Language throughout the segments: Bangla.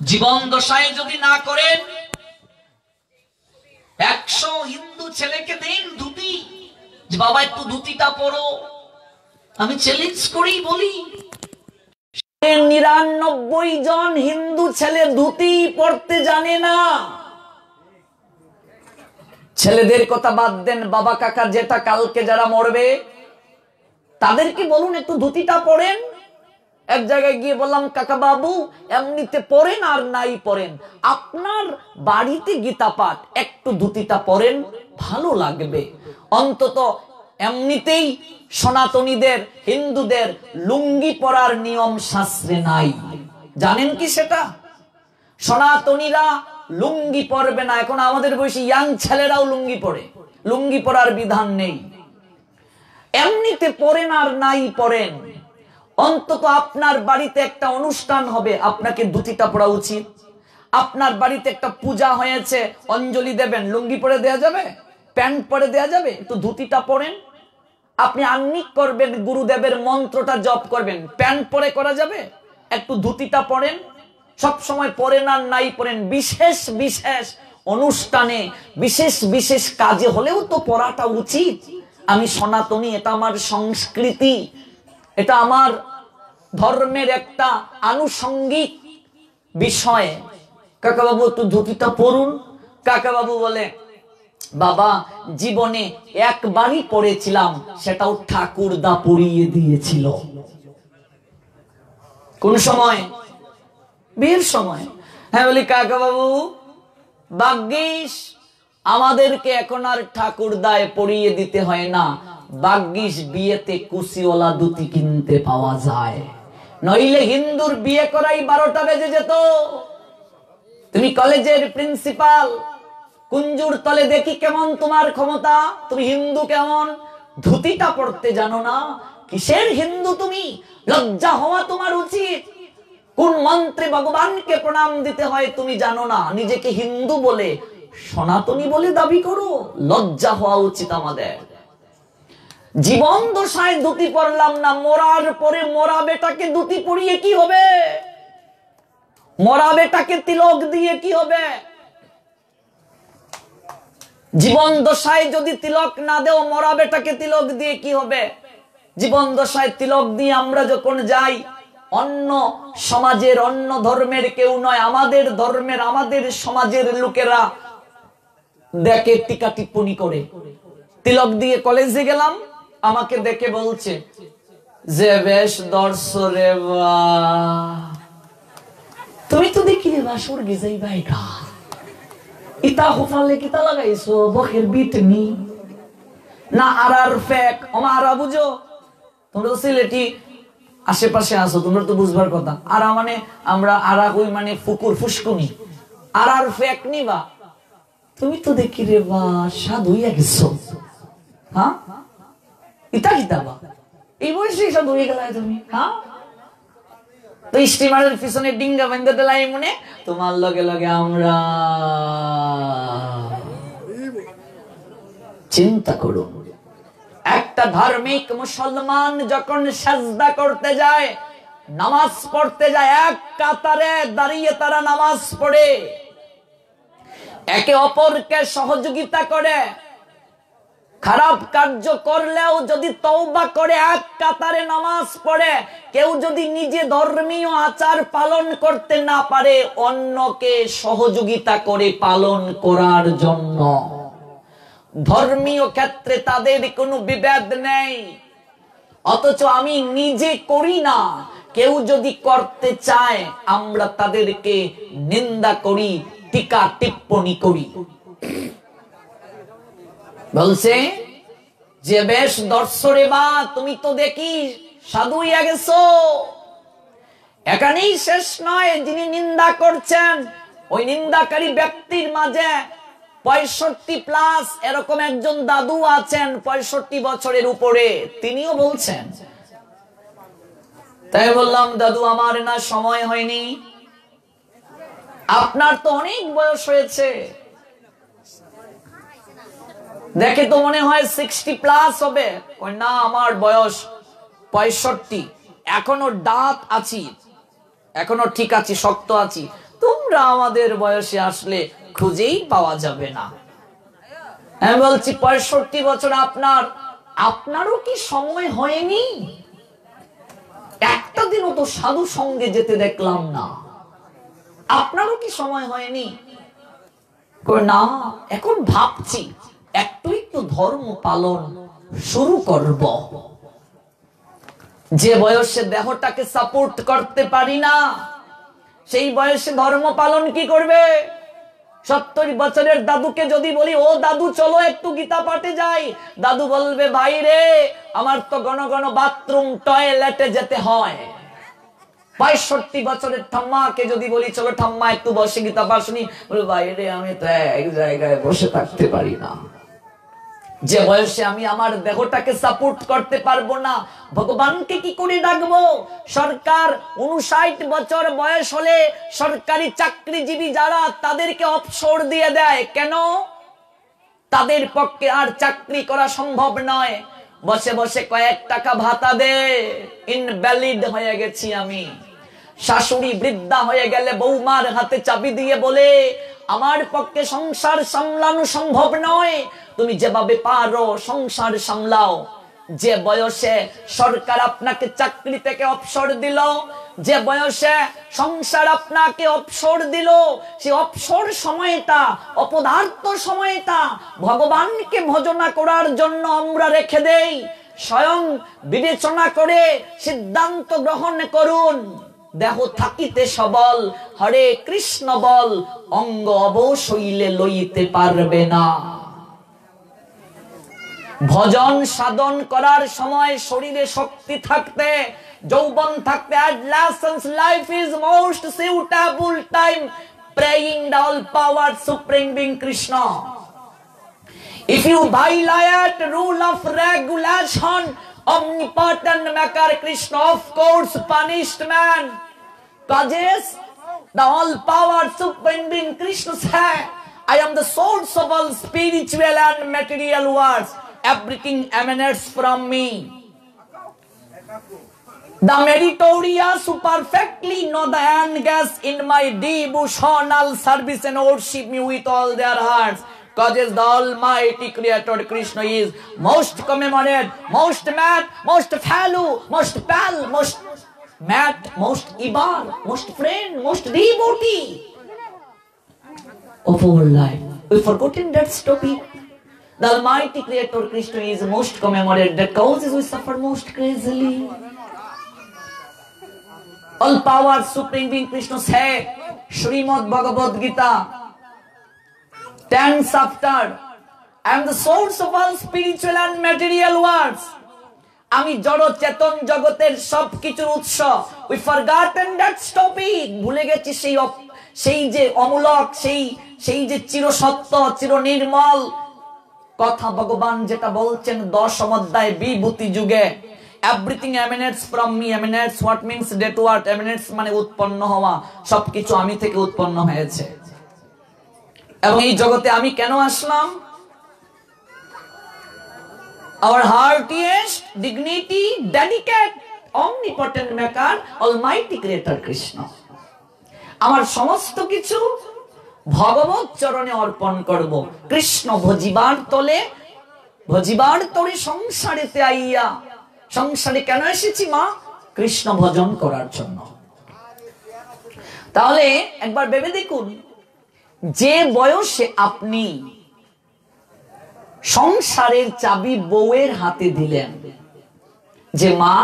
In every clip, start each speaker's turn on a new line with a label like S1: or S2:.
S1: জীবন দশায় যদি না করেন 100 হিন্দু ছেলেকে দিন ধুতি, যে বাবা একটু ধুতিটা পরো। আমি চ্যালেঞ্জ করি বলি 99 জন হিন্দু ছেলে ধুতি পরতে জানে না। ছেলেদের কথা বাদ দেন, বাবা কাকা যেটা কালকে যারা মরবে তাদেরকে বলুন একটু ধুতিটা পরেন। এক জায়গায় গিয়ে বললাম কাকা বাবু এমনিতে পড়েন আর নাই পড়েন, আপনার বাড়িতে গীতা পাঠ একটু ধুতিটা পরেন, ভালো লাগবে। অন্তত এমনিতেই সনাতনীদের হিন্দুদের লুঙ্গি পরার নিয়ম শাস্ত্রে নাই, জানেন কি সেটা? সনাতনীরা লুঙ্গি পরবে না। এখন আমাদের বয়সী ইয়াং ছেলেরাও লুঙ্গি পরে, লুঙ্গি পরার বিধান নেই। এমনিতে পরেন আর নাই পরেন, অন্তত আপনার বাড়িতে একটা অনুষ্ঠান হবে আপনাকে ধুতিটা পরা উচিত। আপনার বাড়িতে একটা পূজা হয়েছে, অঞ্জলি দেবেন, লুঙ্গি পরে দেয়া যাবে? প্যান্ট পরে দেয়া যাবে? একটু ধুতিটা পরেন। আপনি আহ্নিক করবেন, গুরুদেবের মন্ত্রটা জপ করবেন, প্যান্ট পরে করা যাবে? একটু ধুতিটা পরেন। সব সময় পরেন আর নাই পরেন, বিশেষ বিশেষ অনুষ্ঠানে বিশেষ বিশেষ কাজে হলেও তো পরাটা উচিত। আমি সনাতনী, এটা আমার সংস্কৃতি, এটা আমার ধর্মের একটা আনুষঙ্গিক বিষয়। কাকা বাবু একটু ধুতিটা পরুন। কাকা বাবু বলে বাবা জীবনে একবারই পড়েছিলাম, সেটাও ঠাকুরদা পড়িয়ে দিয়েছিল। কোন সময়? বিয়ের সময়। হ্যাঁ বলি কাকা বাবু ভাগ্যিস আমাদেরকে এখন আর ঠাকুরদায় পড়িয়ে দিতে হয় না, ভাগ্যিস বিয়েতে কুচিওয়ালা ধুতি কিনতে পাওয়া যায়, নইলে হিন্দুর বিয়ে করাই 12টা বেজে যেত। তুমি কলেজের প্রিন্সিপাল, কুঞ্জুর তলে দেখি কেমন তোমার ক্ষমতা, তুমি হিন্দু কেমন? ধুতিটা পড়তে জানো না? কিসের হিন্দু তুমি? লজ্জা হওয়া তোমার উচিত। কোন মন্ত্রে ভগবানকে প্রণাম দিতে হয় তুমি জানো না, নিজেকে হিন্দু বলে সনাতনী বলে দাবি করো। লজ্জা হওয়া উচিত আমাদের। জীবন দশায় ধুতি পরলাম না, মরার পরে মরা বেটাকে ধুতি পরিয়ে কি হবে? মরা বেটাকে তিলক দিয়ে কি হবে? জীবন দশায় যদি তিলক না দেও, মরা বেটাকে তিলক দিয়ে কি হবে? জীবন দশায় তিলক দিয়ে আমরা যখন যাই, অন্য সমাজের অন্য ধর্মের কেউ নয়, আমাদের ধর্মের আমাদের সমাজের লোকেরা দেখে, টিকা টিপ্পনি করে। তিলক দিয়ে কলেজে গেলাম, আমাকে দেখে বলছে যে বেশ দর্শরে তুমি তো দেখি রে বা স্বর্গে যাই ভাইকা, ইতা হোফালে কিতা লাগাইছো বখের বিটনি না আর ফেক আমারা বুঝো। তোমরা তো সিলেটি আশেপাশে আসো, তোমরা তো বুঝবার কথা। আর মানে আমরা আরা কই মানে ফুকুর ফুসকুনি, আর ফেক নিবা। তুমি তো দেখি রে বা সাধু হইয়া গেছো। হ্যাঁ ইতা কিতাবা এই বয়সে সাধু হয়ে গেলা তুমি? হ্যাঁ তো স্টিমারের পিছনে ডিঙ্গা বেঁধে দিলাই মনে, তোমার লগে লগে আমরা। চিন্তা করুন, একটা ধার্মিক মুসলমান যখন সাজদা করতে যায়, নামাজ পড়তে যায়, এক কাতারে দাঁড়িয়ে তারা নামাজ পড়ে, একে অপরকে সহযোগিতা করে। খারাপ কার্য করলেও যদি তওবা করে এক কাতারে নামাজ পড়ে, কেউ যদি নিজে ধর্মীয় আচার পালন করতে না পারে, অন্যকে সহযোগিতা করে পালন করার জন্য। ধর্মীয় ক্ষেত্রে তাদের কোনো বিভেদ নেই, অথচ আমি নিজে করি না, কেউ যদি করতে চায় আমরা তাদেরকে নিন্দা করি, টিকা টিপ্পনি করি। বলছে যে বেশ দর্শরে বা তুমি তো দেখি সাধু হইয়া গেছো। এখানেই শেষ নয়, যিনি নিন্দা করছেন ওই নিন্দাকারী ব্যক্তির মাঝে 65+ এরকম একজন দাদু আছেন, 65 বছরের উপরে, তিনিও বলছেন। তাই বললাম দাদু আমার না সময় হয়নি, আপনার তো অনেক বয়স হয়েছে, দেখে তো মনে হয় 60+ হবে। না আমার বয়স 65, এখনো দাঁত আছি, এখনো ঠিক আছি, শক্ত আছি। তোমরা আমাদের বয়সে আসলে খুঁজেই পাওয়া যাবে না। আমি বলছি 65 বছর আপনারও কি সময় হয়নি? একটা দিনও তো সাধু সঙ্গে যেতে দেখলাম না, আপনারও কি সময় হয়নি? না, এখন ভাবছি একটু একটু ধর্ম পালন শুরু করব। যে বয়সে দেহটাকে সাপোর্ট করতে পারি না, সেই বয়সে ধর্ম পালন কি করবে? 70 বছরের দাদুকে যদি বলি, ও দাদু চলো একটু গীতা পাঠে যাই, দাদু বলবে, ভাই রে আমার তো ঘন ঘন বাথরুম টয়লেটে যেতে হয়। 65 বছরের ঠাম্মাকে যদি বলি, চলো ঠাম্মা একটু বসে গীতা পাঠ শুনি, বলে, ভাই রে আমি তো এক জায়গায় বসে থাকতে পারি না। যে বয়সে আমি আমার দেহটাকে সাপোর্ট করতে পারবো না, ভগবানকে কি করে ডাকবো? সরকার 59 বছর বয়স হলে সরকারি চাকরিজীবী যারা, তাদেরকে অবসর দিয়ে দেয়। কেন? তাদের পক্ষে আর চাকরি করা সম্ভব নয়। বসে বসে কয়েক টাকা ভাতা দে, ইনভ্যালিড হয়ে গেছি আমি। শাশুড়ি বৃদ্ধা হয়ে গেলে বৌমার হাতে চাবি দিয়ে বলে, আমার পক্ষে সংসার সামলানো সম্ভব নয়, তুমি যেভাবে পারো সংসার সামলাও। যে বয়সে সরকার আপনাকে চাকরি থেকে অবসর দিল, যে বয়সে সংসার আপনাকে অবসর দিল, সেই অবসর সময়টা, অপদার্থ সময়টা ভগবানকে ভজনা করার জন্য আমরা রেখে দেই। স্বয়ং বিবেচনা করে সিদ্ধান্ত গ্রহণ করুন। দেহ থাকিতে সবল, হরে কৃষ্ণ বল, অঙ্গ অবশৈলে লইতে পারবে না। ভজন সাধন করার সময় শরীরে শক্তি থাকতে, যৌবন থাকতে, adolescence life is most suitable time praying the all power supreme being Krishna. If you violate rule of regulation, omnipotent maker Krishna of course punished man. Causes the all power supreme being Krishna said, I am the source of all spiritual and material worlds. Everything emanates from me. The meritorious who perfectly know the engage in my devotional service and worship me with all their hearts. Causes the Almighty Creator Krishna is most commemorated, most mad, most fellow, most pal, most mad, most ibar, most friend, most devotee of our life. We've forgotten that topic. The Almighty Creator Krishna is most commemorated. The causes we suffer most crazily. All power supreme being Krishna said, Srimad Bhagavad Gita, 10th chapter, I am the source of all spiritual and material worlds. আমি জড় চেতন জগতের সবকিছুর উৎস। We forgotten that topic. ভুলে গেছি সেই যে অমূলক, সেই যে চিরসত্য, চির নির্মল কথা ভগবান যেটা বলছেন 10ম অধ্যায় বিভূতি যুগে, everything emanates from me. Emanates what means that word. Emanates মানে উৎপন্ন হওয়া, সবকিছু আমি থেকে উৎপন্ন হয়েছে। এবং এই জগতে আমি কেন আসলাম? Our heartiest dignity dedicate omnipotent maker almighty creator Krishna. আমার সমস্ত কিছু ভগবত চরণে অর্পণ করব। কৃষ্ণ ভজিবার তলে, ভজিবার তরে সংসারেতে আইয়া। সংসারে কেন এসেছি মা? কৃষ্ণ ভজন করার জন্য। তাহলে একবার ভেবে দেখুন, যে বয়সে আপনি সংসারের চাবি বউয়ের হাতে দিলেন, যে মা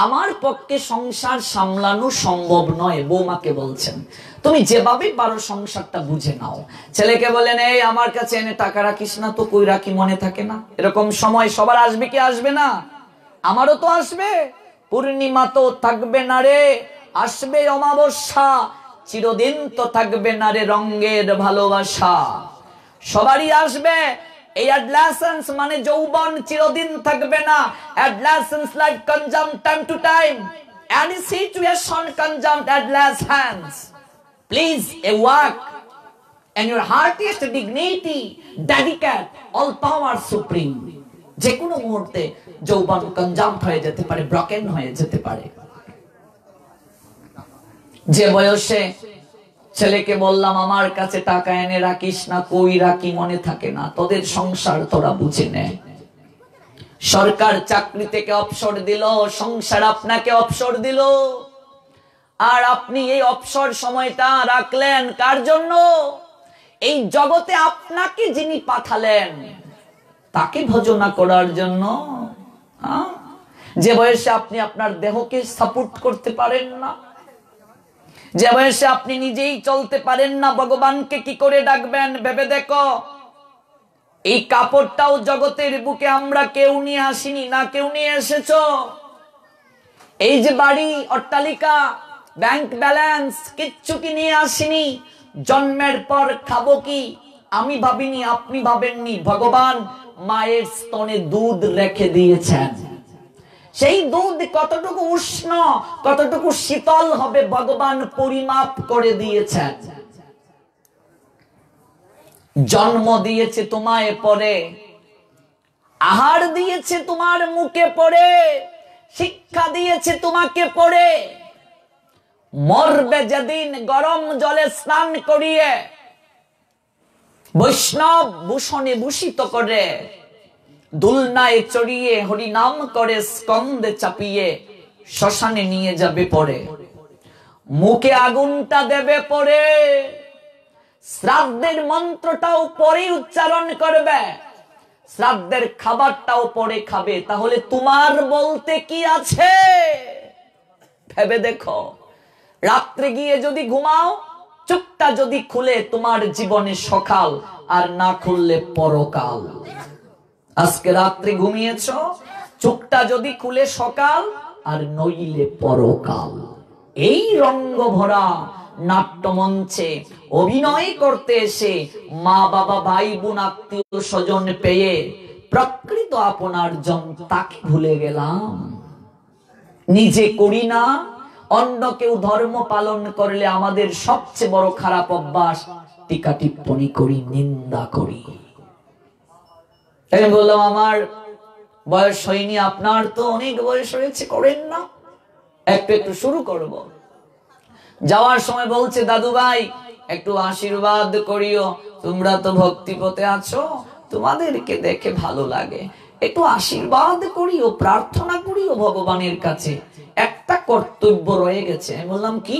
S1: আমার পক্ষে সংসার সামলানো সম্ভব নয়, বৌমাকে বলছেন তুমি যেভাবে পারো সংসারটা বুঝে নাও। ছেলেকে বলেন, এই আমার কাছে এনে টাকা রাখিস না তো। কই রাখি, মনে থাকে না? এরকম সময় সবার আসবে কি আসবে না? আমারও তো আসবে। পূর্ণিমা তো থাকবে না রে, আসবে অমাবস্যা, চিরদিন তো থাকবে না রে রঙের ভালোবাসা। সবারই আসবে। এই অ্যাডলাসেন্স মানে যৌবন চিরদিন থাকবে না। Adolescence life consume time to time, any situation conjunct adolescence. Please a work and your heartiest dignity dedicate all power supreme. যে কোনো মুহূর্তে যৌবন কনজাম্প হয়ে যেতে পারে, ব্রকেন হয়ে যেতে পারে। যে বয়সে ছেলেকে বললাম আমার কাছে টাকা এনে রাখিস না। কই রাখি, মনে থাকে না। তোদের সংসার তোরা বুঝে নে। সরকার চাকরি থেকে অবসর দিল, সংসার আপনাকে অবসর দিল, আর আপনি এই অবসর সময়টা রাখলেন কার জন্য? এই জগতে আপনাকে যিনি পাঠালেন তাকে ভজনা করার জন্য। যে বয়সে আপনি আপনার দেহকে সাপোর্ট করতে পারেন না, যে বয়সে আপনি নিজেই চলতে পারেন না, ভগবানকে কি করে ডাকবেন? ভেবে দেখো। এই কাপড়টাও জগতের বুকে আমরা কেউ নিয়ে আসিনি, না কেউ নিয়ে এসেছো? এই যে বাড়ি, অট্টালিকা, ব্যাংক ব্যালেন্স, কিচ্ছু কি নিয়ে আসিনি? জন্মের পর খাবো কি আমি ভাবিনি, আপনি ভাবেননি। ভগবান মায়ের স্তনে দুধ রেখে দিয়েছেন। সেই দুধ কতটুকু উষ্ণ, কতটুকু শীতল হবে ভগবান পরিমাপ করে দিয়েছেন। জন্ম দিয়েছে তোমায় পরে, আহার দিয়েছে তোমার মুখে পড়ে, শিক্ষা দিয়েছে তোমাকে পড়ে। মরবে যেদিন গরম জলে স্নান করিয়ে, বৈষ্ণব ভূষণে ভূষিত করে, দুলনায় চড়িয়ে হরিনাম করে স্কন্দে চাপিয়ে শ্মশানে নিয়ে যাবে পরে। মুখে আগুনটা দেবে পরে, শ্রাদ্ধের মন্ত্রটাও পরে উচ্চারণ করবে, শ্রাদ্ধের খাবারটাও পরে খাবে। তাহলে তোমার বলতে কি আছে? ভেবে দেখো। রাত্রে গিয়ে যদি ঘুমাও, চোখটা যদি খুলে তোমার জীবনে সকাল, আর না খুললে পরকাল। আজকে রাত্রে ঘুমিয়েছ, চোখটা যদি খুলে সকাল, আর নইলে পরকাল। এই রঙ্গ ভরা নাট্যমঞ্চে অভিনয় করতে এসে মা বাবা ভাই বোন আত্মীয় স্বজন পেয়ে প্রকৃত আপনার জন তাকে ভুলে গেলাম। নিজে করি না, অন্য কেউ ধর্ম পালন করলে আমাদের সবচেয়ে বড় খারাপ অভ্যাস টিকা টিপ্পণী করি, নিন্দা করি। আমি বললাম আমার বয়স হয়নি, আপনার তো অনেক বয়স হয়েছে, করেন না? একটু একটু শুরু করব। যাওয়ার সময় বলছে দাদু ভাই একটু আশীর্বাদ করিও, তোমরা তো ভক্তি পথে আছো, তোমাদেরকে দেখে ভালো লাগে, একটু আশীর্বাদ করিও, প্রার্থনা করিও ভগবানের কাছে। একটা কর্তব্য রয়ে গেছে। আমি বললাম কি?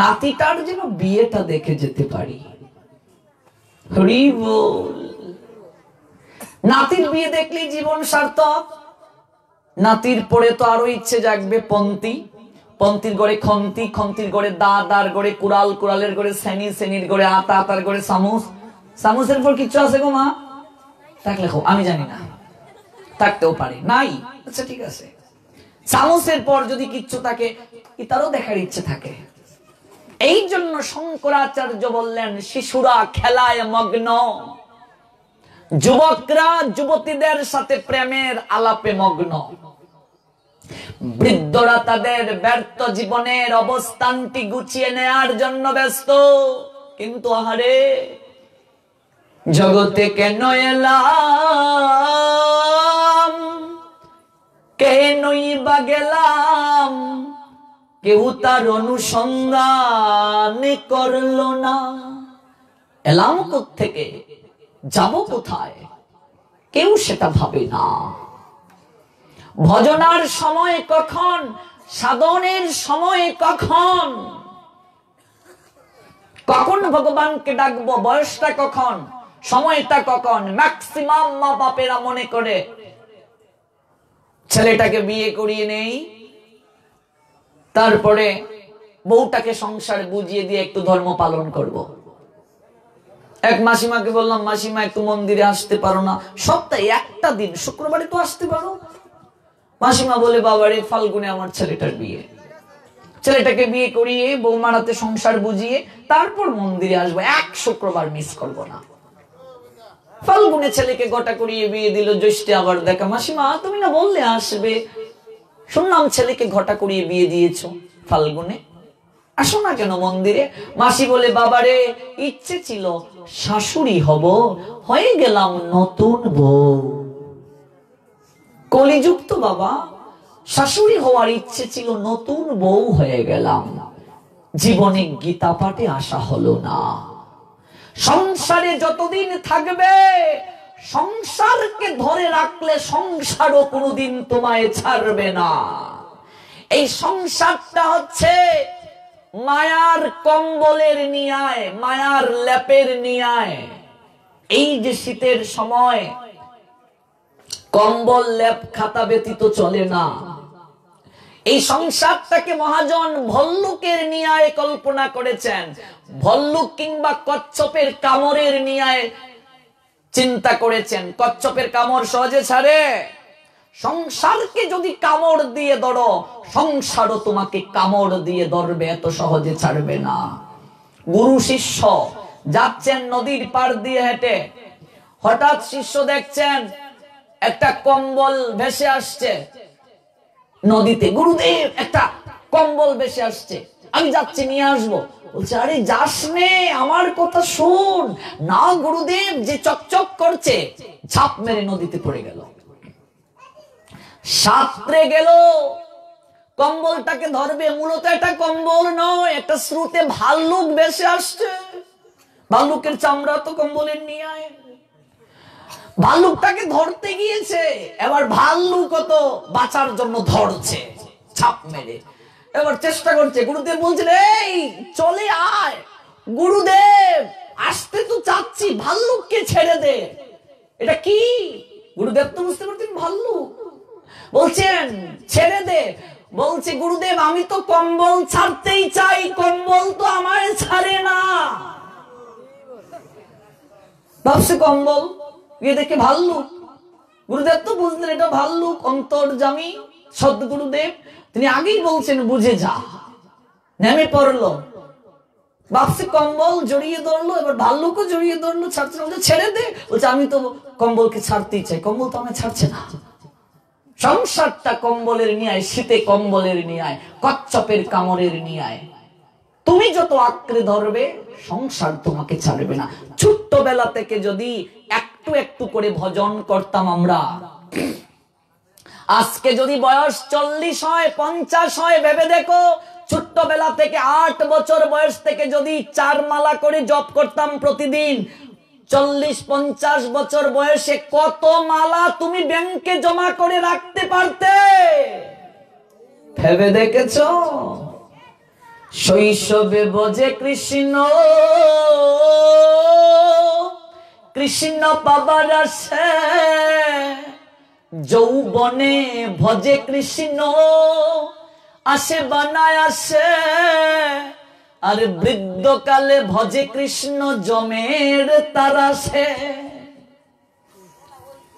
S1: নাতিটার যেন বিয়েটা দেখে যেতে পারি। হরি বল। নাতির বিয়ে দেখলে জীবন সার্থক। নাতির পরে তো আরো ইচ্ছে জাগবে পন্থী, পন্থীর গড়ে খন্তি, খন্তির গড়ে দা, দার গড়ে কুড়াল, কুড়ালের গড়ে শ্রেণী, শ্রেণীর গড়ে আতা, আতার গড়ে চামচ। চামচের পর কিছু আছে গো মা? থাকলে আমি জানি না, থাকতেও পারে, নাই। আচ্ছা ঠিক আছে। চামচের পর যদি কিচ্ছু থাকে, তারও দেখার ইচ্ছে থাকে। এই জন্য শঙ্করাচার্য বললেন শিশুরা খেলায় মগ্ন, যুবকরা যুবতীদের সাথে প্রেমের আলাপে মগ্ন, বৃদ্ধরা তাদের ব্যর্থ জীবনের অবস্থানটি গুছিয়ে নেয়ার জন্য ব্যস্ত। কিন্তু আহারে, জগতে কেন এলাম, কেনই বা গেলাম, কেউ তার অনুসন্ধান করলো না। এলাম কোত্থেকে, যাব কোথায়, কেউ সেটা ভাবে না। ভজনার সময় কখন, সাধনের সময় কখন, কখন ভগবানকে ডাকবো, বয়সটা কখন, সময়টা কখন। ম্যাক্সিমাম মা বাপেরা মনে করে ছেলেটাকে বিয়ে করিয়ে নেই, তারপরে বউটাকে সংসার বুঝিয়ে দিয়ে একটু ধর্ম পালন করব। এক মাসিমাকে বললাম, মাসিমা একটু মন্দিরে আসতে পারো না? সপ্তাহে একটা দিন, শুক্রবারে তো আসতে পারো। মাসিমা বলে, বাবারে ফাল্গুনে আমার ছেলেটার বিয়ে, ছেলেটাকে বিয়ে করিয়ে বৌমারাতে সংসার বুঝিয়ে তারপর মন্দিরে আসবো, এক শুক্রবার মিস করব না। ফাল্গুনে ছেলেকে গোটা করিয়ে বিয়ে দিল, জ্যৈষ্ঠে আবার দেখা। মাসিমা তুমি না বললে আসবে, শুনলাম ছেলেকে ঘটা করিয়ে বিয়ে দিয়েছো ফাল্গুনে, আসো না কেন মন্দিরে? মাসি বলে, বাবারে ইচ্ছে ছিল শাশুড়ি হব, হয়ে গেলাম নতুন বউ। কলিযুক্ত বাবা, শাশুড়ি হওয়ার ইচ্ছে ছিল, নতুন বউ হয়ে গেলাম। জীবনে গীতা পাঠে আসা হলো না। সংসারে যতদিন থাকবে, সংসারকে ধরে রাখলে সংসারও কোনোদিন তোমায় ছাড়বে না। এই সংসারটা হচ্ছে মায়ার কম্বলের নিয়ায়, মায়ার লেপের নিয়ায়। এই যে শীতের সময় কম্বল লেপ খাতা ব্যতীত চলে না। এই সংসারটাকে মহাজন ভল্লুকের নিয়ায় কল্পনা করেছেন। ভল্লুক কিংবা কচ্ছপের কামড়ের নিয়ায় চিন্তা করেছেন। কচ্ছপের কামড় সহজে ছাড়ে? সংসারকে যদি কামড় দিয়ে ধরো, সংসারও তোমাকে কামড় দিয়ে ধরবে, এত সহজে ছাড়বে না। গুরু শিষ্য যাচ্ছেন নদীর পার দিয়ে হেঁটে, হঠাৎ শিষ্য দেখছেন একটা কম্বল ভেসে আসছে নদীতে। গুরুদেব, একটা কম্বল ভেসে আসছে, আমি যাচ্ছি নিয়ে আসবো। বলছে, আরে যাস নে, আমার কথা শোন না। গুরুদেব যে চকচক করছে, ঝাঁপ মেরে নদীতে পড়ে গেল। সাঁতরে গেল, কম্বলটাকে ধরবে। মূলত একটা কম্বল নয়, একটা স্রোতে ভাল্লুক ভেসে আসছে। ভাল্লুকের চামড়া তো কম্বলের নিয়ায়। ভাল্লুকটাকে ধরতে গিয়েছে, এবার ভাল্লুক তো বাঁচার জন্য ধরছে ছাপ মেরে। এবার চেষ্টা করছে। গুরুদেব বলছেন, এই চলে আয়। গুরুদেব, আসতে তো চাচ্ছি, ভাল্লুককে ছেড়ে দে। এটা কি? গুরুদেব তো বুঝতে পারছেন ভাল্লুক। বলছেন ছেড়ে দে। বলছে, গুরুদেব আমি তো কম্বল ছাড়তেই চাই, কম্বল তো আমায় ছাড়ে না। ভাবছে কম্বল, গিয়ে দেখে ভাল্লুক। গুরুদেব তো বুঝলেন এটা ভাল্লুক, অন্তর্যামী সদ্গুরুদেব, তিনি আগেই বলছেন বুঝে যা। নেমে পড়লো, ভাবছে কম্বল, জড়িয়ে ধরলো। এবার ভাল্লুকও জড়িয়ে ধরলো, ছাড়ছে না। ছেড়ে দে। বলছে, আমি তো কম্বলকে ছাড়তেই চাই, কম্বল তো আমায় ছাড়ছে না। সংসারটা কম্বলের নিয়ায়, শীতে কম্বলের নিয়ায়, কচ্ছপের কামড়ের নিয়ায়। তুমি যত আঁকড়ে ধরবে, সংসার তোমাকে ছাড়বে না। ছোট্টবেলা থেকে যদি একটু একটু করে ভজন করতাম আমরা, আজকে যদি বয়স 40 হয়, 50 হয়, ভেবে দেখো ছোট্টবেলা থেকে 8 বছর বয়স থেকে যদি 4 মালা করে জপ করতাম প্রতিদিন, 40-50 বছর বয়সে কত মালা তুমি ব্যাংকে জমা করে রাখতে পারতে? ভেবে দেখেছ? শৈশবে বোঝে কৃষ্ণ, কৃষ্ণ পাবার আসে, যৌবনে ভজে কৃষ্ণ, আসে বানায় আসে। আর বৃদ্ধকালে ভজে কৃষ্ণ, জমের তারাসে।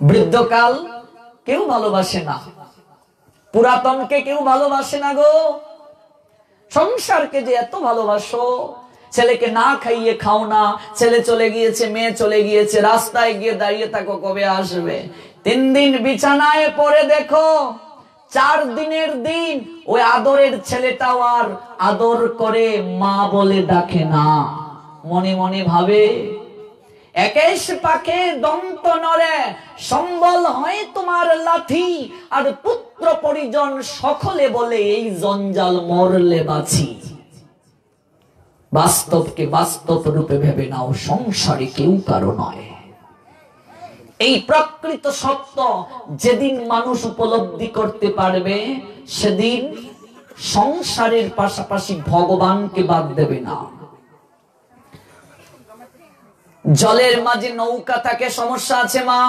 S1: বৃদ্ধকাল কেউ ভালোবাসে না, পুরাতনকে কেউ ভালোবাসে না গো। সংসারকে যে এত ভালোবাসো, ছেলেকে না খাইয়ে খাও না। ছেলে চলে গিয়েছে, মেয়ে চলে গিয়েছে, রাস্তায় গিয়ে দাঁড়িয়ে থাকো কবে আসবে। 3 দিন বিছানায় পড়ে দেখো, 4 দিনের দিন ওই আদরের ছেলেটাও আর আদর করে মা বলে ডাকে না। মনে মনে ভাবে, একেশ পাখে দন্ত নরে, সম্বল হয় তোমার লাঠি। আর পুত্র পরিজন সকলে বলে, এই জঞ্জাল মরলে বাঁচি। বাস্তবকে বাস্তব রূপে ভেবে নাও, সংসারে কেউ কারো নয়। এই প্রকৃত সত্য যেদিন মানুষ উপলব্ধি করতে পারবে, সেদিন সংসারের পাশাপাশি ভগবানকে বাদ দেবে না। জলের মাঝে নৌকা থাকে, সমস্যা আছে মা?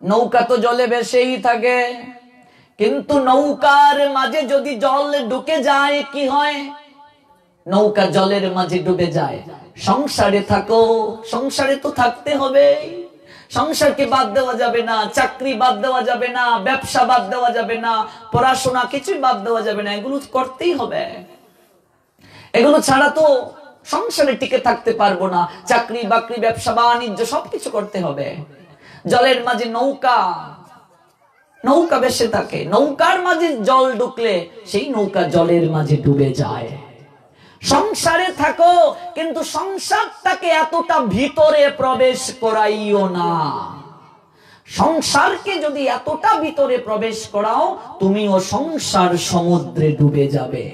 S1: নৌকা তো জলে ভেসেই থাকে, কিন্তু নৌকার মাঝে যদি জল ঢুকে যায় কি হয়? নৌকা জলের মাঝে ডুবে যায়। সংসারে থাকো, সংসারে তো থাকতে হবে। সংসারকে বাদ দেওয়া যাবে না, চাকরি বাদ দেওয়া যাবে না, ব্যবসা বাদ দেওয়া যাবে না, পড়াশোনা কিছুই বাদ দেওয়া যাবে না। এগুলো করতেই হবে। এগুলো ছাড়া তো সংসারে টিকে থাকতে পারবো না। চাকরি বাকরি, ব্যবসা বাণিজ্য সবকিছু করতে হবে। জলের মাঝে নৌকা, নৌকা ভেসে থাকে, নৌকার মাঝে জল ঢুকলে সেই নৌকা জলের মাঝে ডুবে যায়। সংসারে থাকো, কিন্তু সংসারটাকে এতটা ভিতরে প্রবেশ করাইও না। সংসারকে যদি এতটা ভিতরে প্রবেশ করাও, তুমিও সংসার সমুদ্রে ডুবে যাবে।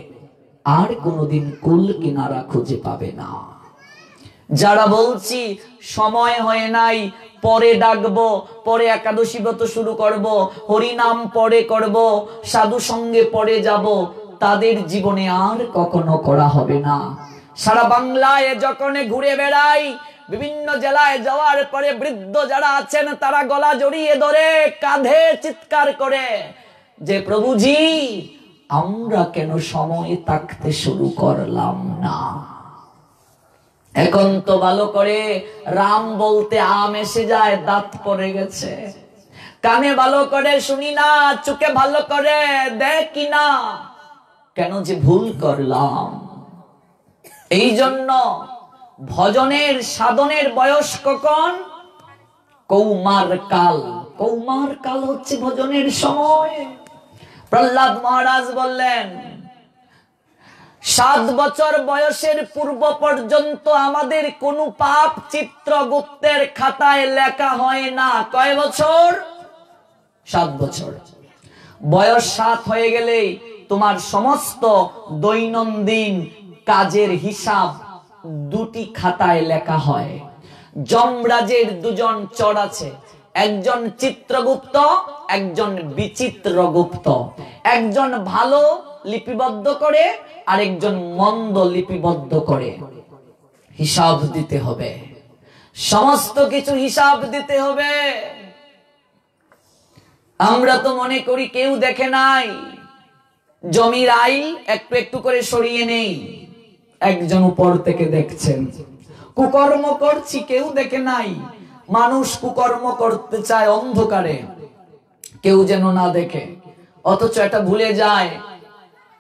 S1: আর কোনোদিন কুল কিনারা খুঁজে পাবে না। যারা বলছি সময় হয় নাই, পরে ডাকবো, পরে একাদশী ব্রত শুরু করব, হরিনাম পরে করব, সাধু সঙ্গে পরে যাব, তাদের জীবনে আর কখনো করা হবে না। সারা বাংলায় যখন ঘুরে বেড়াই, বিভিন্ন জেলায় যাওয়ার পরে বৃদ্ধ যারা আছেন তারা গলা জড়িয়ে ধরে কাঁধে চিৎকার করে যে প্রভুজি আমরা কেন সময় থাকতে শুরু করলাম না। এখন তো ভালো করে রাম বলতে আম এসে যায়, দাঁত পড়ে গেছে, কানে ভালো করে শুনি না, চোখে ভালো করে দেখি না, কেন যে ভুল করলাম। এই জন্য ভজনের সাধনের বয়স কখন? কৌমার কাল। কৌমার কাল হচ্ছে ভজনের সময়। প্রহ্লাদ মহারাজ বললেন 7 বছর বয়সের পূর্ব পর্যন্ত আমাদের কোন পাপ চিত্রগুপ্তের খাতায় লেখা হয় না। কয় বছর? 7 বছর। বয়স 7 হয়ে গেলেই তোমার সমস্ত দৈনন্দিন কাজের হিসাব 2টি খাতায় লেখা হয়। যমরাজের 2 জন চর আছে, একজন চিত্রগুপ্ত, একজন বিচিত্রগুপ্ত। একজন ভালো লিপিবদ্ধ করে, আরেকজন মন্দ লিপিবদ্ধ করে। হিসাব দিতে হবে, সমস্ত কিছু হিসাব দিতে হবে। আমরা তো মনে করি কেউ দেখে নাই, জমির আইল একটু একটু করে সরিয়ে নেই, একজন উপর থেকে দেখছেন। কুকর্ম করছি কেউ দেখে নাই, মানুষ কুকর্ম করতে চায় অন্ধকারে, কেউ যেন না দেখে। অথচ এটা ভুলে যায়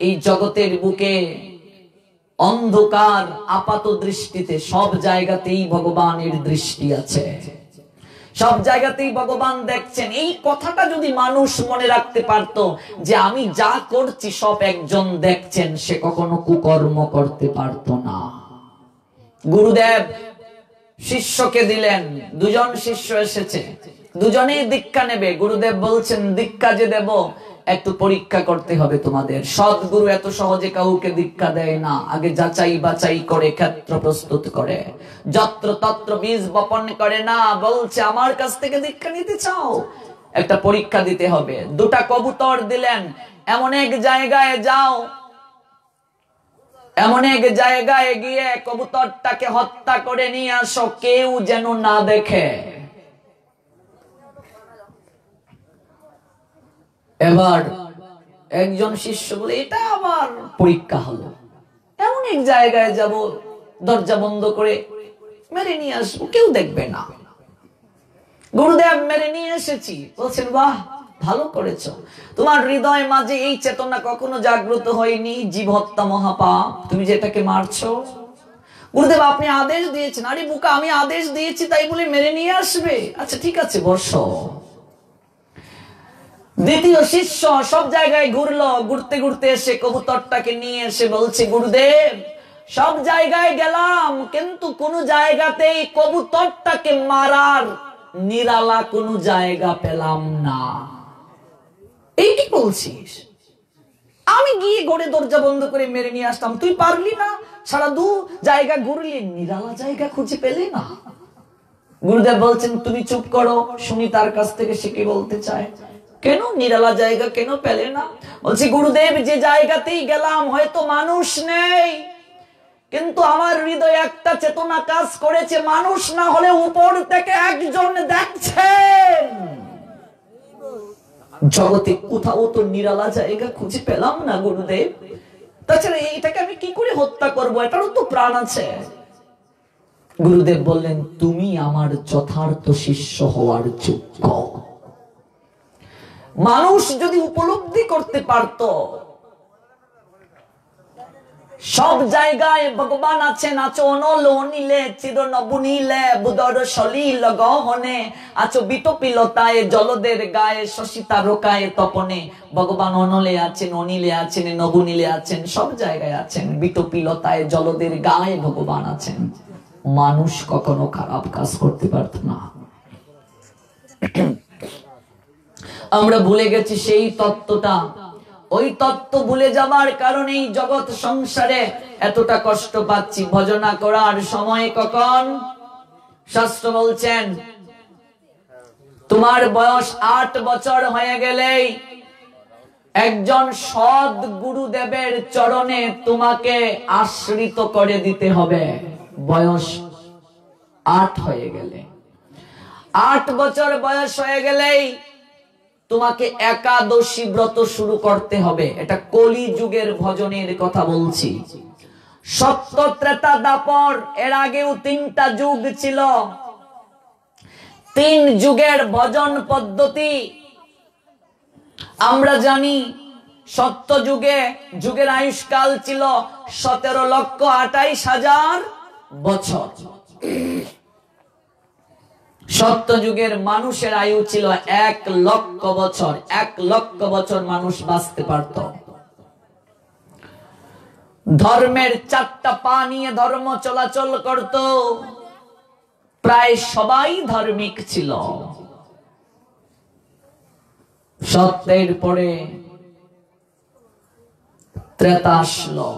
S1: এই জগতের বুকে অন্ধকার আপাত দৃষ্টিতে সব জায়গাতেই ভগবানের দৃষ্টি আছে, সব জায়গাতেই ভগবান দেখছেন। এই কথাটা যদি মানুষ মনে রাখতে পারত যে আমি যা করছি সব একজন দেখছেন, সে কখনো কুকর্ম করতে পারত না। গুরুদেব শিষ্যকে দিলেন, 2 জন শিষ্য এসেছে, দুজনেই দীক্ষা নেবে। গুরুদেব বলছেন দীক্ষা যে দেব একটু পরীক্ষা করতে হবে তোমাদের। সদ্গুরু এত সহজে কাউকে দীক্ষা দেয় না, আগে যাচাই বাছাই করে ক্ষেত্র প্রস্তুত করে, যত্র তত্র বীজ বপন করে না। বলছে আমার কাছ থেকে দীক্ষা নিতে চাও, একটা পরীক্ষা দিতে হবে। 2টা কবুতর দিলেন, এমন এক জায়গায় যাও, এমন এক জায়গায় গিয়ে কবুতরটাকে হত্যা করে নিয়ে আসো, কেউ যেন না দেখে। এবার একজন শিষ্য বলে এটা আবার পরীক্ষা হলো, এমন এক জায়গায় যাব, দরজা বন্ধ করে মেরে নিয়ে আসবো, কেউ দেখবে না। গুরুদেব মেরে নিয়ে এসেছি। বলছেন বাহ, ভালো করেছো, তোমার হৃদয় মাঝে এই চেতনা কখনো জাগ্রত হয়নি, জীব হত্যা মহাপাপ, তুমি যেটাকে মারছো। গুরুদেব আপনি আদেশ দিয়েছেন। আরে বোকা, আমি আদেশ দিয়েছি তাই বলে মেরে নিয়ে আসবে? আচ্ছা ঠিক আছে, বসো। দ্বিতীয় শিষ্য সব জায়গায় ঘুরলো, ঘুরতে ঘুরতে এসে কবুতরটাকে নিয়ে এসে বলছে গুরুদেব সব জায়গায় গেলাম, কিন্তু কোন জায়গাতেই কবুতরটাকে মারার নিরালা কোন জায়গা পেলাম না। এই কি বলছিস? আমি গিয়ে ঘরে দরজা বন্ধ করে মেরে নিয়ে আসতাম, তুই পারলি না? সারা 2 জায়গা ঘুরলি, নিরালা জায়গা খুঁজে পেলে না। গুরুদেব বলছেন তুমি চুপ করো, শুনি তার কাছ থেকে সে কি বলতে চায়। কেন নিরালা জায়গা কেন পেলে না? বলছি গুরুদেব যে জায়গাতেই গেলাম হয়তো মানুষ নেই, কিন্তু আমার হৃদয়ে একটা চেতনা কাজ করেছে, মানুষ না হলে উপর থেকে একজন দেখছেন। জগতে কোথাও তো নিরালা জায়গা খুঁজে পেলাম না গুরুদেব, তাছাড়া এটাকে আমি কি করে হত্যা করবো, এটারও তো প্রাণ আছে। গুরুদেব বললেন তুমি আমার যথার্থ শিষ্য হওয়ার যোগ্য। মানুষ যদি উপলব্ধি করতে পারত সব জায়গায় ভগবান আছেন, আছো অনল অনিলে চির নবনীলে বুদর সলিল গহনে, আছো বিতপিলতায় জলদের গায়ে শশী তারকায় তপনে। ভগবান অনলে আছেন, অনিলে আছেন, নবনীলে আছেন, সব জায়গায় আছেন, বিতপিলতায় জলদের গায়ে ভগবান আছেন। মানুষ কখনো খারাপ কাজ করতে পারত না। আমরা ভুলে গেছি সেই তত্ত্বটা। ওই তত্ত্ব ভুলে যাবার কারণেই জগৎ সংসারে এতটা কষ্ট পাচ্ছি। ভজনা করার সময় কখন? শাস্ত্র বলছেন তোমার বয়স 8 বছর হয়ে গেলেই একজন সৎ গুরুদেবের চরণে তোমাকে আশ্রিত করে দিতে হবে। বয়স 8 হয়ে গেলে, 8 বছর বয়স হয়ে গেলেই তোমাকে একাদশী ব্রত শুরু করতে হবে। এটা কলি যুগের ভজনের কথা বলছি। সত্য, ত্রেতা, দ্বাপর, এর আগেও 3টা যুগ ছিল। 3 যুগের ভজন পদ্ধতি আমরা জানি। সত্য যুগের আয়ুষ্কাল ছিল 17,28,000 বছর। সত্য যুগের মানুষের আয়ু ছিল 1 লক্ষ বছর। 1 লক্ষ বছর মানুষ বাঁচতে পারত। ধর্মের 4টা পা নিয়ে ধর্ম চলাচল করত। প্রায় সবাই ধার্মিক ছিল। সত্যের পরে ত্রেতা আসলো।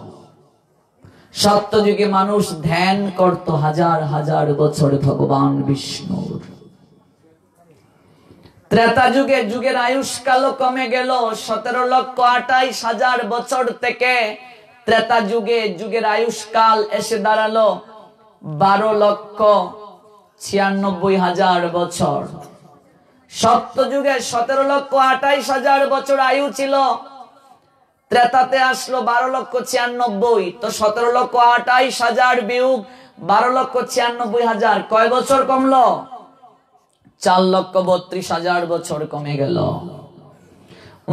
S1: সত্য যুগে মানুষ ধ্যান করত হাজার হাজার বছর ভগবান বিষ্ণুর। ত্রেতা যুগের আয়ুষ্কাল কমে গেল। 17,28,000 বছর থেকে ত্রেতা যুগের আয়ুষ্কাল এসে দাঁড়ালো 12,96,000 বছর। সত্য যুগে 17,28,000 বছর আয়ু ছিল। ত্রেতাতে আসলো 12,96,000। তো 17,28,000 বিয়োগ 12,96,000 কয় বছর কমলো? 4,32,000 বছর কমে গেল।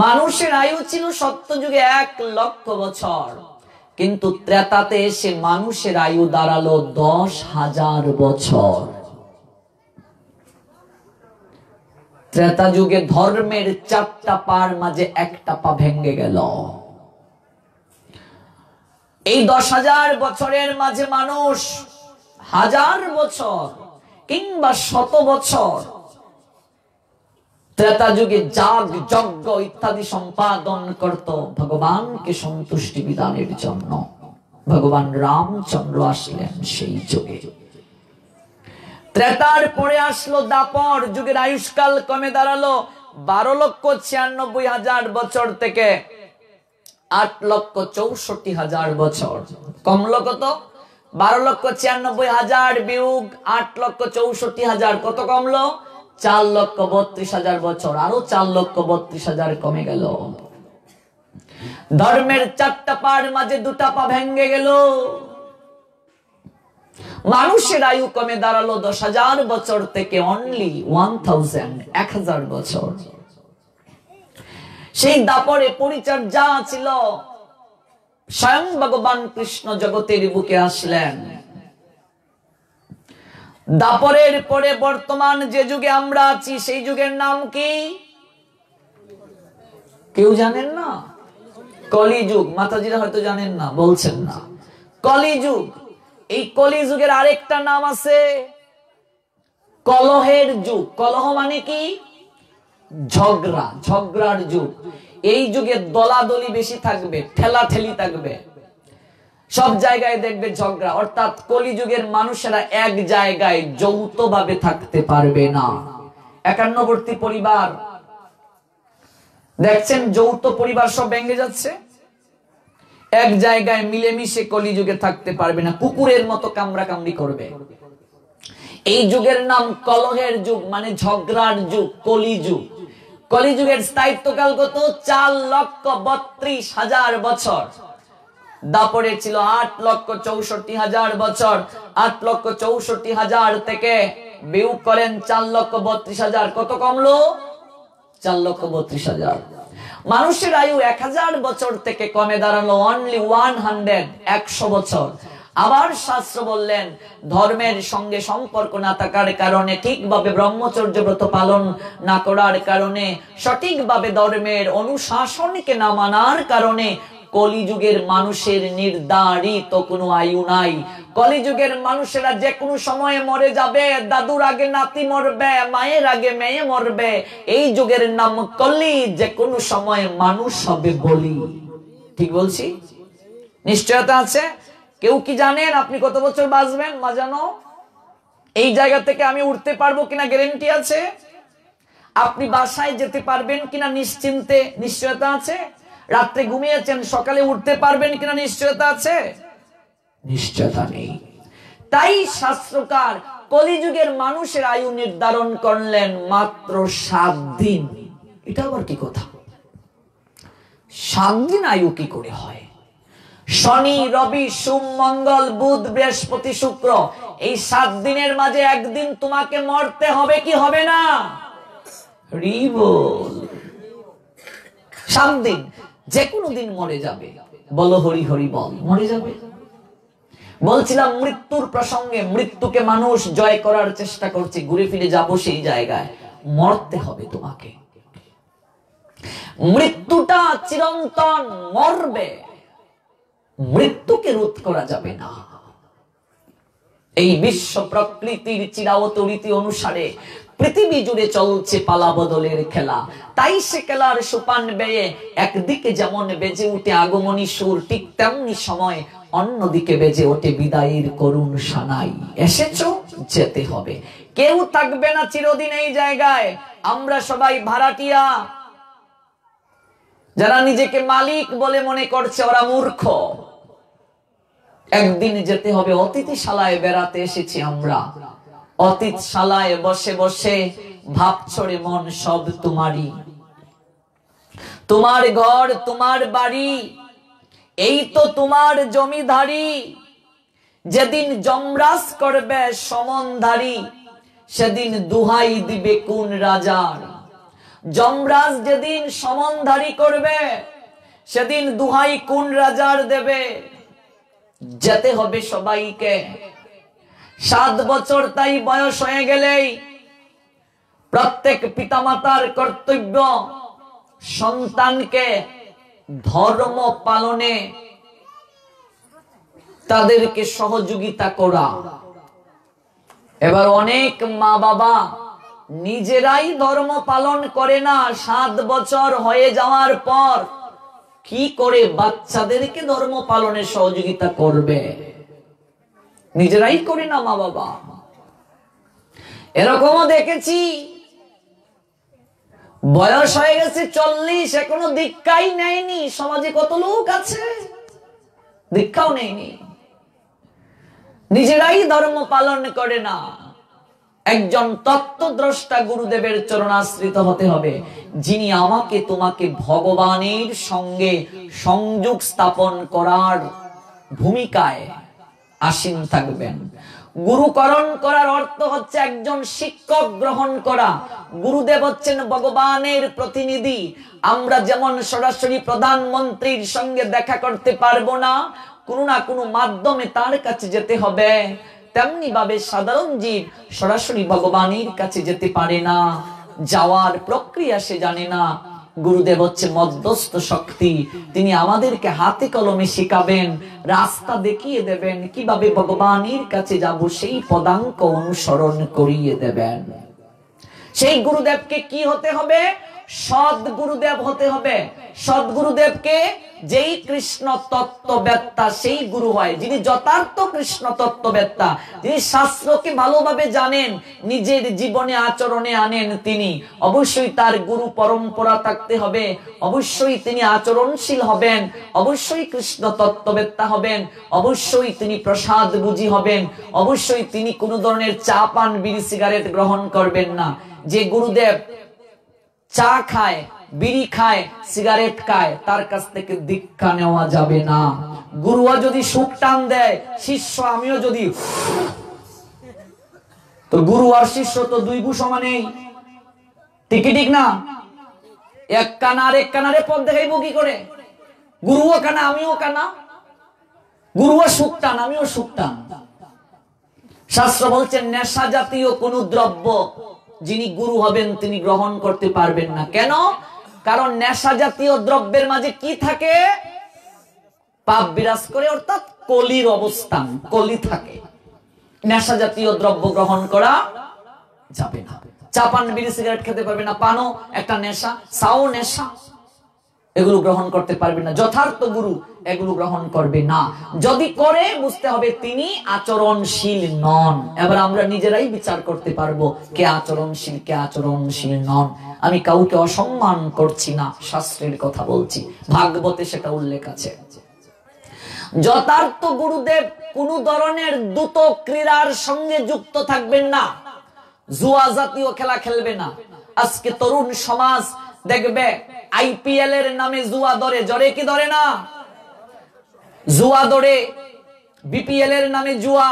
S1: মানুষের আয়ু ছিল সত্য যুগে 1 লক্ষ বছর, কিন্তু ত্রেতাতে এসে মানুষের আয়ু দাঁড়ালো 10,000 বছর। ত্রেতা যুগে ধর্মের 4টা পার মাঝে 1টা পা ভেঙে গেল। এই 10,000 বছরের মাঝে মানুষ 1000 বছর কিংবা 100 বছর ত্রেতা যুগে যাগ যজ্ঞ ইত্যাদি সম্পাদন করত ভগবানকে সন্তুষ্টি বিধানের জন্য। ভগবান রামচন্দ্র আসলেন সেই যুগে। ত্রেতার পরে আসলো দ্বাপর যুগের আয়ুষ্কাল কমে দাঁড়ালো 12,96,000 বছর থেকে 8,64,000 বছর। কমলো কত? 12,96,000 বিয়োগ 8,64,000 কত কমলো? 4,32,000 বছর। আরো 4,32,000 কমে গেল। ধর্মের 4টা পার মাঝে 2টা পা ভেঙে গেল। মানুষের আয়ু কমে দাঁড়ালো 10,000 বছর থেকে অনলি 1,000 বছর। সেই দাপরে পরিচর্যা ছিল। স্বয়ং ভগবান কৃষ্ণ জগতের বুকে আসলেন। দাপরের পরে বর্তমান যে যুগে আমরা আছি সেই যুগের নাম কি? কেউ জানেন না? কলিযুগ। মাতাজিরা হয়তো জানেন না, বলছেন না। কলিযুগ। এই কলিযুগের আরেকটা নাম আছে কলহের যুগ। কলহ মানে কি? ঝগড়ার যুগ। এই যুগে দলাদলি বেশি থাকবে, ঠেলাঠেলি থাকবে, সব জায়গায় দেখবে ঝগড়া। অর্থাৎ কলিযুগের মানুষেরা এক জায়গায় যৌথভাবে থাকতে পারবে না। একান্নবর্তী পরিবার দেখছেন, যৌথ পরিবার সব ভেঙে যাচ্ছে। এক জায়গায় মিলেমিশে কলিযুগে থাকতে পারবে না, কুকুরের মতো কামড়া কামড়ি করবে। এই যুগের নাম কলহের যুগ, মানে ঝগড়ার যুগ, কলিযুগ। কলিযুগের স্থায়িত্বকাল কত? 4,32,000 বছর। দাপরে ছিল 8,64,000 বছর। 8,64,000 থেকে বিয়োগ করেন 4,32,000 কত কমলো? 4,32,000। মানুষের আয়ু 1000 বছর থেকে কমে দাঁড়ালো অনলি 100 বছর। আবার শাস্ত্র বললেন ধর্মের সঙ্গে সম্পর্ক না থাকার কারণে, ঠিকভাবে ব্রহ্মচর্য ব্রত পালন না করার কারণে, সঠিকভাবে ধর্মের অনুশাসনকে না মানার কারণে কলিযুগের মানুষের নির্ধারিত কোনো আয়ু নাই। কলিযুগের মানুষেরা যে কোনো সময়ে মরে যাবে। দাদুর আগে নাতি মরবে, মায়ের আগে মেয়ে মরবে। এই যুগের নাম কলি। যে কোনো সময় মানুষ হবে বলি। ঠিক বলছি? নিশ্চয়তা আছে? কেউ কি জানেন আপনি কত বছর বাঁচবেন? মা জানো? এই জায়গা থেকে আমি উঠতে পারবো কিনা গ্যারান্টি আছে? আপনি বাসায় যেতে পারবেন কিনা নিশ্চিন্তে নিশ্চয়তা আছে? রাত্রে ঘুমিয়েছেন, সকালে উঠতে পারবেন কিনা নিশ্চয়তা আছে? নিশ্চয়তা নেই। তাই শাস্ত্রকার কলিযুগের মানুষের আয়ু নির্ধারণ করলেন মাত্র 7 দিন। এটা আবার কি কথা? 7 দিন আয়ু কি করে হয়? শনি, রবি, সোম, মঙ্গল, বুধ, বৃহস্পতি, শুক্র, এই 7 দিনের মাঝে একদিন তোমাকে মরতে হবে কি হবে না? 7 দিন, যে কোনো দিন মরে যাবে। বলো হরি হরি বল। মরে যাবে। বলছিলাম মৃত্যুর প্রসঙ্গে, মৃত্যুকে মানুষ জয় করার চেষ্টা করছে, ঘুরে ফিরে যাব সেই জায়গায়। মরতে হবে তোমাকে। মৃত্যুটা চিরন্তন, মরবে। মৃত্যুকে রোধ করা যাবে না। এই বিশ্ব প্রকৃতির চিরায়ত রীতি অনুসারে পৃথিবী জুড়ে চলছে পালা বদলের খেলা। তাই সে খেলার সোপান বেয়ে একদিকে যেমন বেজে উঠে আগমনী সুর, ঠিক তেমনি সময় অন্যদিকে বেজে ওঠে বিদায়ের করুণ সানাই। এসেছো, যেতে হবে। কেউ থাকবে না চিরদিন এই জায়গায়। আমরা সবাই ভাড়াটিয়া। যারা নিজেকে মালিক বলে মনে করছে ওরা মূর্খ। একদিন যেতে হবে। অতিথিশালায় বেড়াতে এসেছি আমরা। অতিথিশালায় বসে বসে ভাবছড়ে মন সব তোমারই। তোমার ঘর, তোমার বাড়ি, এই তো তোমার জমিদারি। যেদিন যমরাজ করবে সমনধারী, সেদিন দুহাই দিবে কোন রাজার। যমরাজ যেদিন সমনধারী করবে, সেদিন দুহাই কোন রাজার দেবে। যেতে হবে সবাইকে। 7 বছর তাই বয়স হয়ে গেলেই প্রত্যেক পিতামাতার কর্তব্য সন্তানকে ধর্ম পালনে তাদেরকে সহযোগিতা করা। এবার অনেক মা বাবা নিজেরাই ধর্ম পালন করে না। 7 বছর হয়ে যাওয়ার পর কি করে বাচ্চাদেরকে ধর্ম পালনে সহযোগিতা করবে? নিজেরাই করে না মা বাবা। এরকমও দেখেছি, বয়স হয়ে গেছে 40, এখনো দীক্ষাই নেয়নি। সমাজে কত লোক আছে দীক্ষাও নেয়নি, নিজেরাই ধর্ম পালন করে না। একজন তত্ত্বদ্রষ্টা গুরুদেবের চরণাশ্রিত হতে হবে, যিনি আমাকে তোমাকে ভগবানের সঙ্গে সংযোগ স্থাপন করার ভূমিকায় আসীন থাকবেন। গুরুকরণ করার অর্থ হচ্ছে একজন শিক্ষক গ্রহণ করা। গুরুদেব হচ্ছেন ভগবানের প্রতিনিধি। আমরা যেমন সরাসরি প্রধানমন্ত্রীর সঙ্গে দেখা করতে পারবো না, কোনো না কোনো মাধ্যমে তার কাছে যেতে হবে, তেমনি ভাবে সাধারণ জীব সরাসরি ভগবানের কাছে যেতে পারে না। যাওয়ার প্রক্রিয়া সে জানে না। গুরুদেব হচ্ছে মধ্যস্থ শক্তি। তিনি আমাদেরকে হাতে কলমে শিখাবেন, রাস্তা দেখিয়ে দেবেন, কিভাবে ভগবানের কাছে যাব সেই পদাঙ্ক অনুসরণ করিয়ে দেবেন। সেই গুরুদেবকে কি হতে হবে? সৎ গুরুদেব হতে হবে। সৎ গুরুদেবকে যেই কৃষ্ণ তত্ত্ববেত্তা সেই গুরু হয়, যিনি যথার্থ কৃষ্ণ তত্ত্ববেত্তা, যিনি শাস্ত্রকে ভালোভাবে জানেন, নিজের জীবনে আচরণে আনেন, তিনি অবশ্যই তার গুরু পরম্পরা থাকতে হবে। অবশ্যই তিনি আচরণশীল হবেন, অবশ্যই কৃষ্ণ তত্ত্ববেত্তা হবেন, অবশ্যই তিনি প্রসাদ বুঝি হবেন, অবশ্যই তিনি কোনো ধরনের চা পান বিড়ি সিগারেট গ্রহণ করবেন না। যে গুরুদেব চা খায়, বিড়ি খায়, সিগারেট খায়, তার কাছ থেকে দীক্ষা নেওয়া যাবে না। গুরুয়া যদি সুখ টান দেয়, শিষ্য আমিও যদি, তো গুরু আর শিষ্য তো দুই গু সমানেই। ঠিক না? এক কানা আর এক কানারে পথ দেখাইবো কি করে? গুরুও কানা আমিও কানা, গুরুও সুখ টান আমিও সুখ টান। শাস্ত্র বলছেন নেশা জাতীয় কোন দ্রব্য যিনি গুরু হবেন তিনি গ্রহণ করতে পারবেন না। কেন? কারণ নেশা জাতীয় দ্রব্যের মাঝে কি থাকে? পাপ বিরাজ করে, অর্থাৎ কলির অবস্থান, কলি থাকে। নেশা জাতীয় দ্রব্য গ্রহণ করা যাবে না। চা পান বিড়ি সিগারেট খেতে পারবে না, পানও একটা নেশা, চাও নেশা, এগুলো গ্রহণ করতে পারবে না। যথার্থ গুরু এগুলো গ্রহণ করবে না। যদি করে বুঝতে হবে তিনি আচরণশীল নন। এবার আমরা নিজেরাই বিচার করতে পারবো কে আচরণশীল, কে আচরণশীল নন। আমি কাউকে অসম্মান করছি না, শাস্ত্রের কথা বলছি, ভাগবতে সেটা উল্লেখ আছে। যথার্থ গুরুদেব কোন ধরনের দ্রুত ক্রীড়ার সঙ্গে যুক্ত থাকবেন না, জুয়া জাতীয় খেলা খেলবে না। আজকে তরুণ সমাজ দেখবে আইপিএল এর নামে জুয়া ধরে, জরে কি ধরে না, জুয়া ধরে, বিপিএল এর নামে জুয়া।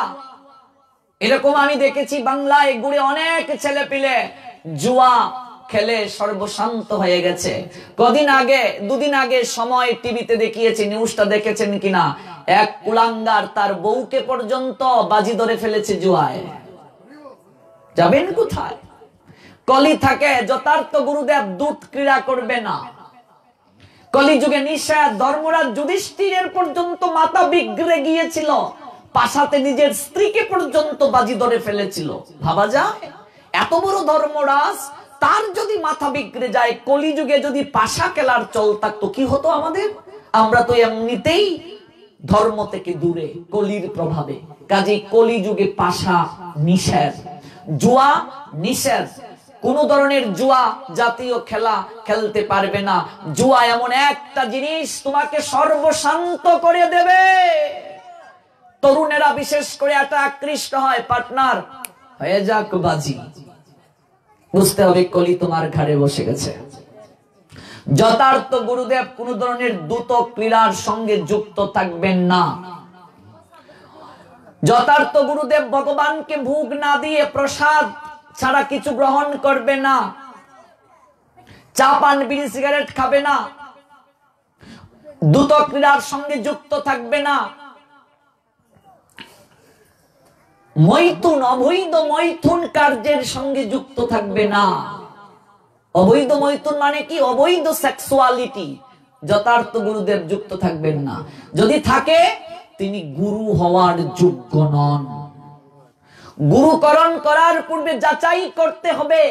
S1: এরকম আমি দেখেছি বাংলায় ঘুরে অনেক ছেলে পিলে জুয়া খেলে সর্বশান্ত হয়ে গেছে। কদিন আগে, দুদিন আগে সময় টিভিতে দেখিয়েছে, নিউজটা দেখেছেন কিনা, এক কুলাঙ্গার তার বউকে পর্যন্ত বাজি ধরে ফেলেছে জুয়ায়। যাবেন কোথায়? কলি থাকে। যথার্থ গুরুদেব দুধ ক্রীড়া করবে না। কলিযুগে নিষেধ। ধর্মরাজ যুধিষ্ঠিরের পর্যন্ত মাথা বিগড়ে গিয়েছিল, পাশাতে নিজের স্ত্রীকে পর্যন্ত বাজি ধরে ফেলেছিল। ভাবা যায়, এত বড় ধর্মরাজ, তার যদি মাথা বিগড়ে যায়, কলিযুগে যদি পাশা খেলার চল থাকতো কি হতো আমাদের? আমরা তো এমনিতেই ধর্ম থেকে দূরে কলির প্রভাবে। কাজে কলিযুগে পাশা নিষেধ, জুয়া নিষেধ। কোন ধরনের জুয়া জাতীয় খেলা খেলতে পারবে না। জুয়া এমন একটা জিনিস তোমাকে সর্বশান্ত করে দেবে। তরুণেরা বিশেষ করে এটা আকৃষ্ট হয়, পার্টনার হয়ে যাক বাজি। বুঝতে হবে কলি তোমার ঘাড়ে বসে গেছে। যথার্থ গুরুদেব কোন ধরনের দ্রুত ক্রীড়ার সঙ্গে যুক্ত থাকবেন না। যথার্থ গুরুদেব ভগবানকে ভোগ না দিয়ে প্রসাদ ছাড়া কিছু গ্রহণ করবে না। চা পান বিড়ি সিগারেট খাবে না, দ্রুত ক্রীড়ার সঙ্গে যুক্ত থাকবে না। মৈথুন, অবৈধ মৈথুন কার্যের সঙ্গে যুক্ত থাকবে না। অবৈধ মৈথুন মানে কি? অবৈধ সেক্সুয়ালিটি। যথার্থ গুরুদেব যুক্ত থাকবেন না। যদি থাকে তিনি গুরু হওয়ার যোগ্য নন। গুরুকরণ করার পূর্বে যাচাই করতে হবে,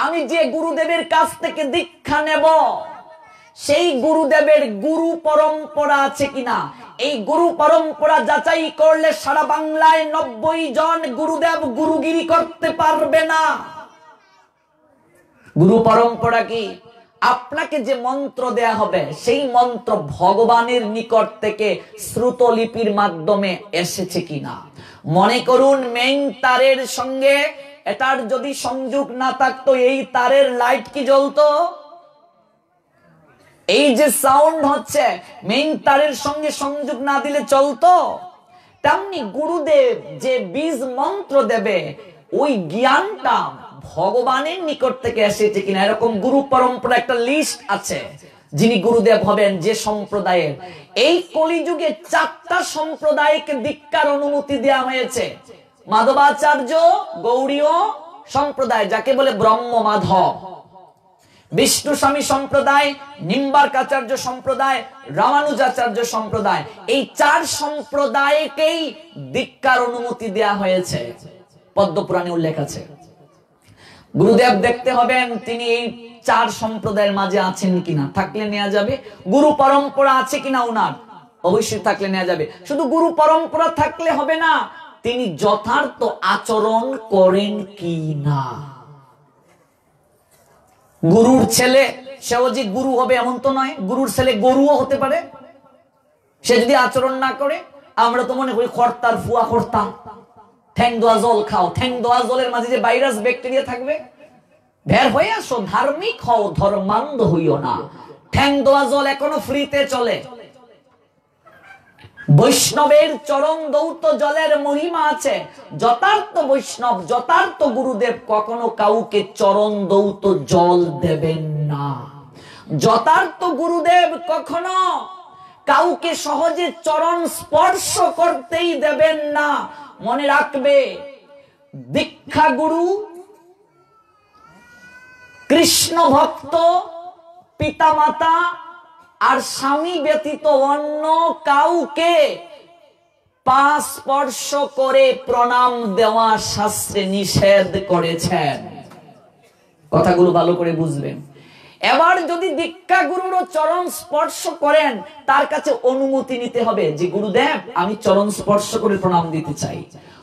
S1: আমি যে গুরুদেবের কাছ থেকে দীক্ষা নেব সেই গুরুদেবের গুরু পরম্পরা আছে কিনা। এই গুরু পরম্পরা যাচাই করলে সারা বাংলায় 90 জন গুরুদেব গুরুগিরি করতে পারবে না। গুরু পরম্পরা কি? আপনাকে যে মন্ত্র দেয়া হবে সেই মন্ত্র ভগবানের নিকট থেকে শ্রুতলিপির মাধ্যমে এসেছে কিনা। মনে করুন মেইন তারের সঙ্গে এটার যদি সংযোগ না থাকতো, এই তারের লাইট কি জ্বলতো? এই যে সাউন্ড হচ্ছে, মেইন তারের সঙ্গে সংযোগ না দিলে চলতো? তেমনি গুরুদেব যে বীজ মন্ত্র দেবে, ওই জ্ঞানটা ভগবানের নিকট থেকে এসেছে কিনা। এরকম গুরু পরম্পরা একটা লিস্ট আছে, যিনি গুরুদেব হবেন যে সম্প্রদায়ের। এই কলিযুগে 4টা সম্প্রদায়কে দীক্ষার অনুমতি দেওয়া হয়েছে। মাধবাচার্য গৌড়ীয় সম্প্রদায়, যাকে বলে ব্রহ্ম মাধব, বিষ্ণু স্বামী সম্প্রদায়, নিম্বার্কাচার্য সম্প্রদায়, রামানুজাচার্য সম্প্রদায়। এই 4 সম্প্রদায়কেই দীক্ষার অনুমতি দেওয়া হয়েছে, পদ্মপুরাণে উল্লেখ আছে। গুরুদেব দেখতে হবেন তিনি এই 4 সম্প্রদায়ের মাঝে আছেন কিনা, থাকলে নেওয়া যাবে। গুরু পরম্পরা আছে কিনা উনার, অবশ্যই থাকলে নেওয়া যাবে। শুধু গুরু পরম্পরা থাকলে হবে না, তিনি যথার্থ আচরণ করেন কি না। গুরুর ছেলে সেও যে গুরু হবে এমন তো নয়, গুরুর ছেলে গরুও হতে পারে। সে যদি আচরণ না করে, আমরা তো মনে করি কর্তার ফুয়া কর্তা, ঠ্যাং দোয়া জল খাও, ঠ্যাং দোয়া জলের মাঝে যে ভাইরাস ব্যাকটেরিয়া থাকবে, বের হয়ে আসো, ধার্মিক হও, ধর্মান্ধ হইও না। ঠ্যাং দোয়া জল এখনো ফ্রিতে চলে। বৈষ্ণবের চরণ দৌত জলের মহিমা আছে। যথার্থ বৈষ্ণব, যথার্থ গুরুদেব কখনো কাউকে চরণ দৌত জল দেবেন না। যথার্থ গুরুদেব কখনো কাউকে সহজে চরণ স্পর্শ করতেই দেবেন না। মনে রাখবে, দীক্ষা গুরু, কৃষ্ণ ভক্ত, পিতামাতা, আর স্বামী ব্যতীত অন্য কাউকে পা স্পর্শ করে প্রণাম দেওয়া শাস্ত্রে নিষেধ করেছেন। কথাগুলো ভালো করে বুঝবেন। এবার যদি দীক্ষা গুরুর চরণ স্পর্শ করেন, তার কাছে অনুমতি নিতে হবে যে গুরুদেব আমি চরণ স্পর্শ করে প্রণাম দিতে চাই।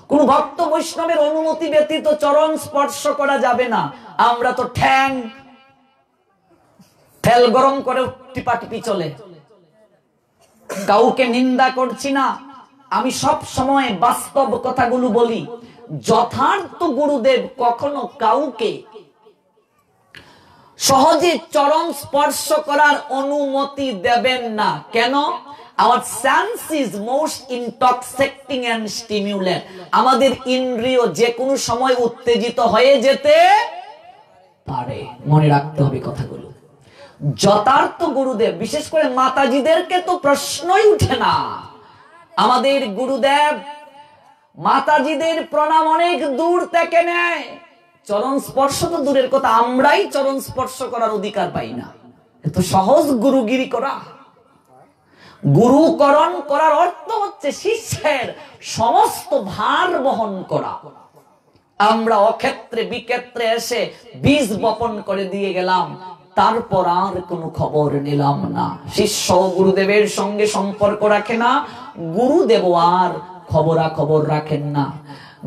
S1: কোন ভক্ত বৈষ্ণবের অনুমতি ব্যতীত চরণ স্পর্শ করা যাবে না। আমরা তো তেল গরম করে টিপাটিপি চলে। কাউকে নিন্দা করছি না, আমি সব সময় বাস্তব কথাগুলো বলি। যথার্থ গুরুদেব কখনো কাউকে সহজে চরণ স্পর্শ করার অনুমতি দেবেন না। কেন? Our sense is most intoxicating and stimulant. আমাদের ইন্দ্রিয় যে কোনো সময় উত্তেজিত হয়ে যেতে পারে। মনে রাখতে হবে কথাগুলো। যথার্থ গুরুদেব, বিশেষ করে মাতাজিদেরকে তো প্রশ্নই উঠে না। আমাদের গুরুদেব মাতাজিদের প্রণাম অনেক দূর থেকে নেয়। চরণ স্পর্শ তো দূরের কথা, আমরাই চরণ স্পর্শ করার অধিকার পাই না। এত সহজ গুরুগিরি করা। গুরুকরণ করার অর্থ হচ্ছে শিষ্যের সমস্ত ভার বহন করা। আমরা অক্ষেত্রে বিক্ষেত্রে এসে বীজ বপন করে দিয়ে গেলাম, তারপর আর কোনো খবর নিলাম না। শিষ্য গুরুদেবের সঙ্গে সম্পর্ক রাখে না, গুরুদেব আর খবরাখবর রাখেন না।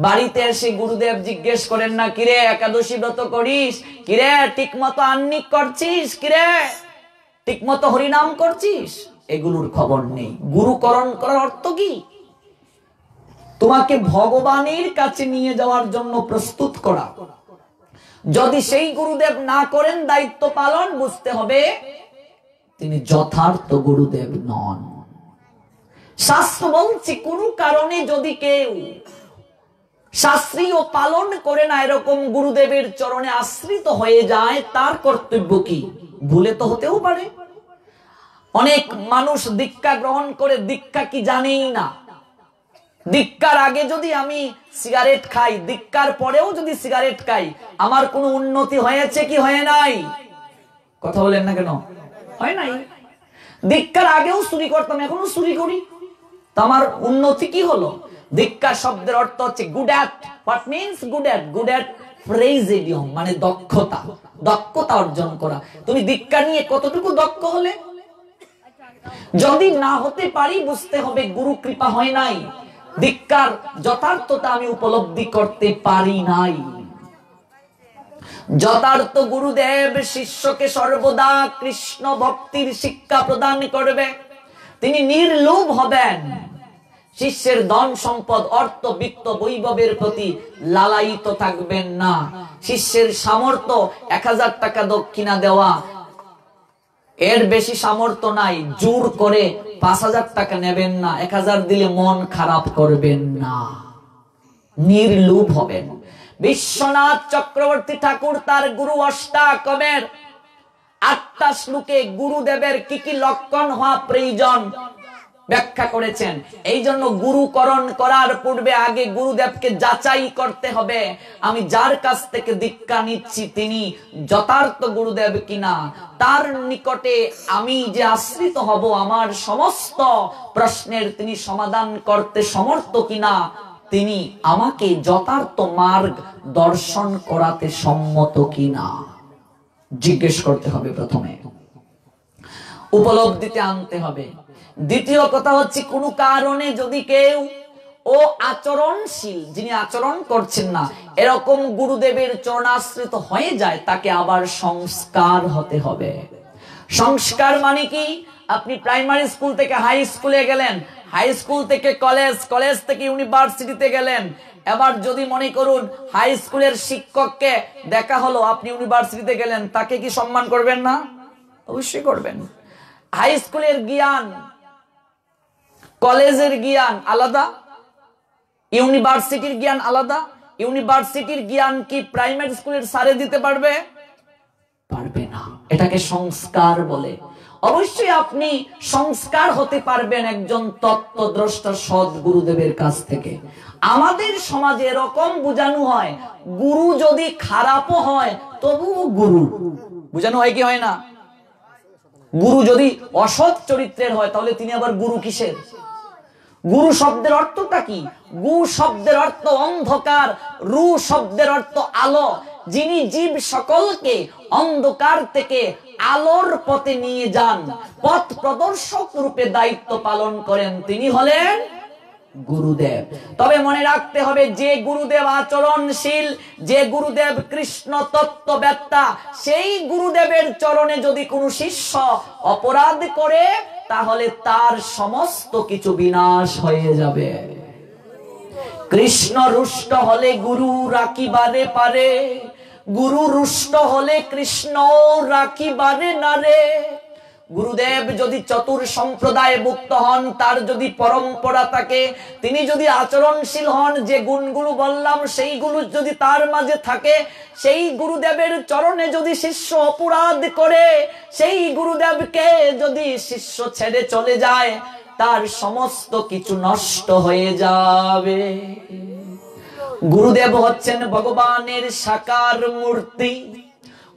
S1: বাড়িতে এসে গুরুদেব জিজ্ঞেস করেন না, কিরে একাদশী ব্রত করিস, কিরে ঠিক মতো আহ্নিক করছিস, কিরে ঠিক মতো হরিনাম করছিস, এগুলোর খবর নেই। গুরুকরণ করার অর্থ কি? তোমাকে ভগবানের কাছে নিয়ে যাওয়ার জন্য প্রস্তুত করা। যদি সেই গুরুদেব না করেন দায়িত্ব পালন, বুঝতে হবে তিনি যথার্থ গুরুদেব নন। শাস্ত্র বলছে কোন কারণে যদি কেউ শাস্ত্রীয় পালন করে না, এরকম গুরুদেবের চরণে আশ্রিত হয়ে যায়, তার কর্তব্য কি? ভুলে তো হতেও পারে। অনেক মানুষ দীক্ষা গ্রহণ করে দীক্ষা কি জানেই না। দীক্ষার আগে যদি আমি সিগারেট খাই, দীক্ষার পরেও যদি সিগারেট খাই, আমার কোনো উন্নতি হয়েছে কি হয় নাই? কথা বলেন না কেন? হয় নাই। দীক্ষার আগেও চুরি করতাম, এখনো চুরি করি, তো আমার উন্নতি কি হলো? দীক্ষা শব্দের অর্থ হচ্ছে good at. What means good at? Good at presidium, মানে দক্ষতা, দক্ষতা অর্জন করা। তুমি দীক্ষা নিয়ে কতটুকু দক্ষ হলে? যদি না হতে পারি, বুঝতে হবে গুরু কৃপা হয় নাই, দীক্ষার যথার্থতা আমি উপলব্ধি করতে পারি নাই। যথার্থ গুরুদেব শিষ্যকে সর্বদা কৃষ্ণ ভক্তির শিক্ষা প্রদান করবে। তিনি নির্লোভ হবেন। শিষ্যের ধন সম্পদ, অর্থ, বিত্ত, বৈভবের প্রতি লালায়িত থাকবেন না। শিষ্যের সামর্থ্য 1000 টাকা দক্ষিণা দেওয়া, এর বেশি সামর্থ্য নাই, জোর করে 5000 টাকা নেবেন না। 1000 দিলে মন খারাপ করবেন না, নির্লোভ হবেন। বিশ্বনাথ চক্রবর্তী ঠাকুর তার গুরু অষ্টাকমের 8টা শ্লোকে গুরুদেবের কি কি লক্ষণ হওয়া প্রয়োজন ব্যাখ্যা করেছেন। এই জন্য গুরুকরণ করার পূর্বে আগে গুরুদেবকে যাচাই করতে হবে, আমি যার কাছ থেকে দীক্ষা নিচ্ছি তিনি যথার্থ গুরুদেব কিনা। তার নিকটে আমি যে আশ্রিত হব, আমার সমস্ত প্রশ্নের তিনি সমাধান করতে সমর্থ কিনা, তিনি আমাকে যথার্থ মার্গ দর্শন করাতে সম্মত কিনা, জিজ্ঞেস করতে হবে। প্রথমে উপলব্ধিতে আনতে হবে। দ্বিতীয় কথা হচ্ছে, কোন কারণে যদি কেউ ও আচরণশীল, যিনি আচরণ করছেন না, এরকম গুরুদেবের চরণাশ্রিত হয়ে যায়, তাকে আবার সংস্কার হতে হবে। সংস্কার মানে কি? আপনি প্রাইমারি স্কুল থেকে হাই স্কুলে গেলেন, হাই স্কুল থেকে কলেজ, কলেজ থেকে ইউনিভার্সিটিতে গেলেন। এবার যদি মনে করুন হাই স্কুলের শিক্ষককে দেখা হলো, আপনি ইউনিভার্সিটিতে গেলেন, তাকে কি সম্মান করবেন না? অবশ্যই করবেন। হাই স্কুলের জ্ঞান, কলেজের জ্ঞান আলাদা, ইউনিভার্সিটির জ্ঞান আলাদা। ইউনিভার্সিটির জ্ঞান কি প্রাইমারি স্কুলের স্যারে দিতে পারবে? পারবে না। এটাকে সংস্কার বলে। অবশ্যই আপনি সংস্কার হতে পারবেন একজন তত্ত্বদ্রষ্টা সৎ গুরুদেবের কাছ থেকে। আমাদের সমাজে এরকম বোঝানো হয়, গুরু যদি খারাপও হয় তবুও গুরু। বোঝানো হয় কি হয় না? গুরু যদি অসৎ চরিত্রের হয় তাহলে তিনি আবার গুরু কিসের? গুরু শব্দের অর্থটা কি? গু শব্দের অর্থ অন্ধকার, রু শব্দের অর্থ আলো। যিনি জীব সকলকে অন্ধকার থেকে আলোর পথে নিয়ে যান, পথ প্রদর্শক রূপে দায়িত্ব পালন করেন, তিনি হলেন গুরুদেব। তবে মনে রাখতে হবে, যে গুরুদেব আচরণশীল, যে গুরুদেব কৃষ্ণ তত্ত্ববেত্তা, সেই গুরুদেবের চরণে যদি কোনো শিষ্য অপরাধ করে তাহলে তার সমস্ত কিছু বিনাশ হয়ে যাবে। কৃষ্ণ রুষ্ট হলে গুরু রাখিবারে পারে, গুরু রুষ্ট হলে কৃষ্ণ রাখিবারে না রে। গুরুদেব যদি চতুর সম্প্রদায় মুক্ত হন, তার যদি পরম্পরা থাকে, তিনি যদি আচরণশীল হন, যে গুণগুলো বললাম সেইগুলো যদি তার মাঝে থাকে, সেই গুরুদেবের চরণে যদি শিষ্য অপরাধ করে, সেই গুরুদেবকে যদি শিষ্য ছেড়ে চলে যায়, তার সমস্ত কিছু নষ্ট হয়ে যাবে। গুরুদেব হচ্ছেন ভগবানের সাকার মূর্তি।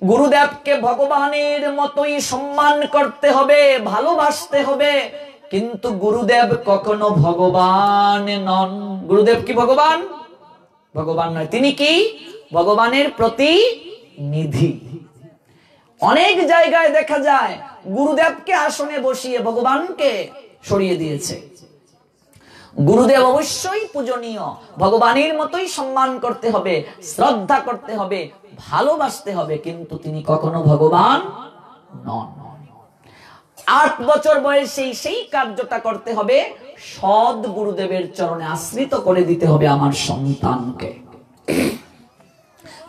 S1: গুরুদেবকে ভগবানের মতোই সম্মান করতে হবে, ভালোবাসতে হবে, কিন্তু গুরুদেব কখনো ভগবান নন। গুরুদেব কি ভগবান? ভগবান নয়। তিনি কি? ভগবানের প্রতিনিধি। অনেক জায়গায় দেখা যায় গুরুদেবকে আসনে বসিয়ে ভগবানকে সরিয়ে দিয়েছে। গুরুদেব অবশ্যই পূজনীয়, ভগবানের মতোই সম্মান করতে হবে, শ্রদ্ধা করতে হবে, ভালোবাসতে হবে, কিন্তু তিনি কখনো ভগবান নন। 8 বছর বয়সে সেই কার্যটা করতে হবে, সৎ গুরুদেবের চরণে আশ্রিত করে দিতে হবে আমার সন্তানকে।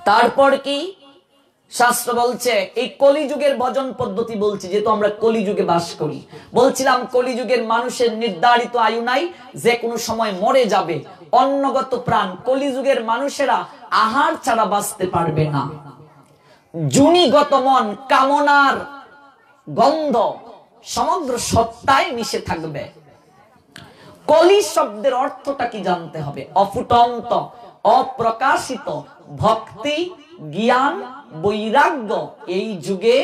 S1: তারপর কি শাস্ত্র বলছে? এই কলিযুগের ভজন পদ্ধতি বলছি, যেহেতু আমরা কলিযুগে বাস করি। বলছিলাম কলিযুগের মানুষের নির্ধারিত আয়ু নাই, যে কোনো সময় মরে যাবে। অন্নগত প্রাণ, কলিযুগের মানুষেরা আহার ছাড়া বাঁচতে পারবে না। জুনিগত মন, কামনার গন্ধ সমগ্র সত্তায় মিশে থাকবে। কলি শব্দের অর্থটা কি জানতে হবে। অফুটন্ত, অপ্রকাশিত ভক্তি, জ্ঞান, বৈরাগ্য এই যুগে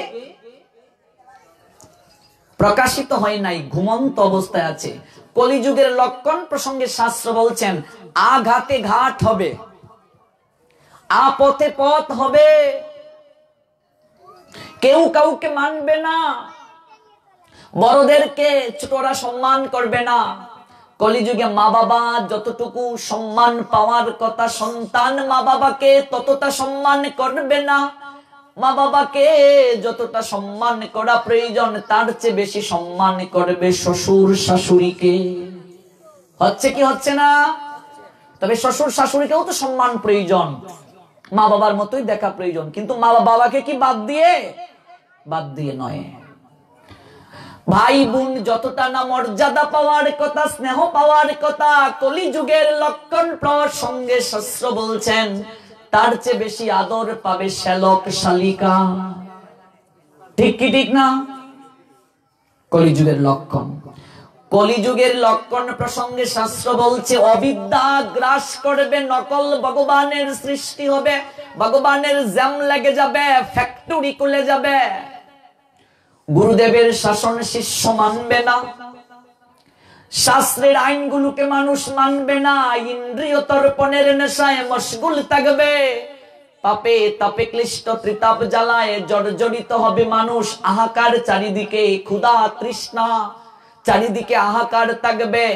S1: প্রকাশিত হয় নাই, ঘুমন্ত অবস্থায় আছে। কলিযুগের লক্ষণ প্রসঙ্গে শাস্ত্র বলছেন, আঘাতে ঘাট হবে, আপথে পথ হবে, কেউ কাউকে মানবে না, বড়দেরকে ছোটরা সম্মান করবে না। কলিযুগে মা বাবা যতটুকু সম্মান পাওয়ার কথা, সন্তান মা বাবাকে ততটা সম্মান করবে না। মা বাবাকে যতটা সম্মান করা প্রয়োজন, তার চেয়ে বেশি সম্মান করবে শ্বশুর শাশুড়িকে। হচ্ছে কি হচ্ছে না? তবে শ্বশুর শাশুড়িকেও তো সম্মান প্রয়োজন, মা বাবার মতোই দেখা প্রয়োজন, কিন্তু মা বাবাকে কি বাদ দিয়ে? বাদ দিয়ে নয়। ভাই বোন যতটা না মর্যাদা পাওয়ার কথা, স্নেহ পাওয়ার কথা, কলিযুগের লক্ষণ প্রসঙ্গে শাস্ত্র বলছেন তার চেয়ে বেশি আদর পাবে শ্যালক শালিকা। ঠিক কি ঠিক না? কলিযুগের লক্ষণ। কলিযুগের লক্ষণ প্রসঙ্গে শাস্ত্র বলছে, অবিদ্যা গ্রাস করবে, নকল ভগবানের সৃষ্টি হবে, ভগবানের জ্যাম লেগে যাবে, ফ্যাক্টরি খুলে যাবে। গুরুদেবের শাসন শিষ্য মানবে না, শাস্ত্রের আইনগুলোকে মানুষ মানবে না, ইন্দ্রিয় তর্পণের নেশায় মশগুল থাকবে, পাপে তাপে ক্লিষ্ট ত্রিতাপ জ্বালায় জর্জরিত হবে মানুষ। আহাকার চারিদিকে, ক্ষুধা তৃষ্ণা চারিদিকে আহাকার থাকবে।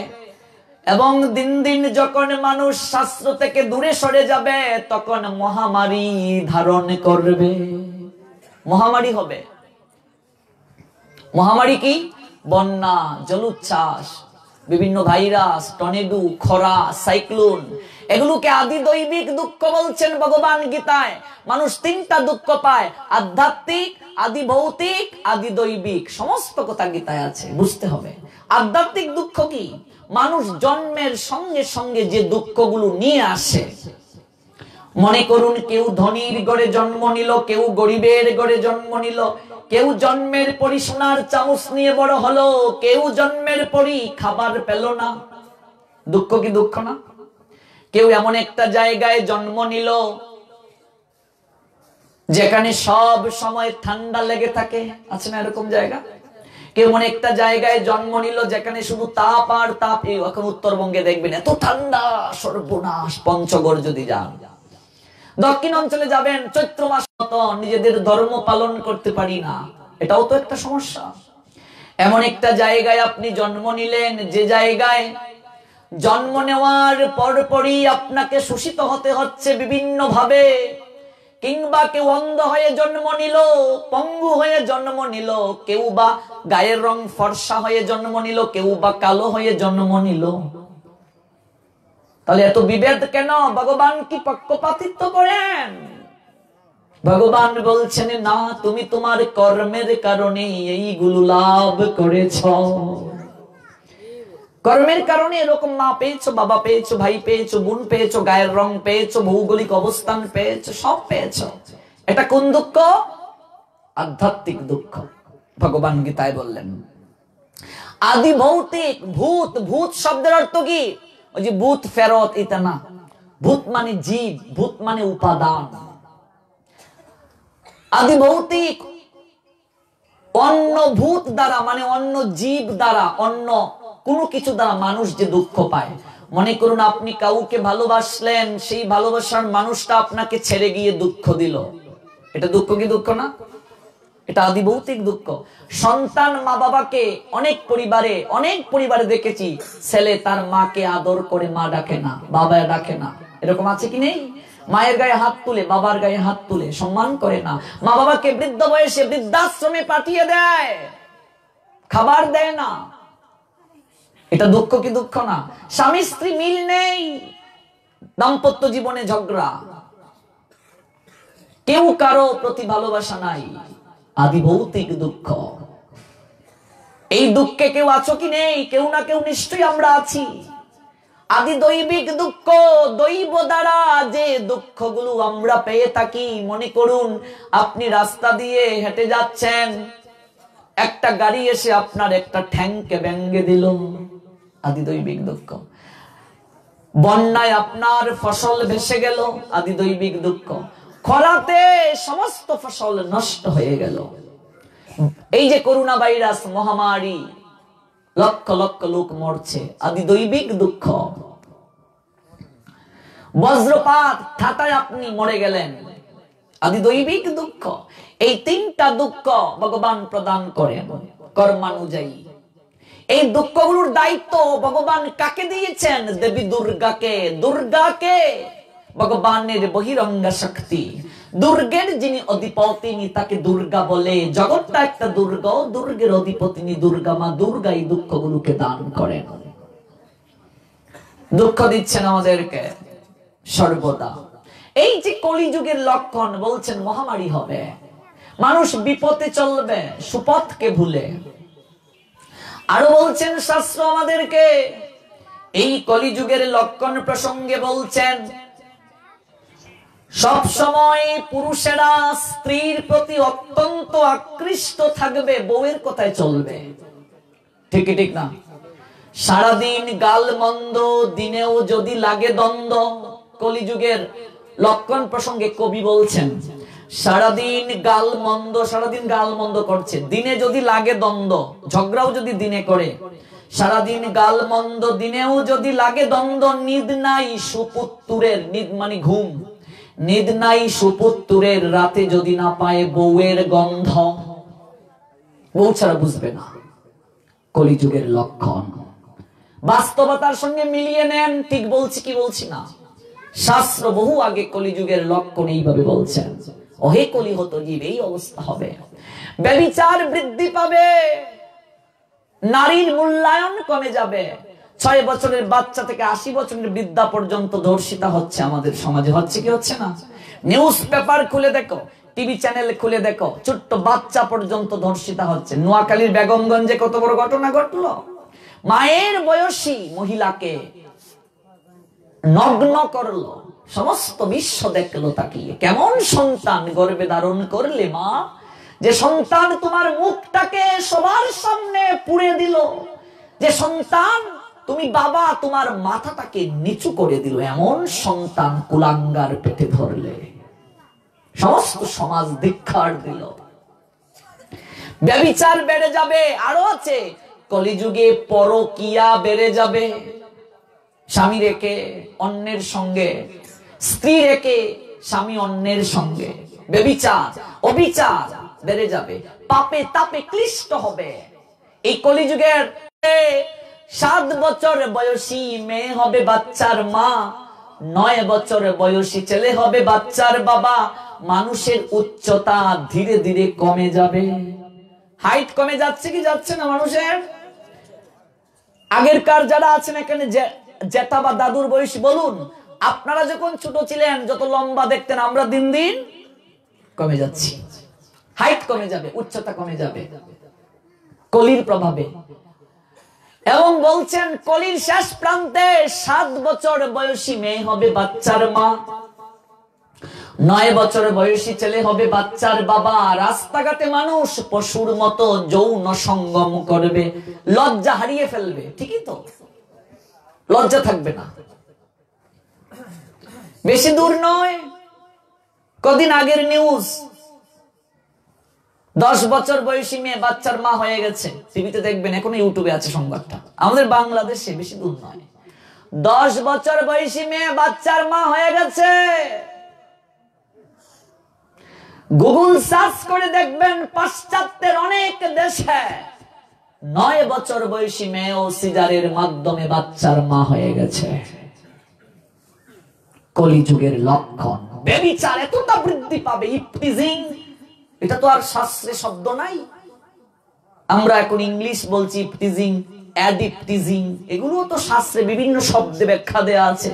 S1: এবং দিন দিন যখন মানুষ শাস্ত্র থেকে দূরে সরে যাবে, তখন মহামারী ধারণ করবে। মহামারী হবে। মহামারী কি? বন্যা, জলোচ্ছ্বাস, বিভিন্ন ভাইরাস, টর্নেডো, খরা, সাইক্লোন, এগুলোকে আদি দৈবিক দুঃখ বলছেন ভগবান গীতায়। মানুষ 3টা দুঃখ পায়, আধ্যাত্মিক, আদি ভৌতিক, আদি দৈবিক। সমস্ত কথা গীতায় আছে, বুঝতে হবে। আধ্যাত্মিক দুঃখ কি? মানুষ জন্মের সঙ্গে সঙ্গে যে দুঃখগুলো নিয়ে আসে। মনে করুন, কেউ ধনীর ঘরে জন্ম নিল, কেউ গরিবের ঘরে জন্ম নিল, কেউ জন্মের পরই সোনার চামচ নিয়ে বড় হলো, কেউ জন্মের পরই খাবার পেল না। দুঃখ কি দুঃখ না? কেউ এমন একটা জায়গায় জন্ম নিল যেখানে সব সময় ঠান্ডা লেগে থাকে, আছে না এরকম জায়গা? কেমন একটা জায়গায় জন্ম নিল যেখানে শুধু তাপ আর তাপ। এখন উত্তরবঙ্গে দেখবেন এত ঠান্ডা, সর্বনাশ। পঞ্চগড় যদি যান, দক্ষিণ অঞ্চলে যাবেন, চৈত্র মাস মতো নিজেদের ধর্ম পালন করতে পারি না, এটাও তো একটা সমস্যা। এমন একটা জায়গায় আপনি জন্ম নিলেন, যে জায়গায় জন্ম নেওয়ার পরপরই আপনাকে শোষিত হতে হচ্ছে বিভিন্ন ভাবে। কিংবা কেউ অন্ধ হয়ে জন্ম নিল, পঙ্গু হয়ে জন্ম নিল, কেউ বা গায়ের রং ফর্সা হয়ে জন্ম নিল, কেউ বা কালো হয়ে জন্ম নিল। তাহলে এত বিভেদ কেন? ভগবান কি পক্ষপাতিত্ব করেন? ভগবান বলছেন না, তুমি তোমার কর্মের কারণে এইগুলো লাভ করেছ। কর্মের কারণে এরকম মা পেয়েছো, বাবা পেয়েছো, ভাই পেয়েছো, বোন পেয়েছো, গায়ের রং পেয়েছো, ভৌগোলিক অবস্থান পেয়েছো, সব পেয়েছো। এটা কোন দুঃখ? আধ্যাত্মিক দুঃখ। ভগবান গীতায় বললেন আদি ভৌতিক ভূত। ভূত শব্দের অর্থ কি? ওই যে ভূত ফেরত, এটা না। ভূত মানে জীব, ভূত মানে উপাদান। আদি ভৌতিক অন্য ভূত দ্বারা মানে অন্য জীব দ্বারা, অন্য কোনো কিছু দ্বারা মানুষ যে দুঃখ পায়। মনে করুন আপনি কাউকে ভালোবাসলেন, সেই ভালোবাসার মানুষটা আপনাকে ছেড়ে গিয়ে দুঃখ দিল, এটা দুঃখ কি দুঃখ না? এটা আদি ভৌতিক দুঃখ। সন্তান মা বাবাকে, অনেক পরিবারে দেখেছি ছেলে তার মাকে আদর করে মা ডাকে না, বাবা ডাকে না। এরকম আছে কি নেই? মায়ের গায়ে হাত তুলে, বাবার গায়ে হাত তুলে সম্মান করে না। মা বাবাকে বৃদ্ধ বয়সে বৃদ্ধাশ্রমে পাঠিয়ে দেয়, খাবার দেয় না। এটা দুঃখ কি দুঃখ না? স্বামী স্ত্রী মিল নেই, দাম্পত্য জীবনে ঝগড়া, কেউ কারো প্রতি ভালোবাসা নাই, আদি ভৌতিক দুঃখ। এই দুঃখে কেউ আছো কি নেই? কেউ না কেউ নিশ্চয়ই আমরা আছি। আদি দৈবিক দুঃখ, দৈব দ্বারা যে দুঃখগুলো আমরা পেয়ে থাকি। মনে করুন আপনি রাস্তা দিয়ে হেঁটে যাচ্ছেন, একটা গাড়ি এসে আপনার একটা ঠ্যাংকে ভেঙে দিল, আদি দৈবিক দুঃখ। বন্যায় আপনার ফসল ভেসে গেল, আদি দৈবিক দুঃখ। খরাতে সমস্ত ফসল নষ্ট হয়ে গেল। এই যে করোনা ভাইরাস মহামারী, লক্ষ লক্ষ লোক মরছে, আদি দৈবিক দুঃখ। বজ্রপাত, ঠাটায় আপনি মরে গেলেন, আদি দৈবিক দুঃখ। এই তিনটা দুঃখ ভগবান প্রদান করেন কর্মানুযায়ী। এই দুঃখগুলোর দায়িত্ব ভগবান কাকে দিয়েছেন? দেবী দুর্গাকে। দুর্গাকে ভগবানের বহিরঙ্গা শক্তি। দুর্গের যিনি অধিপতিনি তাকে দুর্গা বলে। জগৎটা একটা দুর্গ, দুর্গের অধিপতিনি দুর্গা মা। দুর্গা এই দুঃখগুলোকে দান করেন। দুঃখ দিচ্ছেন আমাদেরকে সর্বদা। এই যে কলিযুগের লক্ষণ, বলছেন মহামারী হবে, মানুষ বিপদে চলবে সুপথকে ভুলে। আরো বলছেন শাস্ত্র আমাদেরকে, এই কলিযুগের লক্ষণ প্রসঙ্গে বলছেন সব সময় পুরুষেরা স্ত্রীর প্রতি অত্যন্ত আকৃষ্ট থাকবে, বউয়ের কথায় চলবে। ঠিক ঠিক না? সারাদিন গাল মন্দ, দিনেও যদি লাগে দ্বন্দ্ব। কলিযুগের লক্ষণ প্রসঙ্গে কবি বলছেন সারাদিন গাল মন্দ করছে, দিনে যদি লাগে দ্বন্দ্ব, ঝগড়াও যদি দিনে করে, সারাদিন গাল মন্দ, দিনেও যদি লাগে দ্বন্দ্ব। নিদ নাই সুপুত্তুরের, নিদ মানে ঘুম, নিদ নাই সুপুত্তুরের, রাতে যদি না পায় বউয়ের গন্ধ। বউ ছাড়া বুঝবে না। কলিযুগের লক্ষণ বাস্তবতার সঙ্গে মিলিয়ে নেন। ঠিক বলছি কি বলছি না? শাস্ত্র বহু আগে কলিযুগের লক্ষণ এইভাবে বলছেন, ওহে কলি হতো জীব, এই অবস্থা হবে। ব্যভিচার বৃদ্ধি পাবে, নারীর মূল্যায়ন কমে যাবে। 6 বছরের বাচ্চা থেকে 80 বছরের বৃদ্ধা পর্যন্ত ধর্ষিতা হচ্ছে আমাদের সমাজে। হচ্ছে কি হচ্ছে না? নিউজ পেপার খুলে দেখো, টিভি চ্যানেল খুলে দেখো, ছোট্ট বাচ্চা পর্যন্ত ধর্ষিতা হচ্ছে। নোয়াখালীর বেগমগঞ্জে কত বড় ঘটনা ঘটলো। মায়ের বয়সী মহিলাকে নগ্ন করলো, সমস্ত বিশ্ব দেখলো তাকিয়ে। কেমন সন্তান গর্ভে ধারণ করলে মা, যে সন্তান তোমার মুখটাকে সবার সামনে পুড়ে দিল, যে সন্তান তুমি বাবা তোমার মাথাটাকে নিচু করে দিল, এমন সন্তান কুলাঙ্গার পেটে ধরলে। সমস্ত সমাজ ধিক্কার দিল। ব্যভিচার বেড়ে যাবে। আরো আছে, কলিযুগে পরকিয়া বেড়ে যাবে। স্বামী রেখে অন্যের সঙ্গে, স্ত্রী রেখে স্বামী অন্যের সঙ্গে, ব্যভিচার অবিচার বেড়ে যাবে। পাপে তাপে ক্লিষ্ট হবে। এই কলিযুগের 7 বছর বয়সী মেয়ে হবে বাচ্চার মা, 9 বছর বয়সী ছেলে হবে বাচ্চার বাবা। মানুষের উচ্চতা ধীরে ধীরে কমে যাবে। হাইট কমে যাচ্ছে কি যাচ্ছে না মানুষের? আগেরকার যারা আছেন এখানে, জেঠা বা দাদুর বয়স বলুন, আপনারা যখন ছোট ছিলেন যত লম্বা দেখতেন, আমরা দিন দিন কমে যাচ্ছি। হাইট কমে যাবে, উচ্চতা কমে যাবে কলির প্রভাবে। এবং বলছেন কলির শেষ প্রান্তে 7 বছর বয়সী মেয়ে হবে বাচ্চার মা, 9 বছর বয়সী ছেলে হবে বাচ্চার বাবা। রাস্তাঘাটে মানুষ পশুর মতো যৌন সঙ্গম করবে, লজ্জা হারিয়ে ফেলবে। ঠিকই তো, লজ্জা থাকবে না। বেশি দূর নয়, কদিন আগের নিউজ, 10 বছর বয়সী মেয়ে বাচ্চার মা হয়ে গেছে। টিভিতে দেখবেন, এখনো ইউটিউবে আছে সংবাদটা। আমাদের বাংলাদেশে, বেশি দূর নয়, 10 বছর বয়সী মেয়ে বাচ্চার মা হয়ে গেছে। গুগল সার্চ করে দেখবেন, পাশ্চাত্যের অনেক দেশে 9 বছর বয়সী মেয়েও সিজারের মাধ্যমে বাচ্চার মা হয়ে গেছে। কলিযুগের লক্ষণ। ব্যভিচার এতটা বৃদ্ধি পাবে, ইপটিজিং, এটা তো আর শাস্ত্রে শব্দ নাই। আমরা এখন ইংলিশ বলছি ইপটিজিং, অ্যাডিপটিজিং, এগুলো তো শাস্ত্রে বিভিন্ন শব্দে ব্যাখ্যা দেয়া আছে।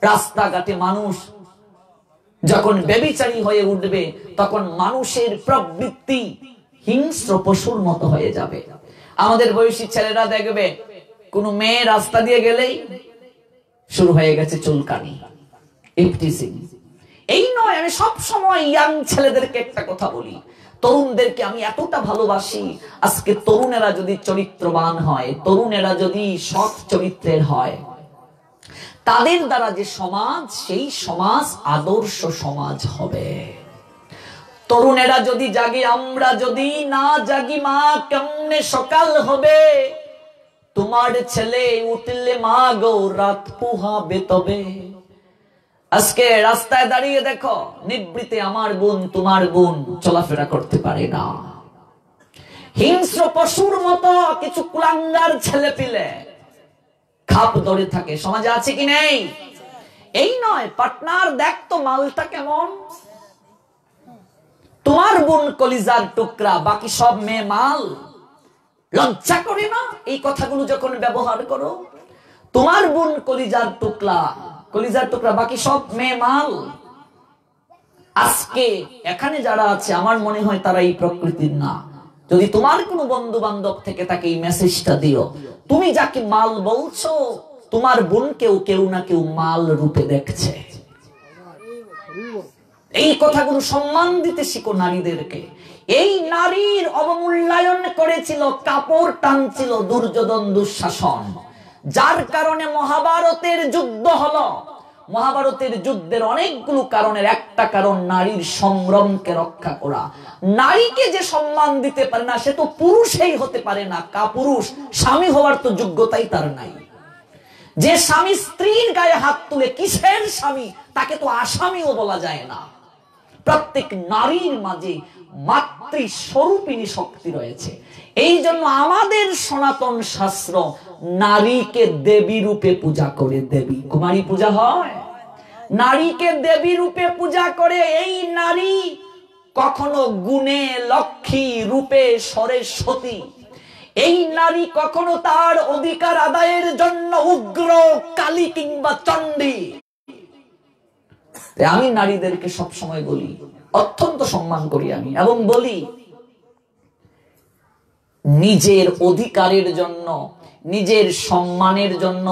S1: রাস্তাঘাটে মানুষ যখন ব্যভিচারী হয়ে উঠবে, তখন মানুষের প্রবৃত্তি হিংস্র পশুর মতো হয়ে যাবে। আমাদের বয়সী ছেলেরা দেখবে, কোন মেয়ে রাস্তা দিয়ে গেলেই শুরু হয়ে গেছে চুলকানি, ইপটিজিং। এই নয়, আমি সব সময় ইয়াং ছেলেদেরকে একটা কথা বলি, তরুণদেরকে আমি এতটা ভালোবাসি। আজকে তরুণেরা যদি চরিত্রবান হয়, তরুণেরা যদি সৎ চরিত্রের হয়, তাদের দ্বারা যে সমাজ, সেই সমাজ আদর্শ সমাজ হবে। তরুণেরা যদি জাগে, আমরা যদি না জাগি, মা কেমনে সকাল হবে? তোমার ছেলে উঠলে মা গো রাত পোহাবে তবে। আজকে রাস্তায় দাঁড়িয়ে দেখো, নিবৃতে আমার বোন তোমার বোন চলাফেরা করতে পারে না। হিংস্র পশুর মতো কিছু কুলাঙ্গার ছেলে পিলে খাপ ধরে থাকে। সমাজে আছে কি নেই? এই নয়, পার্টনার দেখ তো মালটা কেমন, তোমার বোন কলিজার টুকরা, বাকি সব মেয়ে মাল। লজ্জা করে না এই কথাগুলো যখন ব্যবহার করো? তোমার বোন কলিজার টুকরা, কলিজার টুকরা, বাকি সব মেয়ে মাল। আজকে এখানে যারা আছে, আমার মনে হয় তারা এই প্রকৃতির না। যদি তোমার কোনো বন্ধু বান্ধব থেকে তাকে এই মেসেজটা দিও, তুমি যাকে মাল বলছো, তোমার বোনকেও কেউ না কেউ মাল রূপে দেখছে। এই কথাগুলো সম্মান দিতে শিখো নারীদেরকে। এই নারীর অবমূল্যায়ন করেছিল, কাপড় টানছিল দুর্যোধন দুঃশাসন, যার কারণে মহাভারতের যুদ্ধ হলো। মহাভারতের যুদ্ধের অনেকগুলো কারণের একটা কারণ নারীর সংগ্রামকে রক্ষা করা। নারীকে যে সম্মান দিতে পারে না, সে তো পুরুষই হতে পারে না। কাপুরুষ, স্বামী হওয়ার তো যোগ্যতাই তার নাই। যে স্বামী স্ত্রীর গায়ে হাত তুলে, কিসের স্বামী? তাকে তো আসামিও বলা যায় না। প্রত্যেক নারীর মাঝে মাতৃ স্বরূপিণী শক্তি রয়েছে। এই জন্য আমাদের সনাতন শাস্ত্র নারীকে দেবী রূপে পূজা করে। দেবী কুমারী পূজা হয়, নারীকে দেবী রূপে পূজা করে। এই নারী কখনো গুণে লক্ষ্মী, রূপে সরস্বতী। এই নারী কখনো তার অধিকার আদায়ের জন্য উগ্র কালী কিংবা চণ্ডী। আমি নারীদেরকে সব সময় বলি, অত্যন্ত সম্মান করি আমি, এবং বলি নিজের অধিকারের জন্য, নিজের সম্মানের জন্য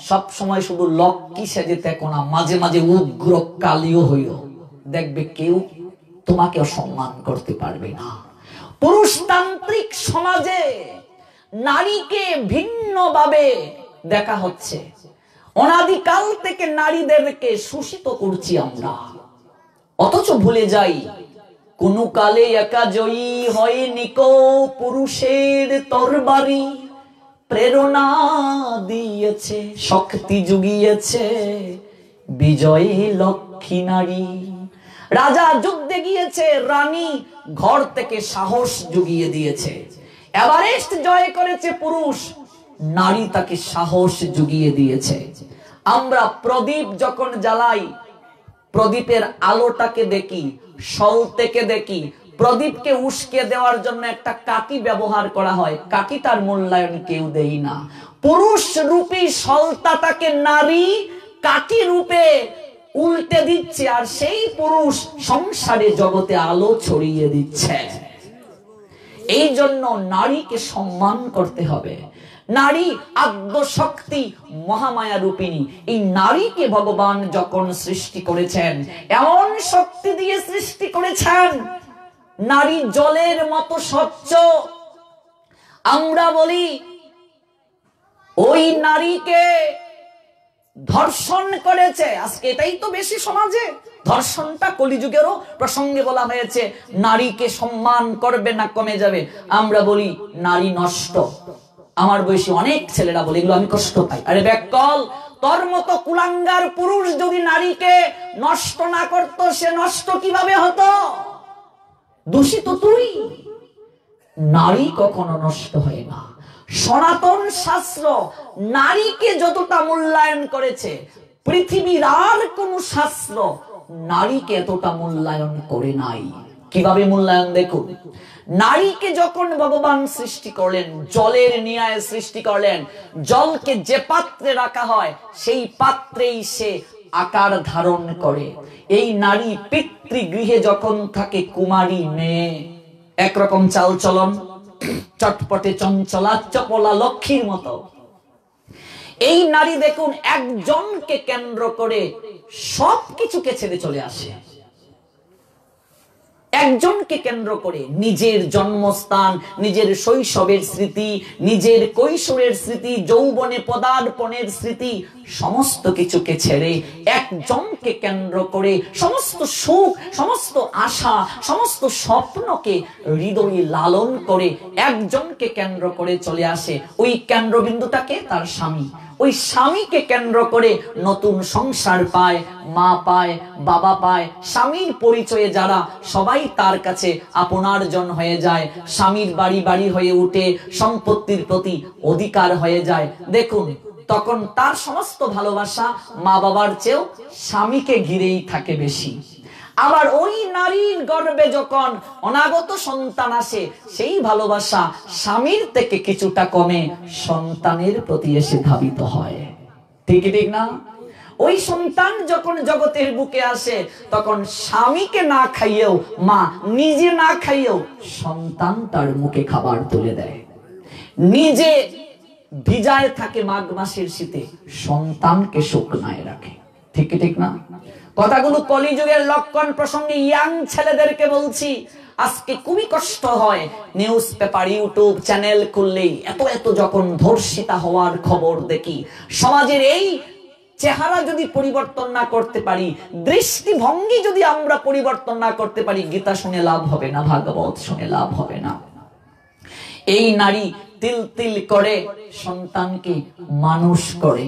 S1: সব সময় শুধু লক্ষ্মী সেজে থেকো না, মাঝে মাঝে উগ্র কালীও হইও। দেখবে কেউ তোমাকে অসম্মান করতে পারবে না। পুরুষতান্ত্রিক সমাজে নারীকে ভিন্নভাবে দেখা হচ্ছে। অনাদিকাল থেকে নারীদেরকে শোষিত করছি আমরা, অথচ ভুলে যাই কোন কালে একা জয়ী হয়নি কো পুরুষের তরবারি, প্রেরণা দিয়েছে শক্তি জুগিয়েছে বিজয়ী লক্ষ্মী নারী। রাজা যুদ্ধে গিয়েছে, রানী ঘর থেকে সাহস জুগিয়ে দিয়েছে। এভারেস্ট জয় করেছে পুরুষ, নারী তাকে সাহস জুগিয়ে দিয়েছে। আমরা প্রদীপ যখন জ্বালাই, প্রদীপের আলোটাকে দেখি, সলতেকে দেখি, প্রদীপকে উস্কে দেওয়ার জন্য একটা কাঠি ব্যবহার করা হয়, কাঠিটার মূল্যায়ন কেউ দেই না। পুরুষ রূপী সলতাটাকে নারী কাঠি রূপে উল্টে দিচ্ছে, আর সেই পুরুষ সংসারে জগতে আলো ছড়িয়ে দিচ্ছে। এই জন্য নারীকে সম্মান করতে হবে। নারী আদ্য শক্তি, মহামায়া রূপিণী। এই নারীকে ভগবান যখন সৃষ্টি করেছেন, এমন শক্তি দিয়ে সৃষ্টি করেছেন, নারী জলের মতো স্বচ্ছ। আমরা বলি ওই নারীকে ধর্ষণ করেছে। আজকে এটাই তো বেশি সমাজে, ধর্ষণটা কলিযুগেরও প্রসঙ্গে বলা হয়েছে। নারীকে সম্মান করবে না, কমে যাবে। আমরা বলি নারী নষ্ট। আমার বয়সী অনেক ছেলেরা বলে এগুলো আমি কষ্ট পাই। আরে ব্যাককল, তোর মতো কুলাঙ্গার পুরুষ যদি নারীকে নষ্ট না করত, সে নষ্ট কিভাবে হতো? দোষী তো তুই। নারী কখনো নষ্ট হয় না। সনাতন শাস্ত্র নারীকে যতটা মূল্যায়ন করেছে, পৃথিবীর আর কোন শাস্ত্র নারীকে এতটা মূল্যায়ন করে নাই। কিভাবে মূল্যায়ন দেখুন। নারীকে যখন ভগবান সৃষ্টি করলেন, জলের ন্যায় সৃষ্টি করলেন। জলকে যে পাত্রে রাখা হয়, সেই পাত্রেই সে আকার ধারণ করে। এই নারী পিতৃগৃহে যখন থাকে কুমারী মেয়ে, একরকম চালচলন, চটপটে চঞ্চলা চপলা লক্ষ্মীর মতো। এই নারী দেখুন একজনকে কেন্দ্র করে সবকিছুকে ছেড়ে চলে আসে। একজনকে কেন্দ্র করে নিজের জন্মস্থান, নিজের শৈশবের স্মৃতি, নিজের কৈশোরের স্মৃতি, যৌবনে পদার্পণের স্মৃতি, সমস্ত কিছুকে ছেড়ে একজনকে কেন্দ্র করে সমস্ত সুখ, সমস্ত আশা, সমস্ত স্বপ্নকে হৃদয়ে লালন করে একজনকে কেন্দ্র করে চলে আসে। ওই কেন্দ্রবিন্দুটাকে তার স্বামী। ওই স্বামীকে কেন্দ্র করে নতুন সংসার পায়, মা পায়, বাবা পায়। স্বামীর পরিচয়ে যারা সবাই তার কাছে আপনার জন হয়ে যায়। স্বামীর বাড়ি বাড়ি হয়ে উঠে, সম্পত্তির প্রতি অধিকার হয়ে যায়। দেখুন তখন তার সমস্ত ভালোবাসা মা বাবার চেয়েও স্বামীকে ঘিরেই থাকে বেশি। আবার ওই নারীর গর্ভে যখন অনাগত সন্তান আসে, সেই ভালোবাসা স্বামীর থেকে কিছুটা কমে সন্তানের প্রতি এসে ধাবিত হয়। ঠিক ঠিক না? ওই সন্তান যখন জগতের বুকে আসে, তখন স্বামীকে না খাইয়েও, মা নিজে না খাইয়েও সন্তান তার মুখে খাবার তুলে দেয়। নিজে ভিজায় থাকে মাঘ মাসের শীতে, সন্তানকে শুকনায় রাখে। ঠিক ঠিক না? কথাগুলো কলিযুগের লক্ষণ প্রসঙ্গে ইয়াং ছেলেদেরকে বলছি। আজকে খুবই কষ্ট হয়, নিউজ পেপার, ইউটিউব চ্যানেল খুললেই এত এত যখন ধর্ষিতা হওয়ার খবর দেখি। সমাজের এই চেহারা যদি পরিবর্তন না করতে পারি, দৃষ্টিভঙ্গি যদি আমরা পরিবর্তন না করতে পারি, গীতা শুনে লাভ হবে না, ভাগবত শুনে লাভ হবে না। এই নারী তিল তিল করে সন্তানকে মানুষ করে।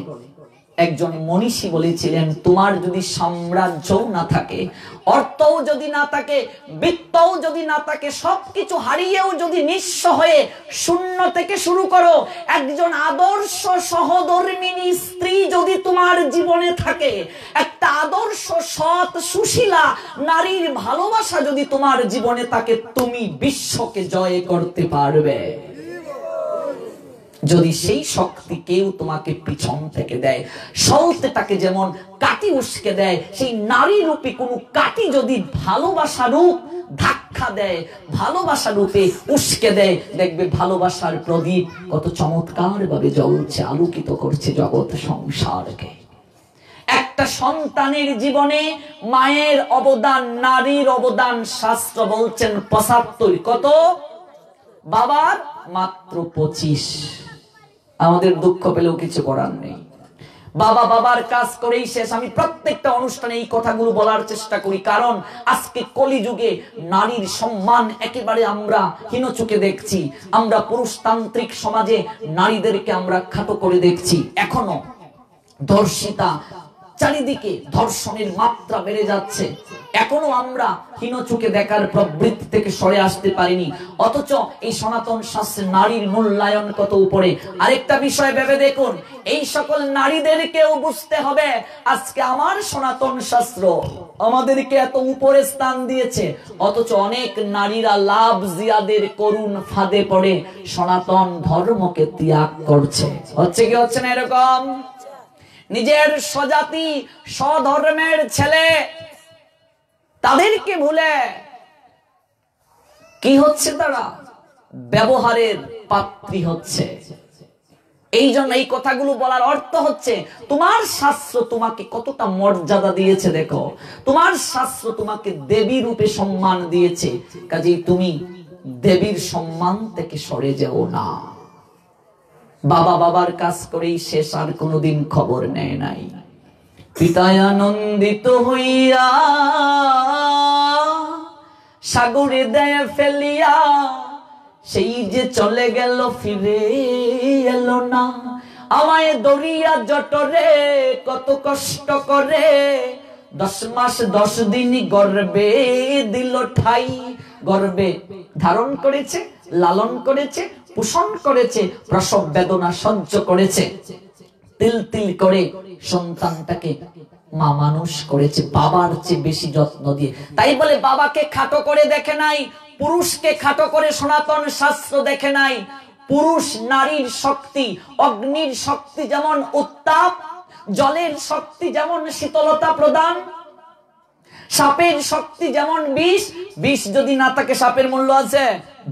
S1: একজন মনীষী বলেছিলেন, তোমার যদি সাম্রাজ্যও না থাকে, অর্থও যদি না থাকে, বিত্তও যদি না থাকে, সবকিছু হারিয়েও যদি নিঃস্ব হয়ে শূন্য থেকে শুরু করো, একজন আদর্শ সহধর্মিণী স্ত্রী যদি তোমার জীবনে থাকে, একটা আদর্শ সৎ সুশীলা নারীর ভালোবাসা যদি তোমার জীবনে থাকে, তুমি বিশ্বকে জয় করতে পারবে। যদি সেই শক্তি কেউ তোমাকে পিছন থেকে দেয়, সলতেটাকে যেমন কাটি উস্কে দেয়, সেই নারী রূপে কোন কাটি যদি ভালোবাসা রূপ ধাক্কা দেয়, ভালোবাসা রূপে উস্কে দেয়, দেখবে ভালোবাসার প্রদীপ কত চমৎকার ভাবে জ্বলছে, আলোকিত করছে জগৎ সংসারকে। একটা সন্তানের জীবনে মায়ের অবদান, নারীর অবদান শাস্ত্র বলছেন ৭৫। কত? বাবার মাত্র ২৫। আমাদের দুঃখ পেলেও কিছু করার নেই। বাবা বাবার কাজ করেই শেষ। আমি প্রত্যেকটা অনুষ্ঠানে এই কথাগুলো বলার চেষ্টা করি, কারণ আজকে কলিযুগে নারীর সম্মান একেবারে আমরা হীন চোখে দেখছি। আমরা পুরুষতান্ত্রিক সমাজে নারীদেরকে আমরা খাটো করে দেখছি। এখনো ধর্ষিতা, চারিদিকে ধর্ষণের মাত্রা বেড়ে যাচ্ছে। এখনো আমরা হীন চোখে দেখার প্রবৃত্তি থেকে সরে আসতে পারিনি, অথচ এই সনাতন শাস্ত্রে নারীর মূল্যায়ন কত উপরে। আরেকটা বিষয় ভেবে দেখুন, এই সকল নারীদেরকেও বুঝতে হবে আজকে আমার সনাতন শাস্ত্র আমাদেরকে এত উপরে স্থান দিয়েছে, অথচ অনেক নারীরা লাভ জিয়াদের করুণ ফাঁদে পড়ে সনাতন ধর্মকে ত্যাগ করছে। হচ্ছে কি হচ্ছে না এরকম? নিজের স্বজাতি স্বধর্মের ছেলে তাদেরকে ভুলে কি হচ্ছে, তারা ব্যবহারের পাত্রী হচ্ছে। এই জন্য এই কথাগুলো বলার অর্থ হচ্ছে তোমার শাস্ত্র তোমাকে কতটা মর্যাদা দিয়েছে দেখো, তোমার শাস্ত্র তোমাকে দেবী রূপে সম্মান দিয়েছে, কাজেই তুমি দেবীর সম্মান থেকে সরে যাও না। বাবা বাবার কাজ করেই শেষ, আর কোনোদিন খবর নেয় নাই। পিতায় আনন্দিত হইয়া সাগরে দেয় ফেলিয়া, সেই যে চলে গেল ফিরে এলো না। আমায় দরিয়া জটরে কত কষ্ট করে 10 মাস 10 দিন গর্বে দিল ঠাই। গর্বে ধারণ করেছে, লালন করেছে, পোষণ করেছে, প্রসব বেদনা সহ্য করেছে, তিল তিল করে সন্তানটাকে মা মানুষ করেছে বাবার চেয়ে বেশি যত্ন দিয়ে। তাই বলে বাবাকে খাটো করে দেখে নাই, পুরুষকে খাটো করে সনাতন শাস্ত্র দেখে নাই। পুরুষ নারীর শক্তি, অগ্নির শক্তি যেমন উত্তাপ, জলের শক্তি যেমন শীতলতা প্রদান, সাপের শক্তি যেমন বিষ। বিষ যদি না থাকে সাপের মূল্য আছে?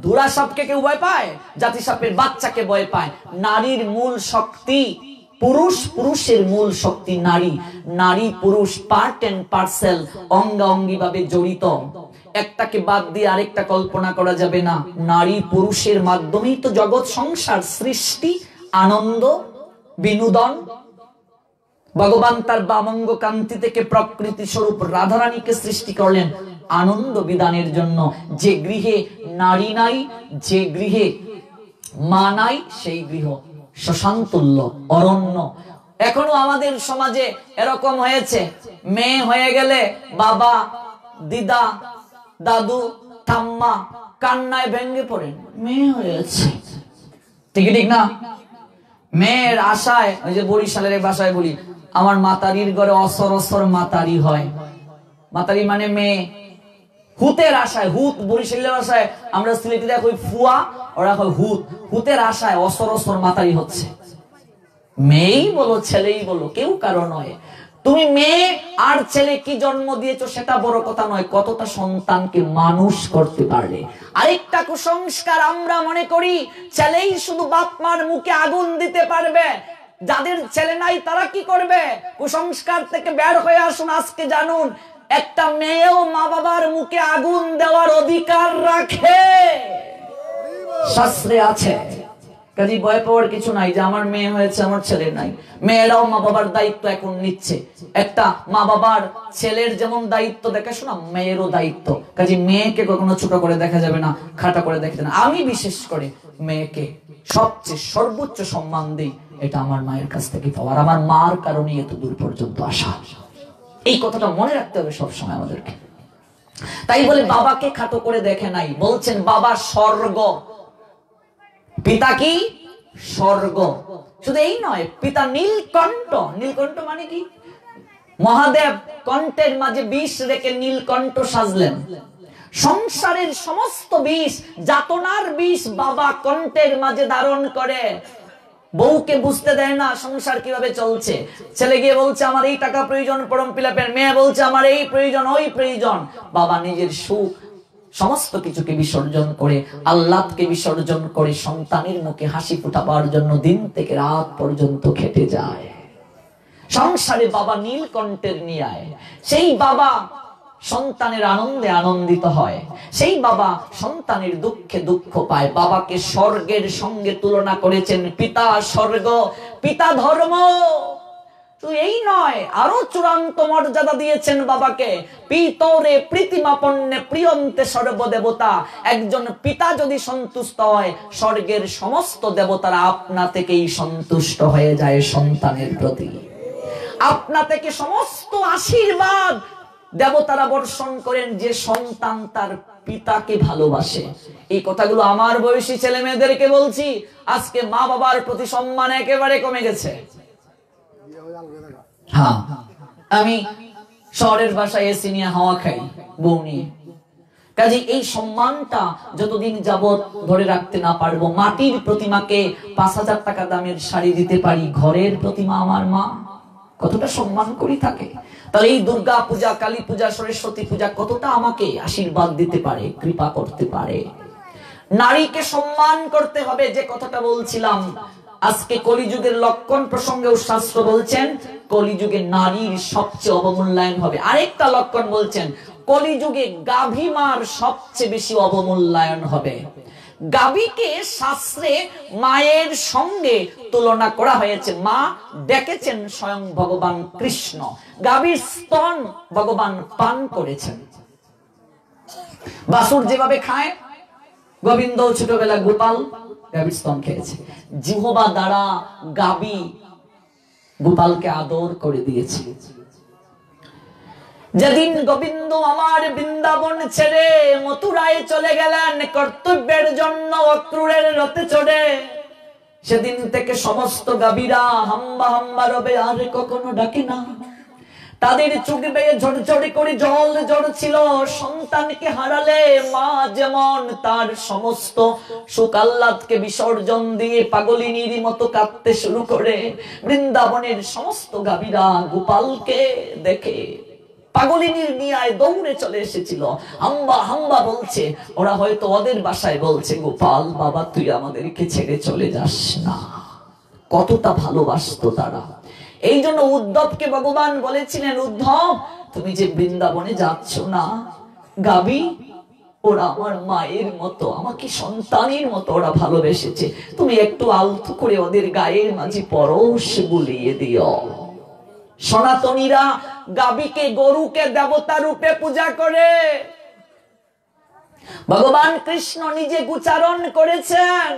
S1: ধুরা সাপকে কেউ ভয় পায়? জাতি সাপের বাচ্চাকে ভয় পায়। নারীর মূল শক্তি পুরুষ, পুরুষের মূল শক্তি নারী। নারী পুরুষ পার্ট এন্ড পার্সেল, অঙ্গাঙ্গি ভাবে জড়িত। একটাকে বাদ দিয়ে আরেকটা কল্পনা করা যাবে না। নারী পুরুষের মাধ্যমেই তো জগৎ সংসার, সৃষ্টি, আনন্দ, বিনোদন। ভগবান তার বামঙ্গ কান্তি থেকে প্রকৃতি স্বরূপ রাধারানীকে সৃষ্টি করলেন আনন্দ বিধানের জন্য। যে গৃহে নারী নাই, যে গৃহে মা নাই, সেই গৃহ শ্মশানতুল্য, অরণ্য। এখনো আমাদের সমাজে এরকম হয়েছে, মেয়ে হয়ে গেলে বাবা, দিদা, দাদু, ঠাম্মা কান্নায় ভেঙে পড়েন, মেয়ে হয়েছে। ঠিক ঠিক না? মেয়ের আশায়, ওই যে বরিশালের ভাষায় বলি, আমার মাতারির ঘরে অসর অসর মাতারি হয়। মাতারি মানে মেয়ে। হুতের আশায়, হুত বরিশালের ভাষায়, আমরা সিলেটিরা কই ফুয়া, ওরা কই হুত। হুতের আশায় অসর অসর মাতারি হচ্ছে। মেয়েই বলো ছেলেই বলো, কেউ কারো নয়। তুমি মেয়ে আর ছেলে কি জন্ম দিয়েছো সেটা বড় কথা নয়, কতটা সন্তানকে মানুষ করতে পারলে। আরেকটা কুসংস্কার আমরা মনে করি ছেলেই শুধু বাপ মার মুখে আগুন দিতে পারবে, যাদের ছেলে নাই তারা কি করবে? কুসংস্কার থেকে বের হয়ে আসুন। আজকে জানুন, একটা মেয়েও মা বাবার মুখে আগুন দেওয়ার অধিকার রাখে, শাস্ত্রে আছে। কাজে ভয় পাওয়ার কিছু নাই যে আমার মেয়ে হয়েছে আমার ছেলে নাই। মেয়েরাও মা বাবার দায়িত্ব এখন নিচ্ছে। একটা মা বাবার ছেলের যেমন দায়িত্ব দেখাশোনা, মেয়েরও দায়িত্ব। কাজে মেয়েকে কখনো ছোট করে দেখা যাবে না, খাটা করে দেখা যাবে না। আমি বিশেষ করে মেয়েকে সবচেয়ে সর্বোচ্চ সম্মান দিই, এটা আমার মায়ের কাছ থেকে পাওয়ার, আমার মার কারণে এত দূর পর্যন্ত আসা। এই কথাটা মনে রাখতে হবে সবসময় আমাদেরকে। তাই বলে বাবাকে খাটো করে দেখে নাই। বলছেন বাবা স্বর্গ, পিতা কি স্বর্গ। শুধু এই নয়, পিতা নীলকণ্ঠ। নীলকণ্ঠ মানে কি? মহাদেব কণ্ঠের মাঝে বিষ রেখে নীলকণ্ঠ সাজলেন। সংসারের সমস্ত বিষ, যাতনার বিষ বাবা কণ্ঠের মাঝে ধারণ করে। বউকে বুঝতে দেয় না সংসার কিভাবে চলছে। ছেলে গিয়ে বলছে আমার এই টাকা প্রয়োজন পরম পিলাপের, মেয়ে বলছে আমার এই প্রয়োজন ওই প্রয়োজন। বাবা নিজের সুখ সমস্ত কিছুকে বিসর্জন করে, আল্লাহকে বিসর্জন করে সন্তানের মুখে হাসি ফোটাবার জন্য দিন থেকে রাত পর্যন্ত খেটে যায়। সংসারে বাবা নীলকণ্ঠের ন্যায়। সেই বাবা সন্তানের আনন্দে আনন্দিত হয়, সেই বাবা সন্তানের দুঃখে দুঃখ পায়। বাবাকে স্বর্গের সঙ্গে তুলনা করেছেন। পিতা স্বর্গ, পিতা ধর্ম। তো এই নয়, আরো চূড়ান্ত মর্যাদা দিয়েছেন বাবাকে। পিতরে প্রীতিমাপন্নে প্রিয়ন্তে সর্বদেবতা। একজন পিতা যদি সন্তুষ্ট হয়, স্বর্গের সমস্ত দেবতারা আপনা থেকেই সন্তুষ্ট হয়ে যায় সন্তানের প্রতি। আপনা থেকে সমস্ত আশীর্বাদ দেবতারা বর্ষণ করেন যে সন্তান তার পিতাকে ভালোবাসে। এই কথাগুলো আমার বয়সী ছেলে মেয়েদেরকে বলছি। আজকে মা বাবার প্রতি সম্মান একেবারে কমে গেছে। হ্যাঁ, আমি শহরের বাসায় এসি নিয়ে হাওয়া খাই বউ নিয়ে। কাজে এই সম্মানটা যতদিন যাবত ধরে রাখতে না পারবো, মাটির প্রতিমাকে ৫,০০০ টাকা দামের শাড়ি দিতে পারি, ঘরের প্রতিমা আমার মা কতটা সম্মান করি থাকে। তাহলে এই দুর্গা পূজা, কালী পূজা, সরস্বতী পূজা কতটা আমাকে আশীর্বাদ দিতে পারে, কৃপা করতে পারে। নারীকে সম্মান করতে হবে, যে কথাটা বলছিলাম। আজকে কলিযুগের লক্ষণ প্রসঙ্গেও শাস্ত্র বলছেন কলিযুগে নারীর সবচেয়ে অবমূল্যায়ন হবে। আরেকটা লক্ষণ বলছেন কলিযুগে গাভী মার সবচেয়ে বেশি অবমূল্যায়ন হবে। গাভীকে শাস্ত্রে মায়ের সঙ্গে তুলনা করা হয়েছে। মা ডেকেছেন স্বয়ং ভগবান কৃষ্ণ, গাভীর স্তন ভগবান পান করেছেন। বাসুর যেভাবে খায়, গোবিন্দ ছোটবেলা গোপাল গাভীর স্তন খেয়েছে। জিহ্বা দ্বারা গাভী গোপালকে আদর করে দিয়েছে। যেদিন গোবিন্দ আমার বৃন্দাবন ছেড়ে মথুরায় চলে গেলেন কর্তব্যের জন্য অক্রূরের রথে চড়ে, সেদিন থেকে সমস্ত গাভীরা হাম্বা হাম্বা রবে, আর কখনো ডাকে না। তাদের চোখ বেয়ে ঝরঝরে করে জল ঝরছিল। সন্তানকে হারালে মা যেমন তার সমস্ত সুখ আহ্লাদকে বিসর্জন দিয়ে পাগলিনীর মতো কাঁদতে শুরু করে, বৃন্দাবনের সমস্ত গাভীরা গোপালকে দেখে পাগলিনীর নিয়ায় দৌড়ে চলে এসেছিল। হাম্বা হাম্বা বলছে। ওরা হয়তো ওদের বাসায় বলছে, গোপাল বাবা তুই আমাদেরকে ছেড়ে চলে যাস না। কতটা ভালোবাসতো তারা। এই জন্য উদ্ধবকে ভগবান বলেছিলেন, উদ্ধব তুমি যে বৃন্দাবনে যাচ্ছ না, গাভী ওরা আমার মায়ের মতো, আমাকে সন্তানের মতো ওরা ভালোবেসেছে, তুমি একটু আলতো করে ওদের গায়ের মাঝে পরশ বুলিয়ে দিও। সনাতনীরা গাভীকে, গরুকে দেবতা রূপে পূজা করে। ভগবান কৃষ্ণ নিজে উচ্চারণ করেছেন,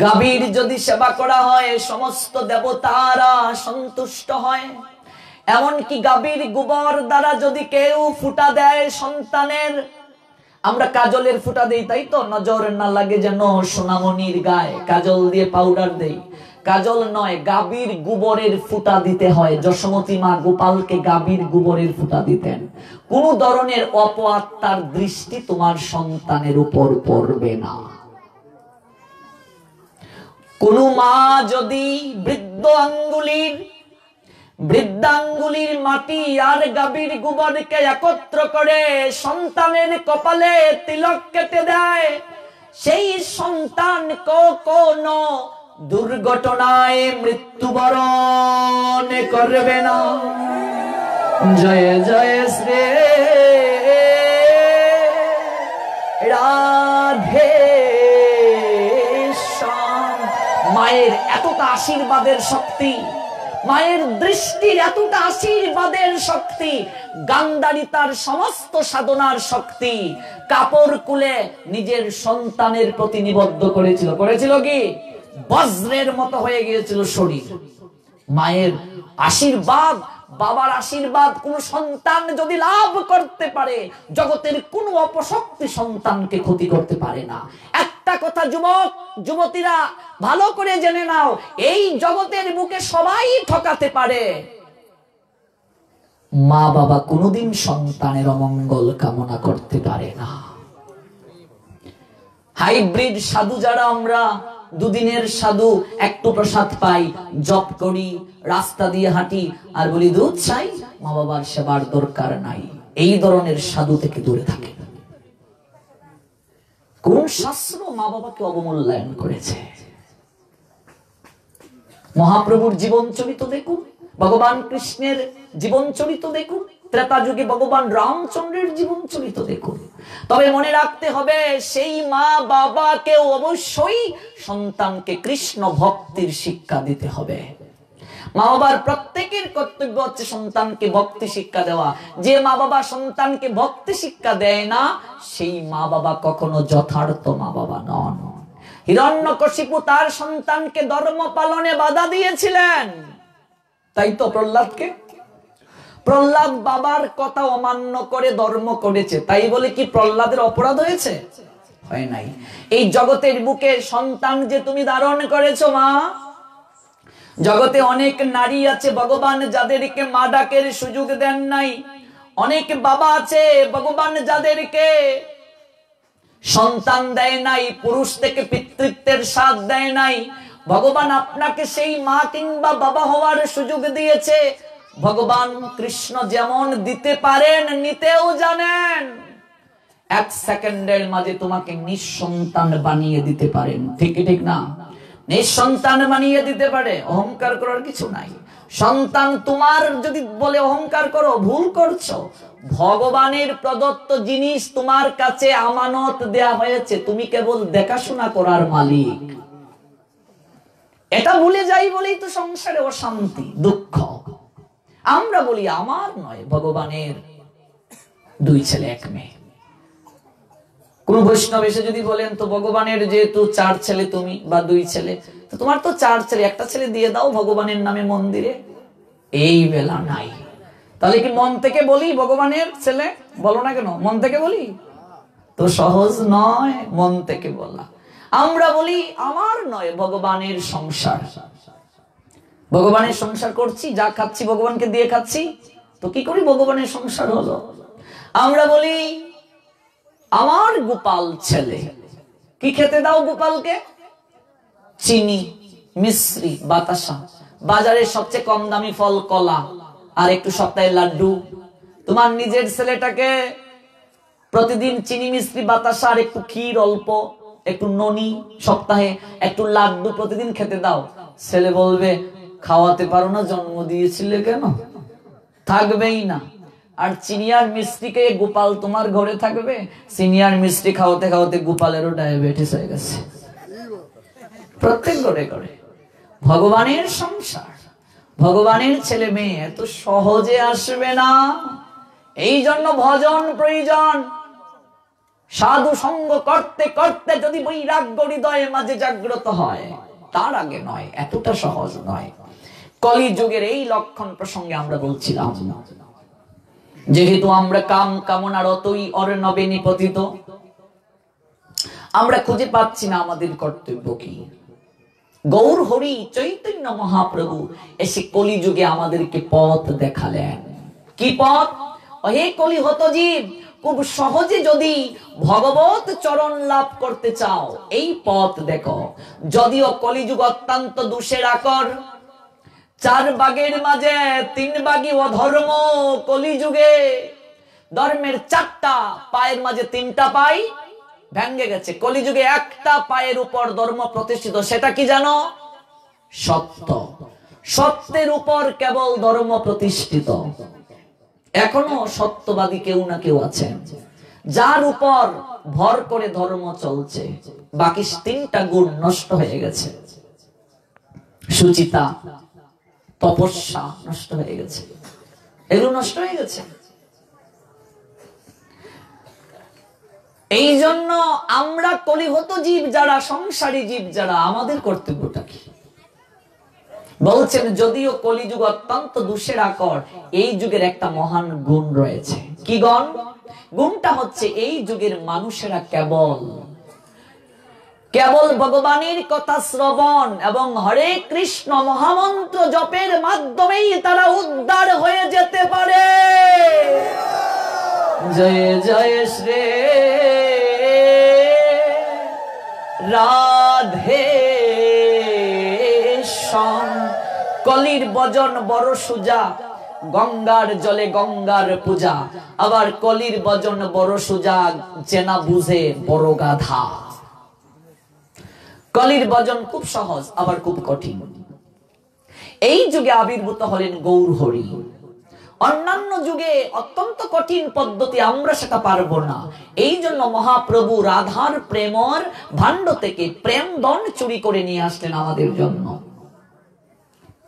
S1: গাভীর যদি সেবা করা হয় সমস্ত দেবতারা সন্তুষ্ট হয়। এমনকি গাভীর গোবর দ্বারা যদি কেউ ফুটা দেয় সন্তানের, আমরা কাজলের ফুটা দেই তাই তো, নজর না লাগে যেন সোনামণির গায়ে, কাজল দিয়ে পাউডার দেই। কাজল নয়, গাভীর গোবরের ফুটা দিতে হয়। যশোমতী মা গোপালকে গাভীর গোবরের ফুটা দিতেন। কোন ধরনের অপআত্মার দৃষ্টি তোমার সন্তানের উপর পড়বে না। কোন মা যদি বৃদ্ধাঙ্গুলির মাটি আর গাভীর গোবরকে একত্র করে সন্তানের কপালে তিলক কেটে দেয়, সেই সন্তান কখনো দুর্ঘটনায় মৃত্যুবরণ করবে না। জয় জয় শ্রী রাধে। মায়ের এতটা আশীর্বাদের শক্তি, মায়ের দৃষ্টির এতটা আশীর্বাদের শক্তি, গান্ধারী তার সমস্ত সাধনার শক্তি কাপড় কুলে নিজের সন্তানের প্রতি নিবদ্ধ করেছিল। করেছিল কি? বজ্রের মতো হয়ে গিয়েছিল শরীর। মায়ের আশীর্বাদ, বাবার আশীর্বাদ কোন সন্তান যদি লাভ করতে পারে, জগতের কোন অপশক্তি সন্তানকে ক্ষতি করতে পারে না। একটা কথা যুবক যুবতীরা ভালো করে জেনে নাও, এই জগতের বুকে সবাই ঠকাতে পারে, মা বাবা কোনোদিন সন্তানের অমঙ্গল কামনা করতে পারে না। হাইব্রিড সাধু যারা আমরা, দুদিনের সাধু, একটু প্রসাদ পাই, জপ করি, রাস্তা দিয়ে হাঁটি আর বলি দুধ চাই, মা বাবার সেবার দরকার নাই, এই ধরনের সাধু থেকে দূরে থাকে। কোন শাস্ত্র মা বাবাকে অবমূল্যায়ন করেছে? মহাপ্রভুর জীবন চরিত দেখুন, ভগবান কৃষ্ণের জীবন চরিত দেখুন, ত্রেতা যুগে ভগবান রামচন্দ্রের জীবন চরিত দেখুন। তবে মনে রাখতে হবে, সেই মা বাবাকে অবশ্যই সন্তানকে কৃষ্ণ ভক্তির শিক্ষা দিতে হবে। মা বাবার প্রত্যেকের কর্তব্য হচ্ছে সন্তানকে ভক্তি শিক্ষা দেওয়া। যে মা বাবা সন্তানকে ভক্তি শিক্ষা দেয় না, সেই মা বাবা কখনো যথার্থ মা বাবা নন। হিরণ্যকশিপু তার সন্তানকে ধর্ম পালনে বাধা দিয়েছিলেন, তাই তো প্রহ্লাদ বাবার কথা অমান্য করে ধর্ম করেছে, তাই বলে কি প্রহ্লাদের অপরাধ হয়েছে? হয় নাই। এই জগতের বুকে সন্তান যে তুমি ধারণ করেছো মা, জগতে অনেক নারী আছে ভগবান যাদেরকে মা ডাকের সুযোগ দেন নাই, অনেক বাবা আছে ভগবান যাদেরকে সন্তান দেয় নাই, পুরুষ থেকে পিতৃত্বের স্বাদ দেয় নাই। ভগবান আপনাকে সেই মা কিংবা বাবা হওয়ার সুযোগ দিয়েছে। ভগবান কৃষ্ণ যেমন দিতে পারেন, নিতেও জানেন। এক সেকেন্ডের মাঝে তোমাকে নিঃসন্তান বানিয়ে দিতে পারেন, ঠিক না? নিঃসন্তান বানিয়ে দিতে পারে, অহংকার করার কিছু নাই। সন্তান তোমার যদি বলে অহংকার করো, ভুল করছো। ভগবানের প্রদত্ত জিনিস তোমার কাছে আমানত দেয়া হয়েছে, তুমি কেবল দেখাশোনা করার মালিক। এটা ভুলে যাই বলেই তো সংসারে অশান্তি, দুঃখ। আমরা বলি আমার নয়, ভগবানের 2 ছেলে 1 মেয়ে। কোন বৈষ্ণব এসে যদি বলেন তো ভগবানের যেহেতু 4 ছেলে তুমি বা 2 ছেলে, তো তোমার তো 4 ছেলে, একটা ছেলে দিয়ে দাও ভগবানের নামে মন্দিরে। এই বেলা নাই। তাহলে কি মন থেকে বলি ভগবানের ছেলে? বলো না কেন, মন থেকে বলি তো সহজ নয় মন থেকে বলা। আমরা বলি আমার নয়, ভগবানের সংসার। ভগবানের সংসার করছি, যা খাচ্ছি ভগবানকে দিয়ে খাচ্ছি, তো কি করি ভগবানের সংসার হলো। আমরা বলি আমার গোপাল ছেলে, কি খেতে দাও গোপালকে? চিনি, মিশ্রি, বাতাসা, বাজারের সবচেয়ে কম দামি ফল কলা, আর একটু সপ্তাহে লাড্ডু। তোমার নিজের ছেলেটাকে প্রতিদিন চিনি, মিশ্রি, বাতাসা আর একটু ক্ষীর, অল্প একটু ননি, সপ্তাহে একটু লাড্ডু প্রতিদিন খেতে দাও। ছেলে বলবে খাওয়াতে পারো না, জন্ম দিয়েছিলে কেন? থাকবেই না। আর চিনি আর মিষ্টিকে গোপাল তোমার ঘরে থাকবে? চিনি আর মিষ্টি খাওয়াতে খাওয়াতে গোপালেরও ডায়াবেটিস হয়ে গেছে প্রত্যেক ঘরে ঘরে। ভগবানের সংসার, ভগবানের ছেলে মেয়ে এত সহজে আসবে না। এই জন্য ভজন প্রয়োজন। সাধু সঙ্গ করতে করতে যদি বৈরাগ্য হৃদয়ের মাঝে জাগ্রত হয়, তার আগে নয়, এতটা সহজ নয়। কলিযুগের এই লক্ষণ প্রসঙ্গে আমরা বলছিলাম, যেহেতু আমরা কাম কামনার অতই অর্ণবে নিপতিত, আমরা খুঁজে পাচ্ছি না আমাদের কর্তব্য কি। গৌর হরি চৈতন্য মহাপ্রভু এসে কলিযুগে আমাদেরকে পথ দেখালেন। কি পথ? হে কলিহত জীব, খুব সহজে যদি ভগবত চরণ লাভ করতে চাও, এই পথ দেখো। যদিও কলিযুগ অত্যন্ত দোষের আকর, 4 ভাগের মাঝে 3 ভাগই অধর্ম। কলিযুগে ধর্মের 4টা পায়ের মাঝে 3টা পাই ভেঙে গেছে। কলিযুগে একটা পায়ের উপর ধর্ম প্রতিষ্ঠিত, সেটা কি জানো? সত্য। সত্যের উপর কেবল ধর্ম প্রতিষ্ঠিত। এখনো সত্যবাদী কেউ না কেউ আছেন, যার উপর ভর করে ধর্ম চলছে। বাকি 3টা গুণ নষ্ট হয়ে গেছে। সুচিতা, তপস্যা নষ্ট হয়ে গেছে, এগুলো নষ্ট হয়ে গেছে। এই জন্য আমরা কলিহত জীব যারা, সংসারী জীব যারা, আমাদের কর্তব্যটা কি? বলছেন যদিও কলিযুগ অত্যন্ত দোষের আকর, এই যুগের একটা মহান গুণ রয়েছে। কি গুণ? গুণটা হচ্ছে এই যুগের মানুষেরা কেবল ভগবানের কথা শ্রবণ এবং হরে কৃষ্ণ মহামন্ত্র জপের মাধ্যমেই তারা উদ্ধার হয়ে যেতে পারে। জয় জয় শ্রী রাধে শ্যাম। কলির ভজন বড় সুজা, গঙ্গার জলে গঙ্গার পূজা। আবার কলির ভজন বড় সুজা, জেনা বুঝে বড় গাধা। কলির ভজন খুব সহজ, আবার খুব কঠিন। এই যুগে আবির্ভূত হলেন গৌর হরি। অন্যান্য যুগে অত্যন্ত কঠিন পদ্ধতি, আমরা সেটা পারবো না। এই জন্য মহাপ্রভু রাধার প্রেমর ভাণ্ড থেকে প্রেম ধন চুরি করে নিয়ে আসলেন আমাদের জন্য।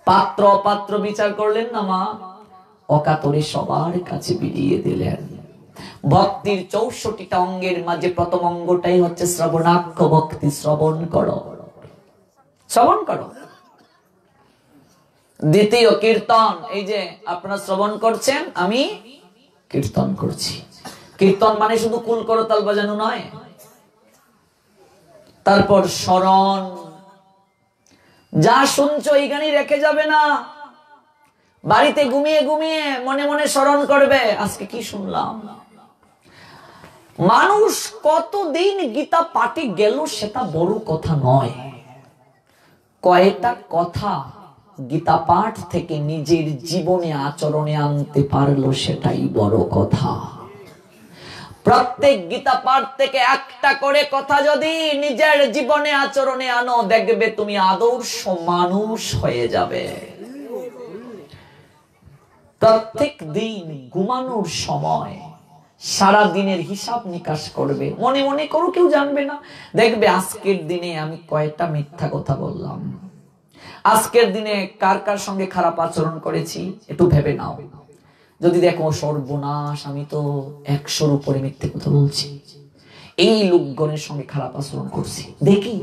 S1: পাত্র অপাত্র বিচার করলেন না মা, অকাতরে সবার কাছে বিলিয়ে দিলেন। ভক্তির 64টা অঙ্গের মাঝে প্রথম অঙ্গটাই হচ্ছে শ্রবণাক্ষ ভক্তি। শ্রবণ করো, শ্রবণ করো। দ্বিতীয় কীর্তন, এই যে আপনারা শ্রবণ করছেন, আমি কীর্তন করছি। কীর্তন মানে শুধু কুল করতাল বাজানো নয়। তারপর স্মরণ, যা শুনছো এইখানে রেখে যাবে না, বাড়িতে ঘুমিয়ে ঘুমিয়ে মনে মনে স্মরণ করবে আজকে কি শুনলাম। মানুষ কতদিন গীতা পাঠে গেল সেটা বড় কথা নয়, কয়টা কথা গীতা পাঠ থেকে নিজের জীবনে আচরণে আনতে পারলো সেটাই বড় কথা। প্রত্যেক গীতা পাঠ থেকে একটা করে কথা যদি নিজের জীবনে আচরণে আনো, দেখবে তুমি আদর্শ মানুষ হয়ে যাবে। প্রত্যেক দিন ঘুমানোর সময় সারা দিনের হিসাব নিকাশ করবে, মনে মনে করো, কেউ জানবে না। দেখবে আজকের দিনে আমি কয়টা মিথ্যা কথা বললাম, আজকের দিনে কার কার সঙ্গে খারাপ আচরণ করেছি, একটু ভেবে নাও। যদি দেখো সর্বনাশ, আমি তো 100-র উপরে মিথ্যে কথা বলছি, এই লোকগণের সঙ্গে খারাপ আচরণ করছি, দেখি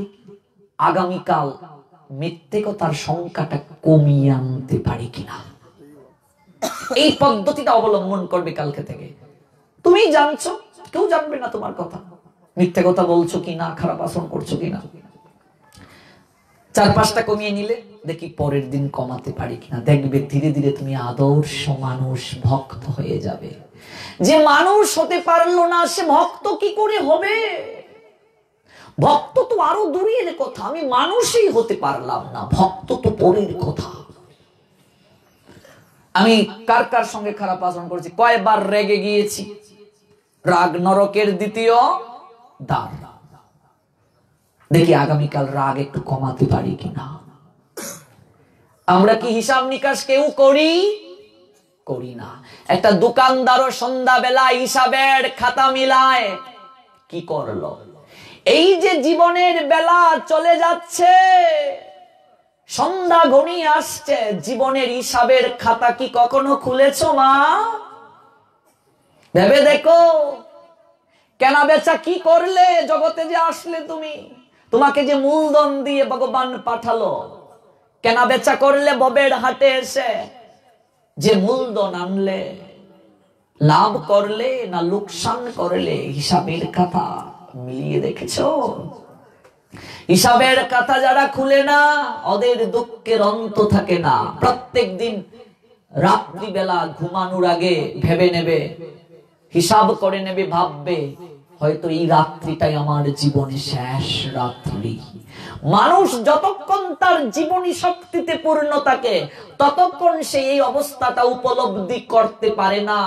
S1: আগামীকাল মিথ্যে কথার সংখ্যাটা কমিয়ে আনতে পারি কিনা। এই পদ্ধতিটা অবলম্বন করবে কালকে থেকে। তুমি জানছো, কেউ জানবে না তোমার কথা, মিথ্যে কথা বলছো কিনা, খারাপ আচরণ করছো কিনা। 4-5টা কমিয়ে নিলে দেখি পরের দিন কমাতে পারি কিনা। দেখবে ধীরে ধীরে তুমি আদর্শ মানুষ, ভক্ত হয়ে যাবে। যে মানুষ হতে পারলো না সে ভক্ত কি করে হবে? ভক্ত তো আরো দূরের কথা, আমি মানুষই হতে পারলাম না, ভক্ত তো পরের কথা। আমি কার কার সঙ্গে খারাপ আচরণ করেছি, কয়বার রেগে গিয়েছি, রাগ নরকের দ্বিতীয় দ্বার। দেখি আগামীকাল রাগ একটু কমাতে পারি কিনা। আমরা কি হিসাব নিকাশ কেউ করি না। একটা দোকানদারও সন্ধ্যাবেলা হিসাবের খাতা মিলায়, কি করলো। এই যে জীবনের বেলা চলে যাচ্ছে, সন্ধ্যা ঘনিয়ে আসছে, জীবনের হিসাবের খাতা কি কখনো খুলেছো মা? ভেবে দেখো, কেনা বেচা কি করলে জগতে যে আসলে তুমি, তোমাকে যে মূলধন দিয়ে ভগবান পাঠালো, কেনা বেচা করলে ভবের হাটে এসে যে মূলধন আনলে, লাভ করলে না লোকসান করলে, হিসাবের খাতা মিলিয়ে দেখেছো? হিসাবের খাতা যারা খুলে না, ওদের দুঃখের অন্ত থাকে না। প্রত্যেক দিন রাত্রিবেলা ঘুমানোর আগে ভেবে নেবে, হিসাব করে নেবে, ভাববে হয়তো এই রাত্রিটাই আমার জীবনে শেষ রাত্রি। মানুষ যতক্ষণ তার জীবনী শক্তিতে পূর্ণ থাকে ততক্ষণ সে এই অবস্থাটা উপলব্ধি করতে পারে না।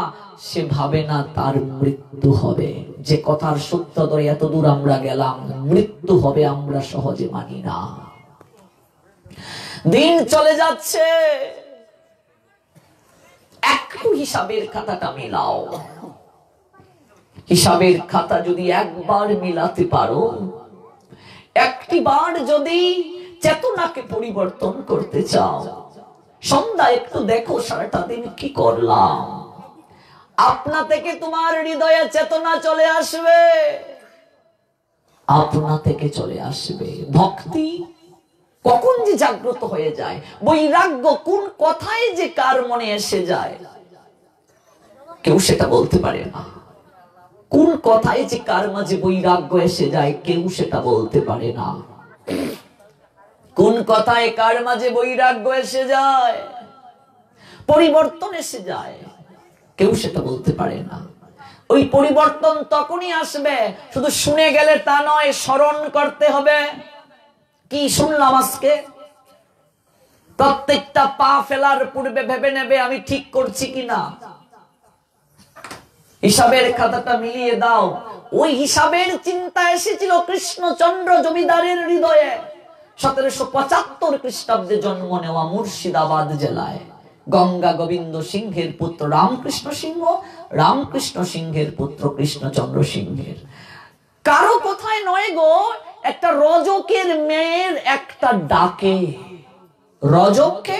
S1: সে ভাবে না তার মৃত্যু হবে। যে কথার সত্য ধরে এত দূর আমরা গেলাম, মৃত্যু হবে আমরা সহজে মানি না। দিন চলে যাচ্ছে, একটু হিসাবের খাতাটা মিলাও। হিসাবের খাতা যদি একবার মিলাতে পারো, একটি বার যদি চেতনাকে পরিবর্তন করতে চাও, সন্ধ্যা একটু দেখো সারাটা দিন কি করলাম। আপনা থেকে তোমার হৃদয়ে চেতনা চলে আসবে, আপনা থেকে চলে আসবে। ভক্তি কখন যে জাগ্রত হয়ে যায়, বৈরাগ্য কোন কথায় যে কার মনে এসে যায় কেউ সেটা বলতে পারে না। কোন কথায় যে কার মাঝে বৈরাগ্য এসে যায় কেউ সেটা বলতে পারে না। কোন কথায় কার মাঝে বৈরাগ্য এসে যায়, পরিবর্তন এসে যায়, কেউ সেটা বলতে পারে না। ওই পরিবর্তন তখনই আসবে, শুধু শুনে গেলে তা নয়, স্মরণ করতে হবে। কি শুনলাম আজকে? প্রত্যেকটা পা ফেলার পূর্বে ভেবে নেবে আমি ঠিক করছি কিনা। হিসাবের খাতাটা মিলিয়ে দাও। ওই হিসাবের চিন্তা এসেছিল কৃষ্ণচন্দ্র জমিদারের হৃদয়ে। 1775 খ্রিস্টাব্দে জন্ম নেওয়া মুর্শিদাবাদ জেলায় গঙ্গা গোবিন্দ সিংহের পুত্র রামকৃষ্ণ সিংহ, রামকৃষ্ণ সিংহের পুত্র কৃষ্ণচন্দ্র সিংহের। কারো কোথায় নয় গো, একটা রজকের মেয়ের একটা ডাকে, রজককে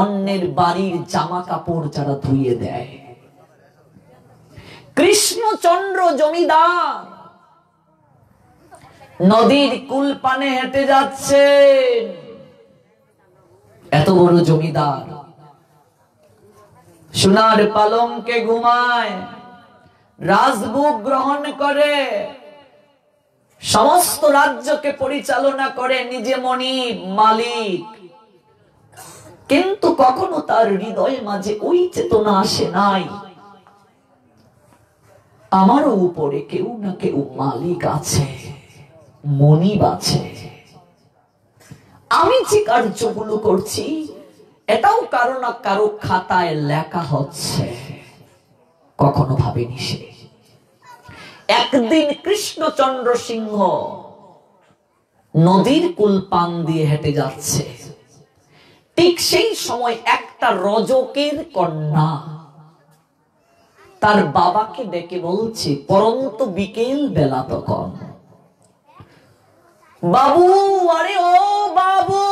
S1: অন্যের বাড়ির জামা কাপড় যারা ধুইয়ে দেয়। কৃষ্ণচন্দ্র জমিদার নদীর কুল পানে হেঁটে যাচ্ছে, এত বড় জমিদার, সোনার পালঙ্কে ঘুমায়, রাজভোগ গ্রহণ করে, সমস্ত রাজ্যকে পরিচালনা করে, নিজে মনিব মালিক, কিন্তু কখনো তার হৃদয়ের মাঝে ওই চেতনা আসে নাই আমারও উপরে কেউ না কেউ মালিক আছে, মনিব আছে। আমি যে কার্যগুলো করছি এটাও কারো না কারো খাতায় লেখা হচ্ছে, কখনো ভাবেনি সে। একদিন কৃষ্ণচন্দ্র সিংহ নদীর কুল পান দিয়ে হেঁটে যাচ্ছে, ঠিক সেই সময় একটা রজকের কন্যা তার বাবাকে ডেকে বলছে, পরন্ত বিকেল বেলা তখন, বাবু, আরে ও বাবু,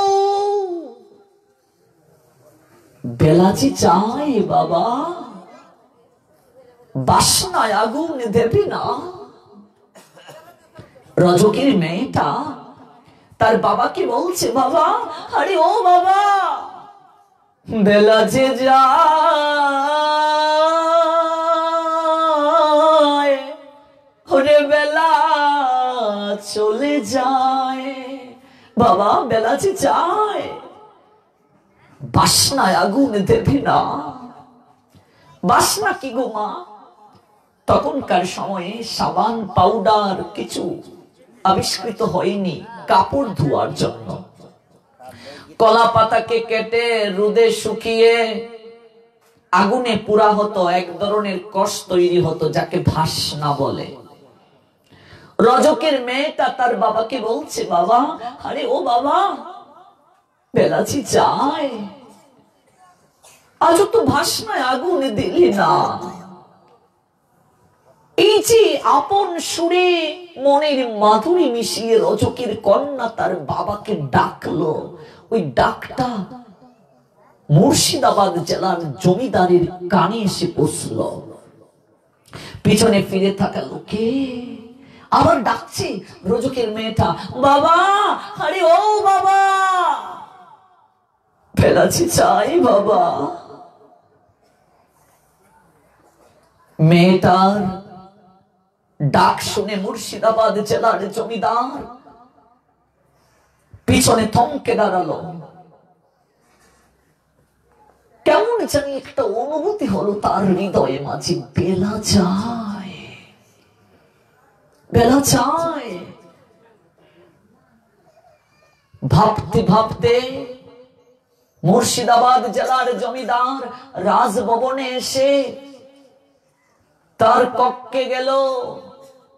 S1: বেলাচি চাই বাবা, বাসনায় আগুন দেবে না। রজকের মেয়েটা তার বাবাকে বলছে, বাবা, আরে ও বাবা, বেলাচে যায়, ওরে বেলা চলে যায়, বাবা বেলাচে যায়, বাসনায় আগুন দেবে না। বাসনা কি গো মা? তখনকার সময়ে সাবান পাউডার কিছু আবিষ্কৃত হয়নি কাপড় ধোয়ার জন্য। কলা পাতাকে কেটে রোদে শুকিয়ে আগুনে পুরা হতো, এক ধরনের কষ তৈরি হতো যাকে ভাসনা বলে। রজকের মেয়েটা তার বাবাকে বলছে, বাবা, আরে ও বাবা, বেলাচি যায়, আজ তো ভাসনায় আগুন দিলি না। এই যে আপন সুরে মনের মাধুরী মিশিয়ে রজকের কন্যা তার বাবাকে ডাকলো, ওই ডাকটা মুর্শিদাবাদ জেলার জমিদারের কানে এসে পৌঁছল। পিছনে ফিরে থাকা লোকে আবার ডাকছে রজকের মেয়েটা, বাবা, আরে ও বাবা, বেলাচি চাই বাবা। মেয়েটার ডাক শুনে মুর্শিদাবাদ জেলার জমিদার পিছনে থমকে দাঁড়ালো। কেমন জানি একটা অনুভূতি হলো তার হৃদয়ে মাঝে, বেলা যায়, বেলা যায়। ভাবতে ভাবতে মুর্শিদাবাদ জেলার জমিদার রাজভবনে এসে তার কক্ষে গেল।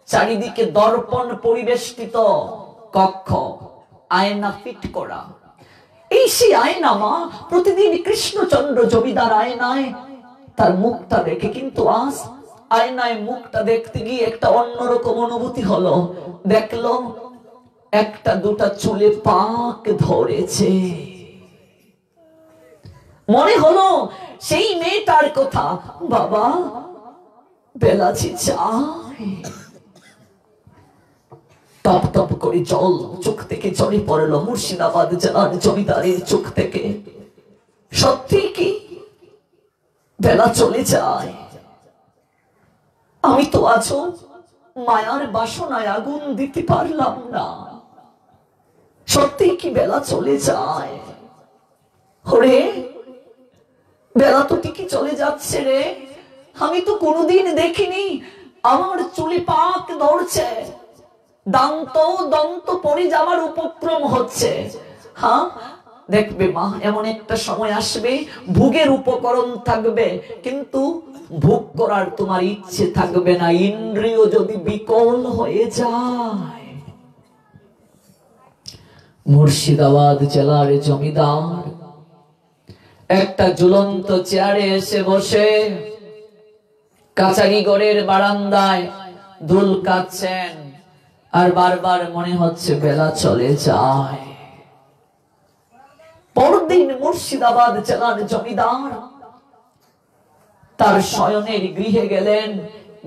S1: চারিদিকে দর্পণ পরিবেষ্টিত কক্ষ, আয়না ফিট করা। এই সেই আয়না মা, প্রতিদিন কৃষ্ণচন্দ্র জমিদার আয়নায় তার মুখটা দেখে, কিন্তু আজ আয়নায় মুখটা দেখতে গিয়ে একটা অন্যরকম অনুভূতি হলো। দেখলো একটা দুটা চুলে পাক ধরেছে। মনে হলো সেই মেয়েটার কথা, বাবা বেলাচি চাই। টপ টপ করে জল চোখ থেকে ঝরে পড়লো মুর্শিদাবাদ জেলার জমিদারের চোখ থেকে। সত্যি কি বেলা চলে যায়? আমি তো আছো মায়ার বাসনায় আগুন দিতে পারলাম না। সত্যি কি বেলা চলে যায়? ওরে বেলা তো ঠিকই চলে যাচ্ছে রে। আমি তো কোনোদিন দেখিনি আমার চুলে পাক ধরছে, দান্ত দন্ত পড়ে যাওয়ার উপক্রম হচ্ছে। হ্যাঁ দেখবে মা, এমন একটা সময় আসবে ভোগের উপকরণ থাকবে কিন্তু ভোগ করার তোমার ইচ্ছে থাকবে না, ইন্দ্রিয় যদি বিকল হয়ে যায়। মুর্শিদাবাদ জেলার জমিদার একটা ঝুলন্ত চেয়ারে এসে বসে কাছারিগড়ের বারান্দায় দুল কাচ্ছেন, আর বারবার মনে হচ্ছে বেলা চলে যায়। পরদিন মুর্শিদাবাদ জেলার জমিদার তার শয়নের গৃহে গেলেন,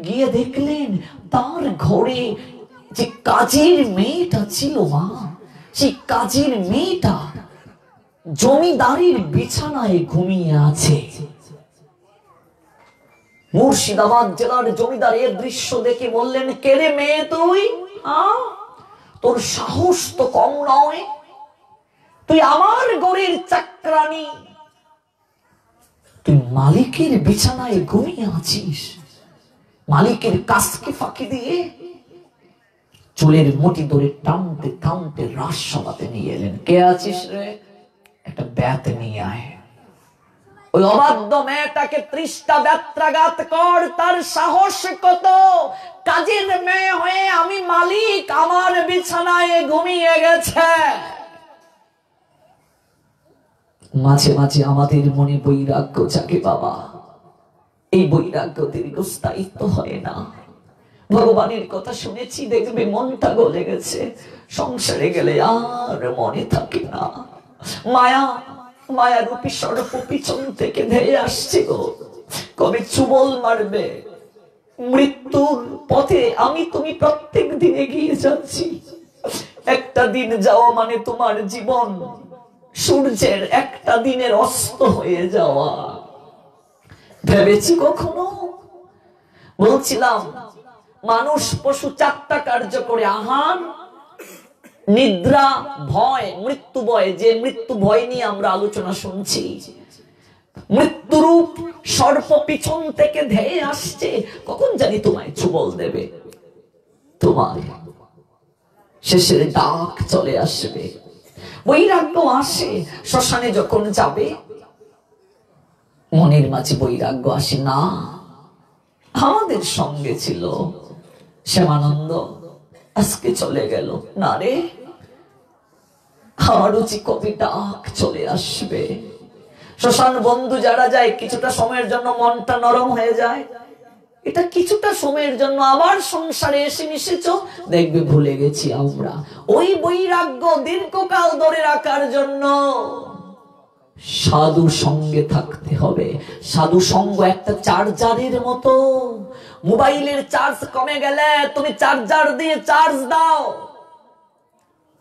S1: গিয়ে দেখলেন তার ঘরে যে কাজের মেয়েটা ছিল মা, সেই কাজের মেয়েটা জমিদারের বিছানায় ঘুমিয়ে আছে। মুর্শিদাবাদ জেলার জমিদার এই দৃশ্য দেখে বললেন, কে রে মেয়ে তুই? তোর সাহস তো কম নয়, তুই আমার ঘরের চাকরানি, তুই মালিকের বিছানায় ঘুমিয়ে আছিস। মালিকের কাজকে ফাঁকি দিয়ে চুলের মুঠি ধরে টানতে টানতে রাজসভাতে নিয়ে এলেন। কে আছিস রে? একটা ব্যাত নিয়ে আয়। ওই অবাধ্য মেয়েটাকে 30টা ব্যত্রাঘাত কর, তার সাহস কত? কাজের মেয়ে হয়ে আমি মালিক, আমার বিছানায় ঘুমিয়ে গেছে। মাঝে মাঝে আমাদের মনে বৈরাগ্য জাগে বাবা, এই বৈরাগ্য দীর্ঘস্থায়িত্ব হয় না। ভগবানের কথা শুনেছি, দেখবে মনটা গলে গেছে, সংসারে গেলে আর মনে থাকে না। মায়া, মায়া রূপী সর্প পিছন থেকে ধেয়ে আসছে গো, কবে চুবল মারবে। মৃত্যুর পথে আমি তুমি প্রত্যেক দিন এগিয়ে যাচ্ছি। একটা দিন যাওয়া মানে তোমার জীবন সূর্যের একটা দিনের অস্ত হয়ে যাওয়া। ভেবেছি কখনো? বলছিলাম মানুষ পশু 4টা কার্য করে, আহার, নিদ্রা, ভয়, মৃত্যু ভয়। যে মৃত্যু ভয় নিয়ে আমরা আলোচনা শুনছি, মৃত্যুরূপ সর্প পিছন থেকে ধেয়ে আসছে, কখন জানি তোমায় চুবল দেবে, তোমার শেষের ডাক চলে আসবে। বৈরাগ্য আসে শ্মশানে যখন যাবে, মনের মাঝে বৈরাগ্য আসে না। আমাদের সঙ্গে ছিল শ্যামানন্দ, আজকে চলে গেল, না রে আমারও যে কবি ডাক চলে আসবে। শ্মশান বন্ধু যারা যায়, কিছুটা সময়ের জন্য মনটা নরম হয়ে যায়, এটা কিছুটা সময়ের জন্য। আবার সংসারে এসে মিশেছ, দেখবে ভুলে গেছি আমরা। ওই বৈরাগ্য দীর্ঘকাল ধরে রাখার জন্য সাধু সঙ্গে থাকতে হবে। সাধু সঙ্গ একটা চার্জারের মতো। মোবাইলের চার্জ কমে গেলে তুমি চার্জার দিয়ে চার্জ দাও।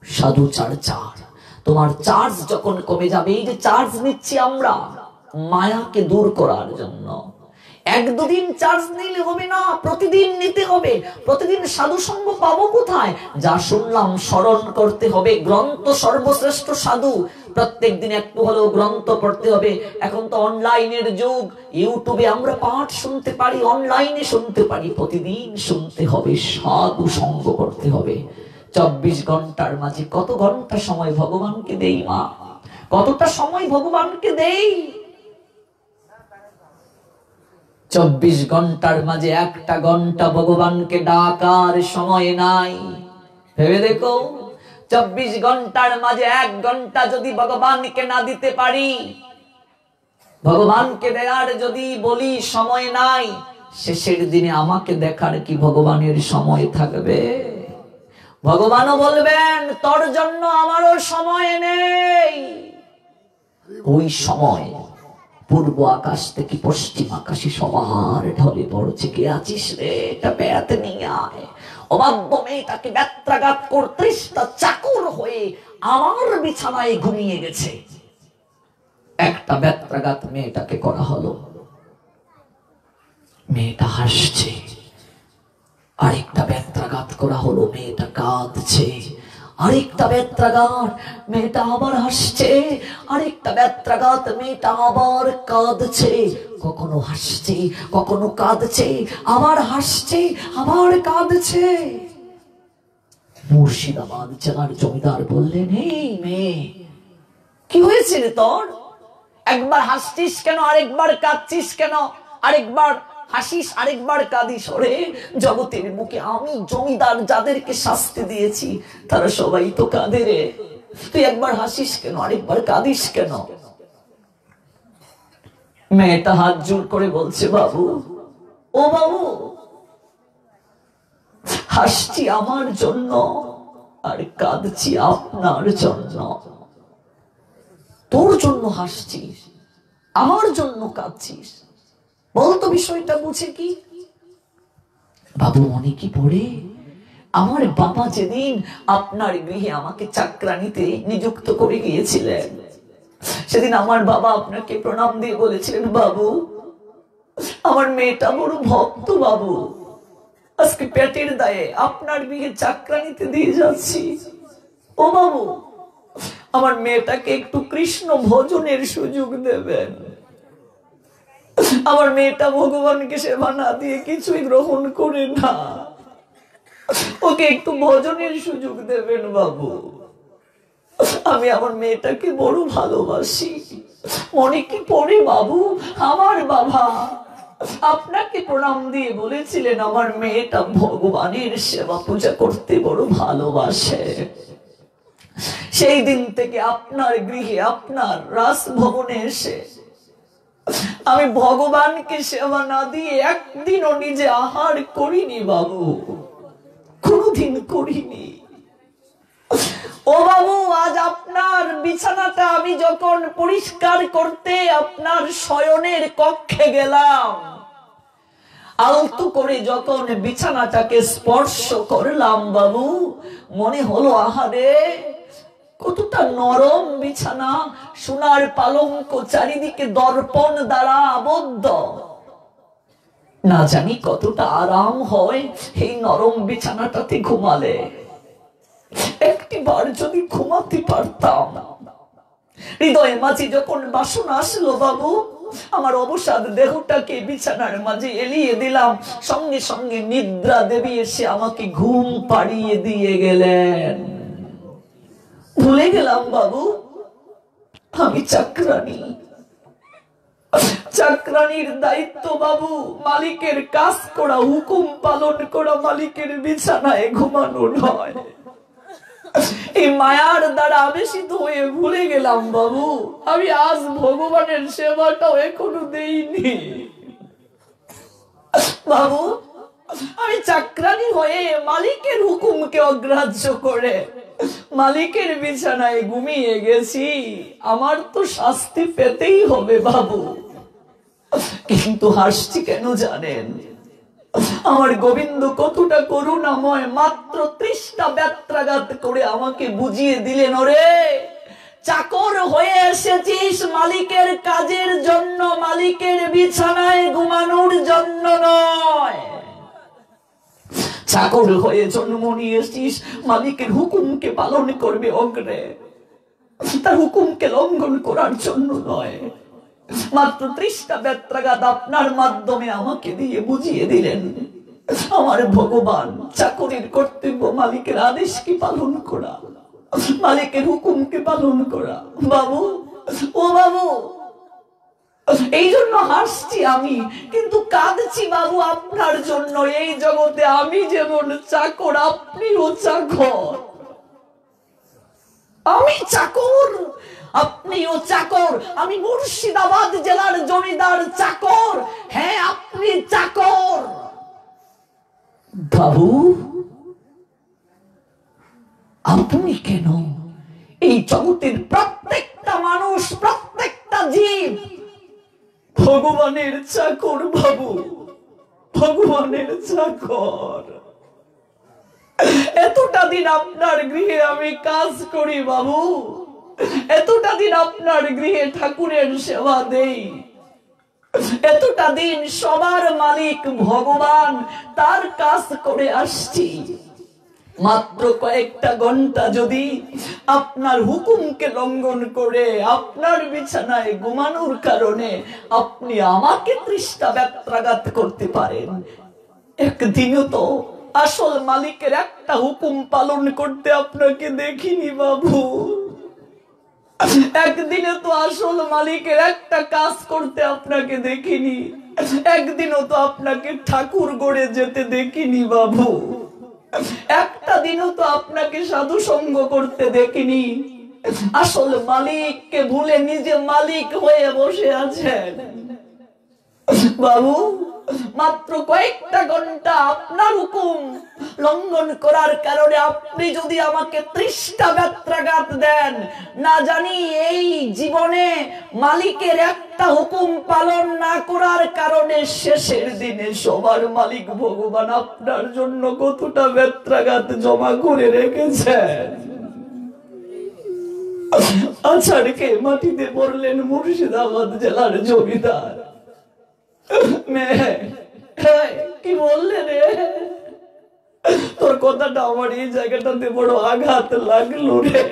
S1: সাধু চার্জার, তোমার চার্জ যখন কমে যাবে, এই যে চার্জ নিচ্ছি আমরা মায়াকে দূর করার জন্য, 1-2 দিন চার্জ নিলে হবে না, প্রতিদিন নিতে হবে। প্রতিদিন সাধু সঙ্গ পাবো কোথায়? যা শুনলাম স্মরণ করতে হবে। গ্রন্থ সর্বশ্রেষ্ঠ সাধু, প্রত্যেক দিন একটু হলেও গ্রন্থ পড়তে হবে। এখন তো অনলাইনের যুগ, ইউটিউবে আমরা পাঠ শুনতে পারি, অনলাইনে শুনতে পারি, প্রতিদিন শুনতে হবে, সাধু সঙ্গ করতে হবে। 24 ঘন্টার মাঝে কত ঘন্টা সময় ভগবানকে দেই মা? কতটা সময় ভগবানকে দেই? 24 ঘন্টার মাঝে 1টা ঘন্টা ভগবানকে ডাকার সময় নাই। ভেবে দেখো, 24 ঘন্টার মাঝে 1 ঘন্টা যদি ভগবানকে না দিতে পারি, ভগবানকে দেওয়ার যদি বলি সময় নাই, শেষের দিনে আমাকে দেখার কি ভগবানের সময় থাকবে? ভগবানও বলবেন তোর জন্য আমারও সময় নেই। ওই সময় পূর্ব আকাশ থেকে পশ্চিম আকাশে সবার ঢলে পড়ছে, কে আছিস রে? এটা ব্যাত নিয়ে আয়। অবাধ্য মেয়েটাকে ব্যত্রাঘাত করতে 30টা চাকর হয়ে আমার বিছানায় ঘুমিয়ে গেছে। একটা ব্যত্রাঘাত মেয়েটাকে করা হলো, মেয়েটা হাসছে। আরেকটা ব্যত্রাঘাত করা হলো, মেয়েটা কাঁদছে। আরেকটা ব্যত্রাঘাত, মেয়েটা আবার হাসছে। আরেকটা ব্যত্রাঘাত, মেয়েটা আবার কাঁদছে। কখনো হাসছে, কখনো কাঁদছে, আবার হাসছে, আবার কাঁদছে। মুর্শিদাবাদ জেলার জমিদার বললেন, এই মেয়ে কি হয়েছে রে তোর? একবার হাসছিস কেন, আরেকবার কাঁদছিস কেন? আরেকবার হাসিস, আরেকবার কাঁদিস। ওরে জগতের বুকে আমি জমিদার যাদেরকে শাস্তি দিয়েছি তারা সবাই তো কাঁদে রে, তুই একবার হাসিস কেন, আরেকবার কাঁদিস কেন? মেয়েটা হাত জোর করে বলছে, বাবু, ও বাবু, হাসছি আমার জন্য আর কাঁদছি আপনার জন্য। তোর জন্য হাসছিস, আমার জন্য কাঁদছিস, বলতো বিষয়টা বুঝে কি? বাবু মনে কি পড়ে, আমার বাবা যেদিন আপনার গৃহে আমাকে চাকরানিতে নিযুক্ত করে গিয়েছিলেন, সেদিন আমার বাবা আপনাকে প্রণাম দিয়ে বলেছিলেন, বাবু আমার মেয়েটা বড় ভক্ত, বাবু আজকে পেটের দায়ে আপনার গৃহে চাকরানিতে দিয়ে যাচ্ছি, ও বাবু আমার মেয়েটাকে একটু কৃষ্ণ ভজনের সুযোগ দেবেন, আমার মেয়েটা ভগবানকে সেবা না দিয়ে কিছুই গ্রহণ করে না, ওকে একটু ভজনের সুযোগ দেবেন বাবু, আমি আমার মেয়েটাকে বড় ভালোবাসি। মনে কি পড়ে বাবু, আমার বাবা আপনাকে প্রণাম দিয়ে বলেছিলেন আমার মেয়েটা ভগবানের সেবা পূজা করতে বড় ভালোবাসে। সেই দিন থেকে আপনার গৃহে, আপনার রাজভবনে এসে আমি ভগবানকে সেবা না দিয়ে একদিনও নিজে আহার করিনি বাবু, কোনদিন করিনি। ও বাবু আজ আপনার বিছানাটা আমি যখন পরিষ্কার করতে আপনার শয়নের কক্ষে গেলাম, আলতো করে যখন বিছানাটাকে স্পর্শ করলাম বাবু, মনে হলো আহারে কতটা নরম বিছানা, সোনার পালঙ্ক, চারিদিকে দর্পণ দ্বারা আবদ্ধ, না জানি কতটা আরাম হয় এই নরম বিছানাটাতে ঘুমালে। একটিবার যদি ঘুমাতে পারতাম। হৃদয়ে মাঝে যখন বাসনা আসলো বাবু, আমার অবসাদ দেহটাকে বিছানার মাঝে এলিয়ে দিলাম, সঙ্গে সঙ্গে নিদ্রা দেবী এসে আমাকে ঘুম পাড়িয়ে দিয়ে গেলেন। ভুলে গেলাম বাবু আমি চাকরানি, চাকরানির দায়িত্ব বাবু মালিকের কাজ করা, হুকুম পালন করা, মালিকের বিছানায় ঘুমানো নয়। এই মায়ার দ্বারা আবেশিত হয়ে ভুলে গেলাম বাবু আমি আজ ভগবানের সেবাটাও এখনো দেইনি। বাবু আমি চাকরানি হয়ে মালিকের হুকুমকে অগ্রাহ্য করে মালিকের বিছানায় ঘুমিয়ে গেছি, আমার তো শাস্তি পেতেই হবে বাবু। কিন্তু হাসছি কেন জানেন? আমার গোবিন্দ কতটা করুণাময়, মাত্র 30টা ব্যত্রাঘাত করে আমাকে বুঝিয়ে দিলেন, ওরে চাকর হয়ে এসেছিস মালিকের কাজের জন্য, মালিকের বিছানায় ঘুমানোর জন্য নয়। চাকর হয়ে জন্ম নিয়েছিস মালিকের হুকুমকে পালন করবে অগ্রে, তার হুকুমকে লঙ্ঘন করার জন্য নয়। মাত্র 30টা ব্যত্রাঘাত আপনার মাধ্যমে আমাকে দিয়ে বুঝিয়ে দিলেন আমার ভগবান চাকরির কর্তব্য মালিকের আদেশকে পালন করা, মালিকের হুকুমকে পালন করা। বাবু ও বাবু এই জন্য হাসছি আমি, কিন্তু কাঁদছি বাবু আপনার জন্য। এই জগতে আমি যেমন চাকর, আপনিও চাকর। আমি চাকর, আপনিও চাকর। আমি মুর্শিদাবাদ জেলার জমিদার চাকর, হ্যাঁ আপনি চাকর। বাবু আপনি কেন? এই জগতের প্রত্যেকটা মানুষ, প্রত্যেকটা জীব ভগবানের চাকর বাবু, ভগবানের চাকর। এতটা দিন আপনার গৃহে আমি কাজ করি বাবু, এতটা দিন আপনার গৃহে ঠাকুরের সেবা দেই, এতটা দিন সবার মালিক ভগবান, তার কাজ করে আসছি। মাত্র কয়েকটা ঘন্টা যদি আপনার হুকুমকে লঙ্ঘন করে আপনার বিছানায় ঘুমানোর কারণে আপনি আমাকে 30টা ব্যত্রাঘাত করতে পারেন, একদিনও তো আসল মালিকের একটা হুকুম পালন করতে আপনাকে দেখিনি বাবু। একদিনে তো আসল মালিকের একটা কাজ করতে আপনাকে দেখিনি, একদিনও তো আপনাকে ঠাকুর গড়ে যেতে দেখিনি বাবু। একটা দিনও তো আপনাকে সাধু সঙ্গ করতে দেখিনি। আসল মালিককে ভুলে নিজে মালিক হয়ে বসে আছেন বাবু। মাত্র কয়েকটা ঘন্টা আপনার হুকুম লঙ্ঘন করার কারণে আপনি যদি আমাকে 30টা ব্যত্রাঘাত দেন, না জানি এই জীবনে মালিকের একটা হুকুম পালন না করার কারণে শেষের দিনে সবার মালিক ভগবান আপনার জন্য কতটা ব্যত্রাঘাত জমা করে রেখেছেন। আছাড়কে মাটিতে পড়লেন মুর্শিদাবাদ জেলার জমিদার। কি বললে রে? তোর কথাটা আমার এই জায়গাটাতে বড় আঘাত লাগলো রে।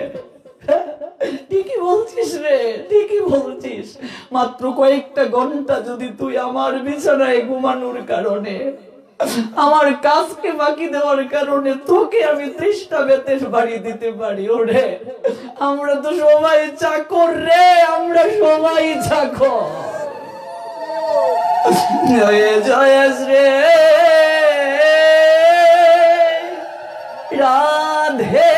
S1: ঠিকই বলছিস রে, ঠিকই বলছিস। মাত্র কয়েকটা ঘন্টা যদি তুই আমার বিছানায় ঘুমানোর কারণে, আমার কাজকে বাকি দেওয়ার কারণে তোকে আমি 30টা বেতের বাড়ি দিতে পারি। ওরে আমরা তো সবাই চাকর রে, আমরা সবাই চাকর। জয় জয় শ্রী রাধে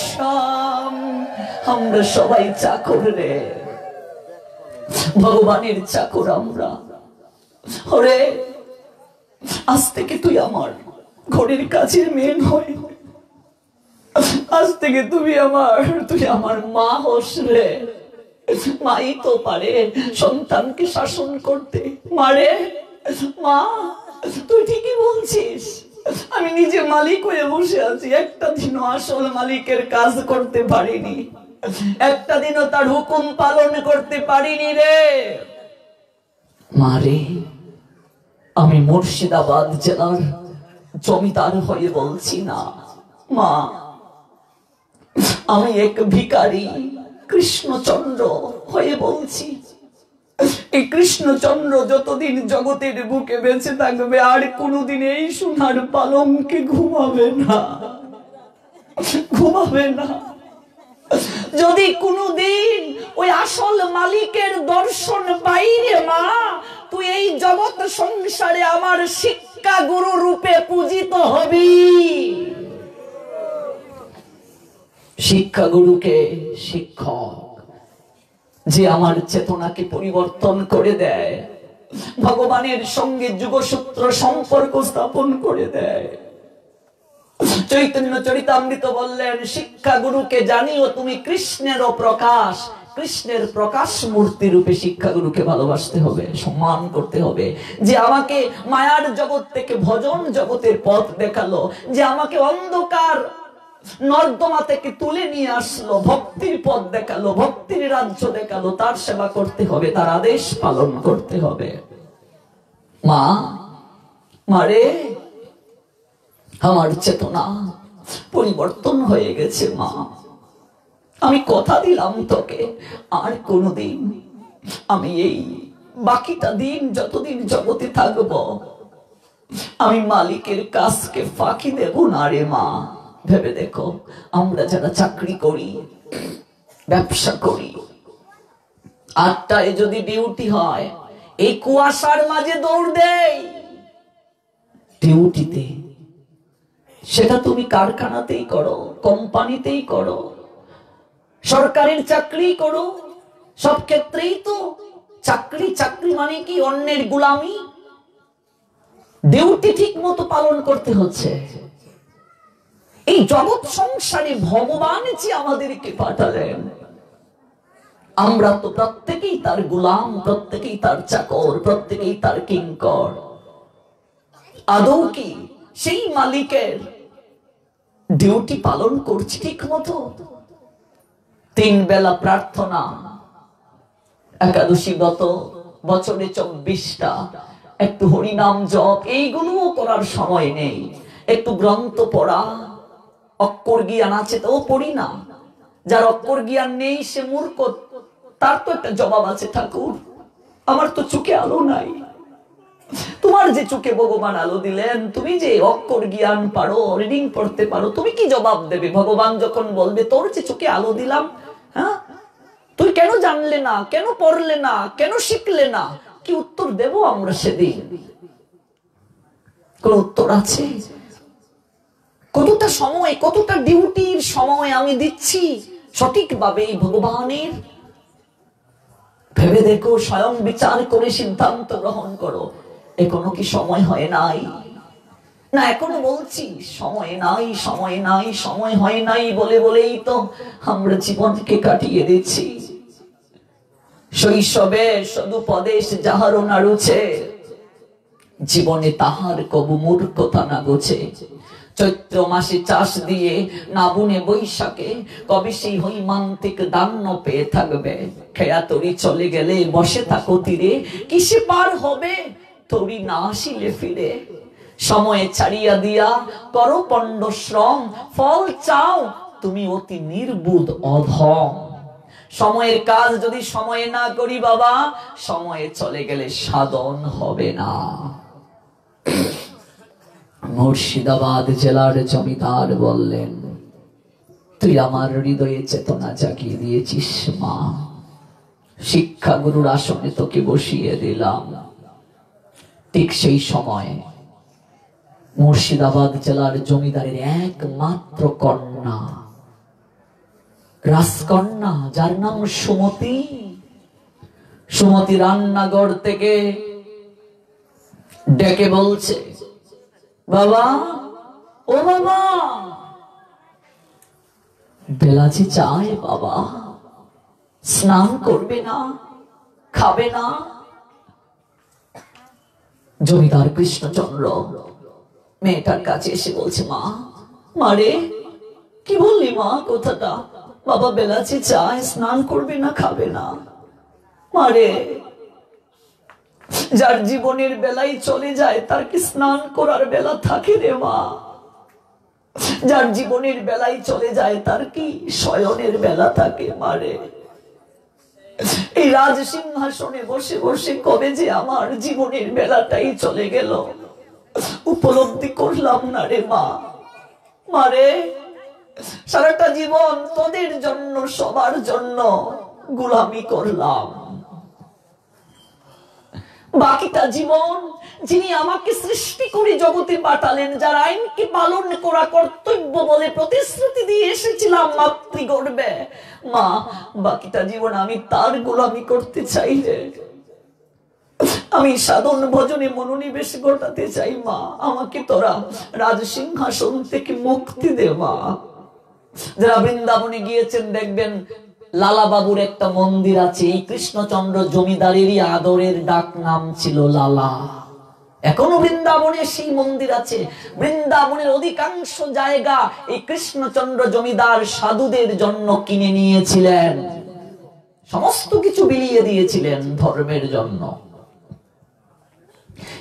S1: শ্যাম, আমরা সবাই চাকর রে, ভগবানের চাকর আমরা। ওরে আজ থেকে তুই আমার ঘরের কাছের মেয়ে নয়, আজ থেকে তুই আমার মা হোস রে। মাই তো পারে সন্তানকে শাসন করতে। মারে মা, তুই ঠিকই বলছিস, আমি নিজে মালিক হয়ে বসে আছি, একটা দিনও আসল মালিকের কাজ করতে পারিনি, একটা দিনও তার হুকুম পালন করতে পারিনি রে। মারে আমি মুর্শিদাবাদ জেলার জমিদার হয়ে বলছি না মা, আমি এক ভিখারি কৃষ্ণচন্দ্র হয়ে বলছি। এই কৃষ্ণচন্দ্র যতদিন জগতের বুকে বেঁচে থাকবে আর কোনোদিন এই সোনার পালঙ্কে ঘুমাবে না, ঘুমাবে না। যদি কোনোদিন ওই আসল মালিকের দর্শন পাইরে মা, তুই এই জগৎ সংসারে আমার শিক্ষা গুরু রূপে পূজিত হবি। শিক্ষা গুরুকে শিক্ষক, যে আমার চেতনাকে পরিবর্তন করে দেয়, ভগবানের সঙ্গে যুগসূত্র সম্পর্ক স্থাপন করে দেয়। চৈতন্য চরিতামৃত বললেন, শিক্ষা গুরুকে জানিও তুমি কৃষ্ণেরও প্রকাশ। কৃষ্ণের প্রকাশ মূর্তি রূপে শিক্ষা গুরুকে ভালোবাসতে হবে, সম্মান করতে হবে। যে আমাকে মায়ার জগৎ থেকে ভজন জগতের পথ দেখালো, যে আমাকে অন্ধকার নর্দমা থেকে তুলে নিয়ে আসলো, ভক্তির পথ দেখালো, ভক্তির রাজ্য দেখালো, তার সেবা করতে হবে, তার আদেশ পালন করতে হবে। মা, মারে আমার চেতনা পরিবর্তন হয়ে গেছে মা। আমি কথা দিলাম তোকে, আর কোনদিন আমি এই বাকিটা দিন যতদিন জগতে থাকবো আমি মালিকের কাজকে ফাঁকি দেব না রে মা। ভেবে দেখো, আমরা যারা চাকরি করি, ব্যবসা করি, 8টায় যদি ডিউটি হয়, এই কুয়াশার মাঝে দৌড় দেই ডিউটিতে। সেটা তুমি কারখানাতেই করো, কোম্পানিতেই করো, সরকারের চাকরি করো, সব ক্ষেত্রেই তো চাকরি। চাকরি মানে কি? অন্যের গোলামি। ডিউটি ঠিক মতো পালন করতে হচ্ছে। এই জগৎ সংসারে ভগবান যে আমাদেরকে পাঠালেন, আমরা তো প্রত্যেকেই তার গোলাম, প্রত্যেকেই তার চাকর, প্রত্যেকেই তার কিঙ্কর। আদৌ কি সেই মালিকের ডিউটি পালন করছি ঠিক মতো? 3 বেলা প্রার্থনা, একাদশী ব্রত, বছরে 24টা, একটু হরিনাম জপ, এইগুলোও করার সময় নেই। একটু গ্রন্থ পড়া, অক্ষর জ্ঞান আছে তো পড়ি না। যার অক্ষর জ্ঞান নেই সে মূর্খ, তার তো একটা জবাব আছে, ঠাকুর আমার তো চোখে আলো নাই। তোমার যে চোখে ভগবান আলো দিলেন, তুমি যে অক্ষর জ্ঞান পারো, রিডিং পড়তে পারো, তুমি কি জবাব দেবে ভগবান যখন বলবে তোর যে চোখে আলো দিলাম, হ্যাঁ তুই কেন জানলে না, কেন পড়লে না, কেন শিখলে না? কি উত্তর দেব আমরা সেদিন? কোন উত্তর আছে? কতটা সময়, কতটা ডিউটির সময় আমি দিচ্ছি সঠিকভাবে এই ভগবানের? ভেবে দেখো, স্বয়ং বিচার করে সিদ্ধান্ত গ্রহণ করো। এখনো কি সময় হয় নাই? না, এখনো বলছি সময় নাই, সময় নাই, সময় হয় নাই বলে বলেই তো আমরা জীবনকে কাটিয়ে দিচ্ছি। শৈশবে সদুপদেশ যাহারও নাড়ুছে, জীবনে তাহার কবু মূর্খতা না গোছে। চৈত্র মাসে চাষ দিয়ে না বুনে বৈশাখে, কবে সেই হৈমান্তিক দান্য পেয়ে থাকবে। খেয়া তরি চলে গেলে বসে থাকো তীরে, কিসে পার হবে তরি না আসিলে ফিরে। সময়ে ছাড়িয়া দিয়া করো পণ্ড শ্রম, ফল চাও তুমি অতি নির্বুধ অধম। সময়ের কাজ যদি সময়ে না করি বাবা, সময়ে চলে গেলে সাধন হবে না। মুর্শিদাবাদ জেলার জমিদার বললেন, তুই আমার হৃদয়ে চেতনা জাগিয়ে দিয়েছিস মা, শিক্ষা গুরুর আসনে তোকে বসিয়ে দিলাম। ঠিক সেই সময় মুর্শিদাবাদ জেলার জমিদারের একমাত্র কন্যা, রাজকন্যা, যার নাম সুমতি। সুমতি রান্নাঘর থেকে ডেকে বলছে, বাবা, ও বাবা, বেলাচি চায় বাবা, স্নান করবে না, খাবে না? জমিদার কৃষ্ণচন্দ্র মেয়েটার কাছে এসে বলছে, মা, মারে কি বললি মা কথাটা? বাবা বেলাচি চায়, স্নান করবে না, খাবে না। মারে, যার জীবনের বেলায় চলে যায় তার কি স্নান করার বেলা থাকে রে মা? যার জীবনের বেলায় চলে যায় তার কি শয়নের বেলা থাকে? মারে, এই রাজ সিংহাসনে বসে বসে কবে যে আমার জীবনের বেলাটাই চলে গেল উপলব্ধি করলাম না রে মা। মারে, সারাটা জীবন তোদের জন্য, সবার জন্য গোলামি করলাম। বাকিটা জীবন যিনি আমাকে সৃষ্টি করে জগতে পাঠালেন, যার আইনকে পালন করা কর্তব্য বলে প্রতিশ্রুতি দিয়ে এসেছিলাম মাতৃগর্ভে, মা, বাকিটা জীবন আমি তার গোলামি করতে চাই রে। আমি সাধন ভজনে মনোনিবেশ ঘটাতে চাই মা। আমাকে তোরা রাজ সিংহাসন থেকে মুক্তি দে মা। যারা বৃন্দাবনে গিয়েছেন দেখবেন লালা বাবুর একটা মন্দির আছে। এই কৃষ্ণচন্দ্র জমিদারেরই আদরের ডাক নাম ছিল লালা। এখনো বৃন্দাবনে সেই মন্দির আছে। বৃন্দাবনের অধিকাংশ জায়গা এই কৃষ্ণচন্দ্র জমিদার সাধুদের জন্য কিনে নিয়েছিলেন, সমস্ত কিছু বিলিয়ে দিয়েছিলেন ধর্মের জন্য।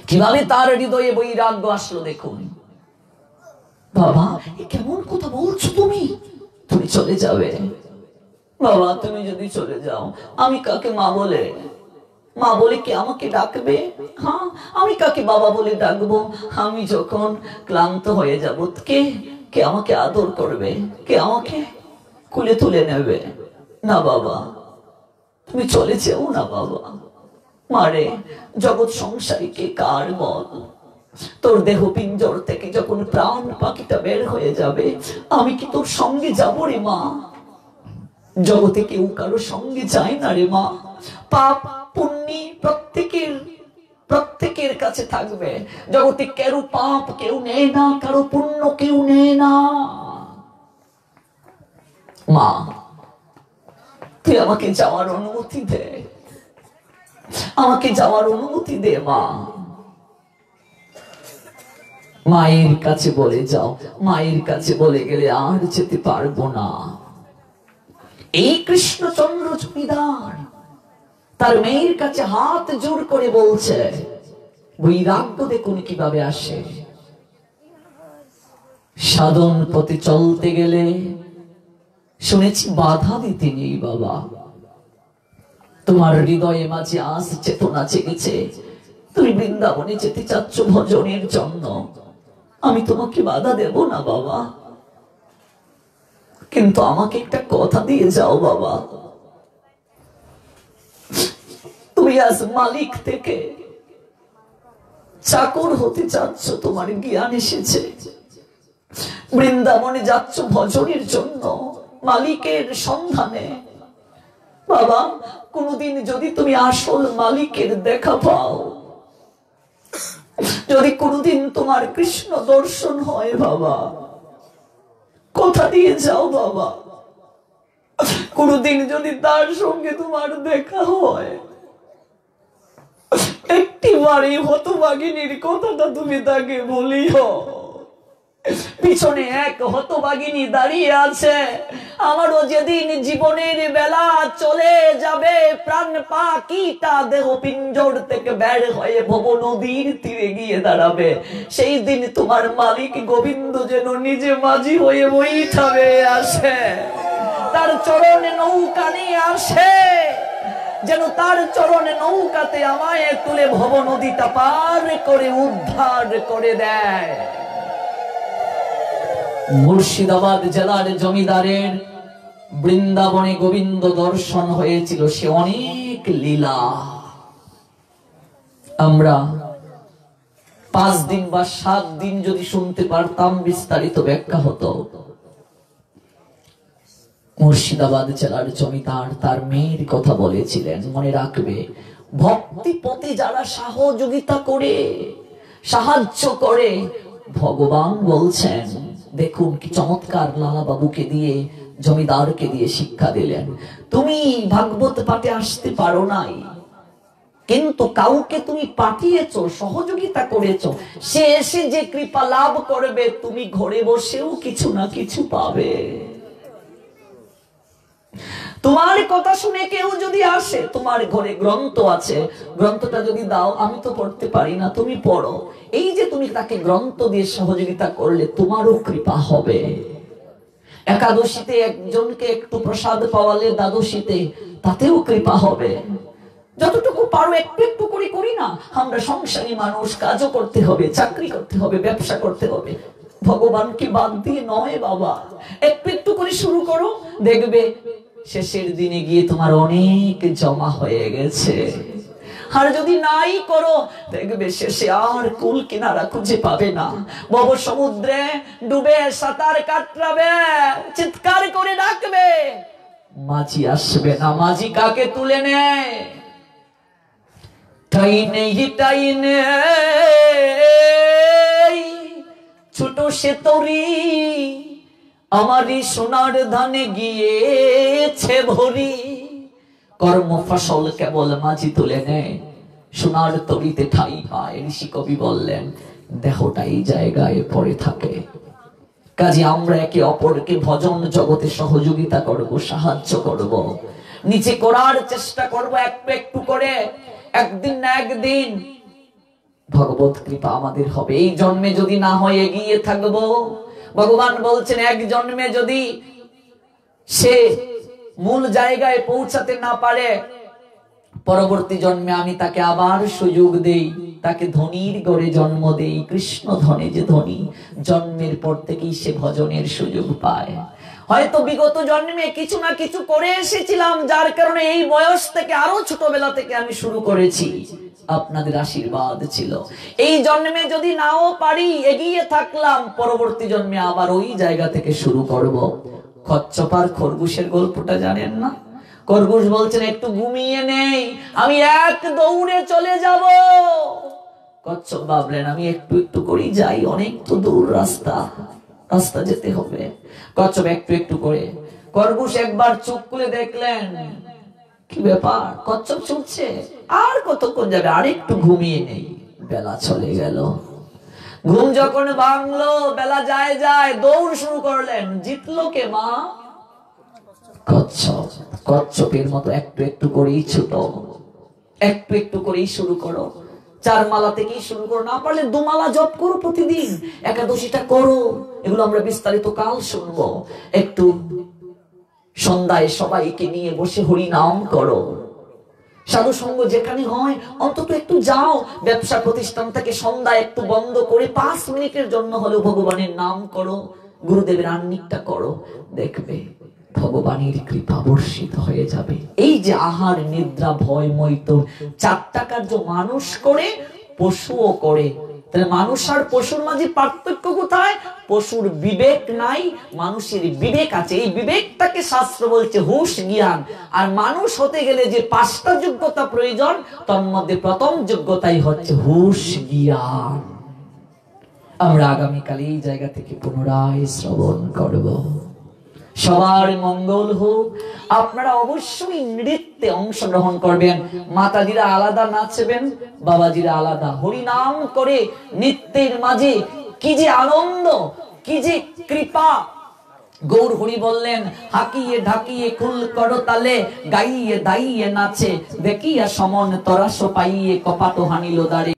S1: কিভাবে তার হৃদয়ে বৈরাগ্য আসলো দেখুন। বাবা, কেমন কথা বলছো তুমি? তুমি চলে যাবে বাবা, তুমি যদি চলে যাও আমি কাকে মা বলে, মা বলে কি আমাকে ডাকবে? হ্যাঁ, আমি কাকে বাবা বলে ডাকবো? আমি যখন ক্লান্ত হয়ে যাব কে কে আমাকে আদর করবে? কে আমাকে কুলে তুলে নেবে? না বাবা, তুমি চলে যেও না বাবা। মারে, জগৎ সংসারীকে কার বল? তোর দেহ পিঞ্জর থেকে যখন প্রাণ পাখিটা বের হয়ে যাবে, আমি কি তোর সঙ্গে যাবো রে মা? জগতে কেউ কারো সঙ্গে যায় না রে মা। পাপ পুণ্যি প্রত্যেকের কাছে থাকবে। জগতে কারো পাপ কেউ নেয় না, কারো পুণ্য কেউ নেয় না। মা, তুই আমাকে যাওয়ার অনুমতি দে, আমাকে যাওয়ার অনুমতি দে মা। মায়ের কাছে বলে যাও, মায়ের কাছে বলে গেলে আর যেতে পারবো না। এই কৃষ্ণচন্দ্র জমিদার তার মেয়ের কাছে হাত জোর করে বলছে। বৈরাগ্য দেখুন কিভাবে আসে। সাধন পথে চলতে গেলে শুনেছি বাধা দিতে নেই বাবা। তোমার হৃদয়ে মাঝে আজ চেতনা জেগেছে, তুমি বৃন্দাবনে যেতে চাচ্ছ ভজনের জন্য, আমি তোমাকে বাধা দেব না বাবা। কিন্তু আমাকে একটা কথা দিয়ে যাও বাবা, তুমি আজ মালিক থেকে চাকর হতে চাচ্ছ, তোমার জ্ঞান এসেছে, বৃন্দাবনে যাচ্ছ ভজনের জন্য মালিকের সন্ধানে। বাবা কোনদিন যদি তুমি আসল মালিকের দেখা পাও, যদি কোনদিন তোমার কৃষ্ণ দর্শন হয় বাবা, কথা দিয়ে যাও বাবা, কোনদিন যদি তার সঙ্গে তোমার দেখা হয়, একটিবারই হতভাগিনীর কথাটা তুমি তাকে বলিও। পিছনে এক হতভাগিনী দাঁড়িয়ে আছে, আমারও যেদিন জীবনের বেলা চলে যাবে, প্রাণ পাখিটা দেহ পিঞ্জর থেকে বের হয়ে ভব নদীর তীরে গিয়ে দাঁড়াবে, সেই দিন তোমার মালিক গোবিন্দ যেন নিজে মাঝি হয়ে বইঠাবে আসে, তার চরণে নৌকা নিয়ে আসে, যেন তার চরণে নৌকাতে আমায় তুলে ভব নদীটা পার করে উদ্ধার করে দেয়। মুর্শিদাবাদ জেলার জমিদারের বৃন্দাবনে গোবিন্দ দর্শন হয়েছিল, সে অনেক লীলা। আমরা 5 দিন বা 7 দিন যদি শুনতে পারতাম বিস্তারিত ব্যাখ্যা হতো। মুর্শিদাবাদ জেলার জমিদার তার মেয়ের কথা বলেছিলেন, মনে রাখবে, ভক্তি পথে যারা সহযোগিতা করে, সাহায্য করে, ভগবান বলছেন, দেখুন কি চমৎকার লালা বাবুকে দিয়ে, জমিদারকে দিয়ে শিক্ষা দিলেন। তুমি ভাগবত পাঠে আসতে পারো নাই, কিন্তু কাউকে তুমি পাঠিয়েছো, সহযোগিতা করেছো, সে এসে যে কৃপা লাভ করবে, তুমি ঘরে বসেও কিছু না কিছু পাবে। তোমার কথা শুনে কেউ যদি আসে, তোমার ঘরে গ্রন্থ আছে, গ্রন্থটা যদি দাও, আমি তো পড়তে পারি না, তুমি পড়ো, এই যে তুমি তাকে গ্রন্থ দিয়ে সহযোগিতা করলে, তোমারও কৃপা হবে। একাদশীতে একজনকে একটু প্রসাদ পাওয়ালে, দ্বাদশীতে তাতেও কৃপা হবে। যতটুকু পারো একটু একটু করে করি না আমরা, সংসারী মানুষ, কাজও করতে হবে, চাকরি করতে হবে, ব্যবসা করতে হবে, ভগবানকে বাদ দিয়ে নয় বাবা। একটু একটু করে শুরু করো, দেখবে শেষের দিনে গিয়ে তোমার অনেক জমা হয়ে গেছে। আর যদি নাই করো, দেখবে শেষে আর কুল কিনারা খুঁজে পাবে না, ভব সমুদ্রে ডুবে সাঁতার কাটবে, চিৎকার করে ডাকবে, মাঝি আসবে না। মাঝি কাকে তুলে নেয়? ঠাই নেই, ঠাই নেই, ছোট সে তরি, আমারই সোনার ধানে গিয়েছে ভরি, কর্ম ফসল কেবল মাঝি তুলে নেয়, সোনার তরিতে ঠাই পায়। ঋষি কবি বললেন, দেহটাই জায়গায় পড়ে থাকে। কাজে আমরা একে অপরকে ভজন জগতে সহযোগিতা করব, সাহায্য করব, নিচে করার চেষ্টা করব, একটু একটু করে। একদিন না একদিন ভগবত কৃপা আমাদের হবে। এই জন্মে যদি না হয়, এগিয়ে থাকবো। ভগবান বলছেন, এক জন্মে যদি সে মূল জায়গায় পৌঁছাতে না পারে, পরবর্তী জন্মে আমি তাকে আবার সুযোগ দেই, তাকে ধনীর গড়ে জন্ম দেই। কৃষ্ণ ধনে যে ধনী, জন্মের পর থেকেই সে ভজনের সুযোগ পায়। হয়তো বিগত জন্মে কিছু না কিছু করে এসেছিলাম, যার কারণে এই বয়স থেকে, আরো ছোটবেলা থেকে আমি শুরু করেছি, আপনাদের আশীর্বাদ ছিল। এই জন্মে যদি নাও পারি, এগিয়ে থাকলাম, পরবর্তী জন্মে আবার ওই জায়গা থেকে শুরু করব। কচ্ছপ আর খরগোশের গল্পটা জানেন না? খরগোশ বলছেন, একটু ঘুমিয়ে নেই, আমি এক দৌড়ে চলে যাব। কচ্ছপ ভাবলেন, আমি একটু একটু করে যাই, অনেক তো দূর রাস্তা, রাস্তা যেতে হবে। কচ্ছপ একটু একটু করে, খরগোশ একবার চোখ খুলে দেখলেন, কি ব্যাপার, কচ্ছপ ছুটছে, আর কতক্ষণ যাবে, আর একটু ঘুমিয়ে নেই। বেলা চলে গেল। ঘুম যখন ভাঙলো, বেলা যায় যায়, দৌড় শুরু করলেন। জিতলো কে মা? কচ্ছপ। কচ্ছপের মতো একটু একটু করেই ছোট, একটু একটু করেই শুরু করো। 4 মালা থেকেই শুরু করো, না পারলে 2 মালা জপ করো প্রতিদিন, একাদশীটা করো। এগুলো আমরা বিস্তারিত কাল শুনবো। একটু সন্ধ্যায় সবাইকে নিয়ে বসে হরি নাম করো। সাধু সঙ্গ যেখানে হয় অন্তত একটু যাও। ব্যবসা প্রতিষ্ঠান থেকে সন্ধ্যায় একটু বন্ধ করে 5 মিনিটের জন্য হলেও ভগবানের নাম করো, গুরুদেবের আহ্নিকটা করো, দেখবে ভগবানের কৃপা বর্ষিত হয়ে যাবে। এই যে আহার নিদ্রা ভয় মৈথুন 4টা কার্য মানুষ করে, পশুও করে, তাহলে মানুষ আর পশুর মাঝে পার্থক্য কোথায়? পশুর বিবেক নাই, মানুষের বিবেক আছে। এই বিবেকটাকে শাস্ত্র বলছে হুঁশ জ্ঞান। আর মানুষ হতে গেলে যে 5টা যোগ্যতা প্রয়োজন, তার মধ্যে প্রথম যোগ্যতাই হচ্ছে হুঁশ জ্ঞান। আমরা আগামীকাল এই জায়গা থেকে পুনরায় শ্রবণ করব। সবার মঙ্গল হোক। আপনারা অবশ্যই নৃত্যে অংশগ্রহণ করবেন। মাতাজিরা আলাদা নাচবেন, বাবাজিরা আলাদা। হরিনাম করে নৃত্যের মাঝে কি যে আনন্দ, কি যে কৃপা। গৌর হরি বললেন, হাকিয়ে ঢাকিয়ে কুল করো তালে, গাইয়ে দাইয়ে নাচে, দেখিয়া সমন তরাস পাইয়ে কপাট হানিল দাঁড়ে।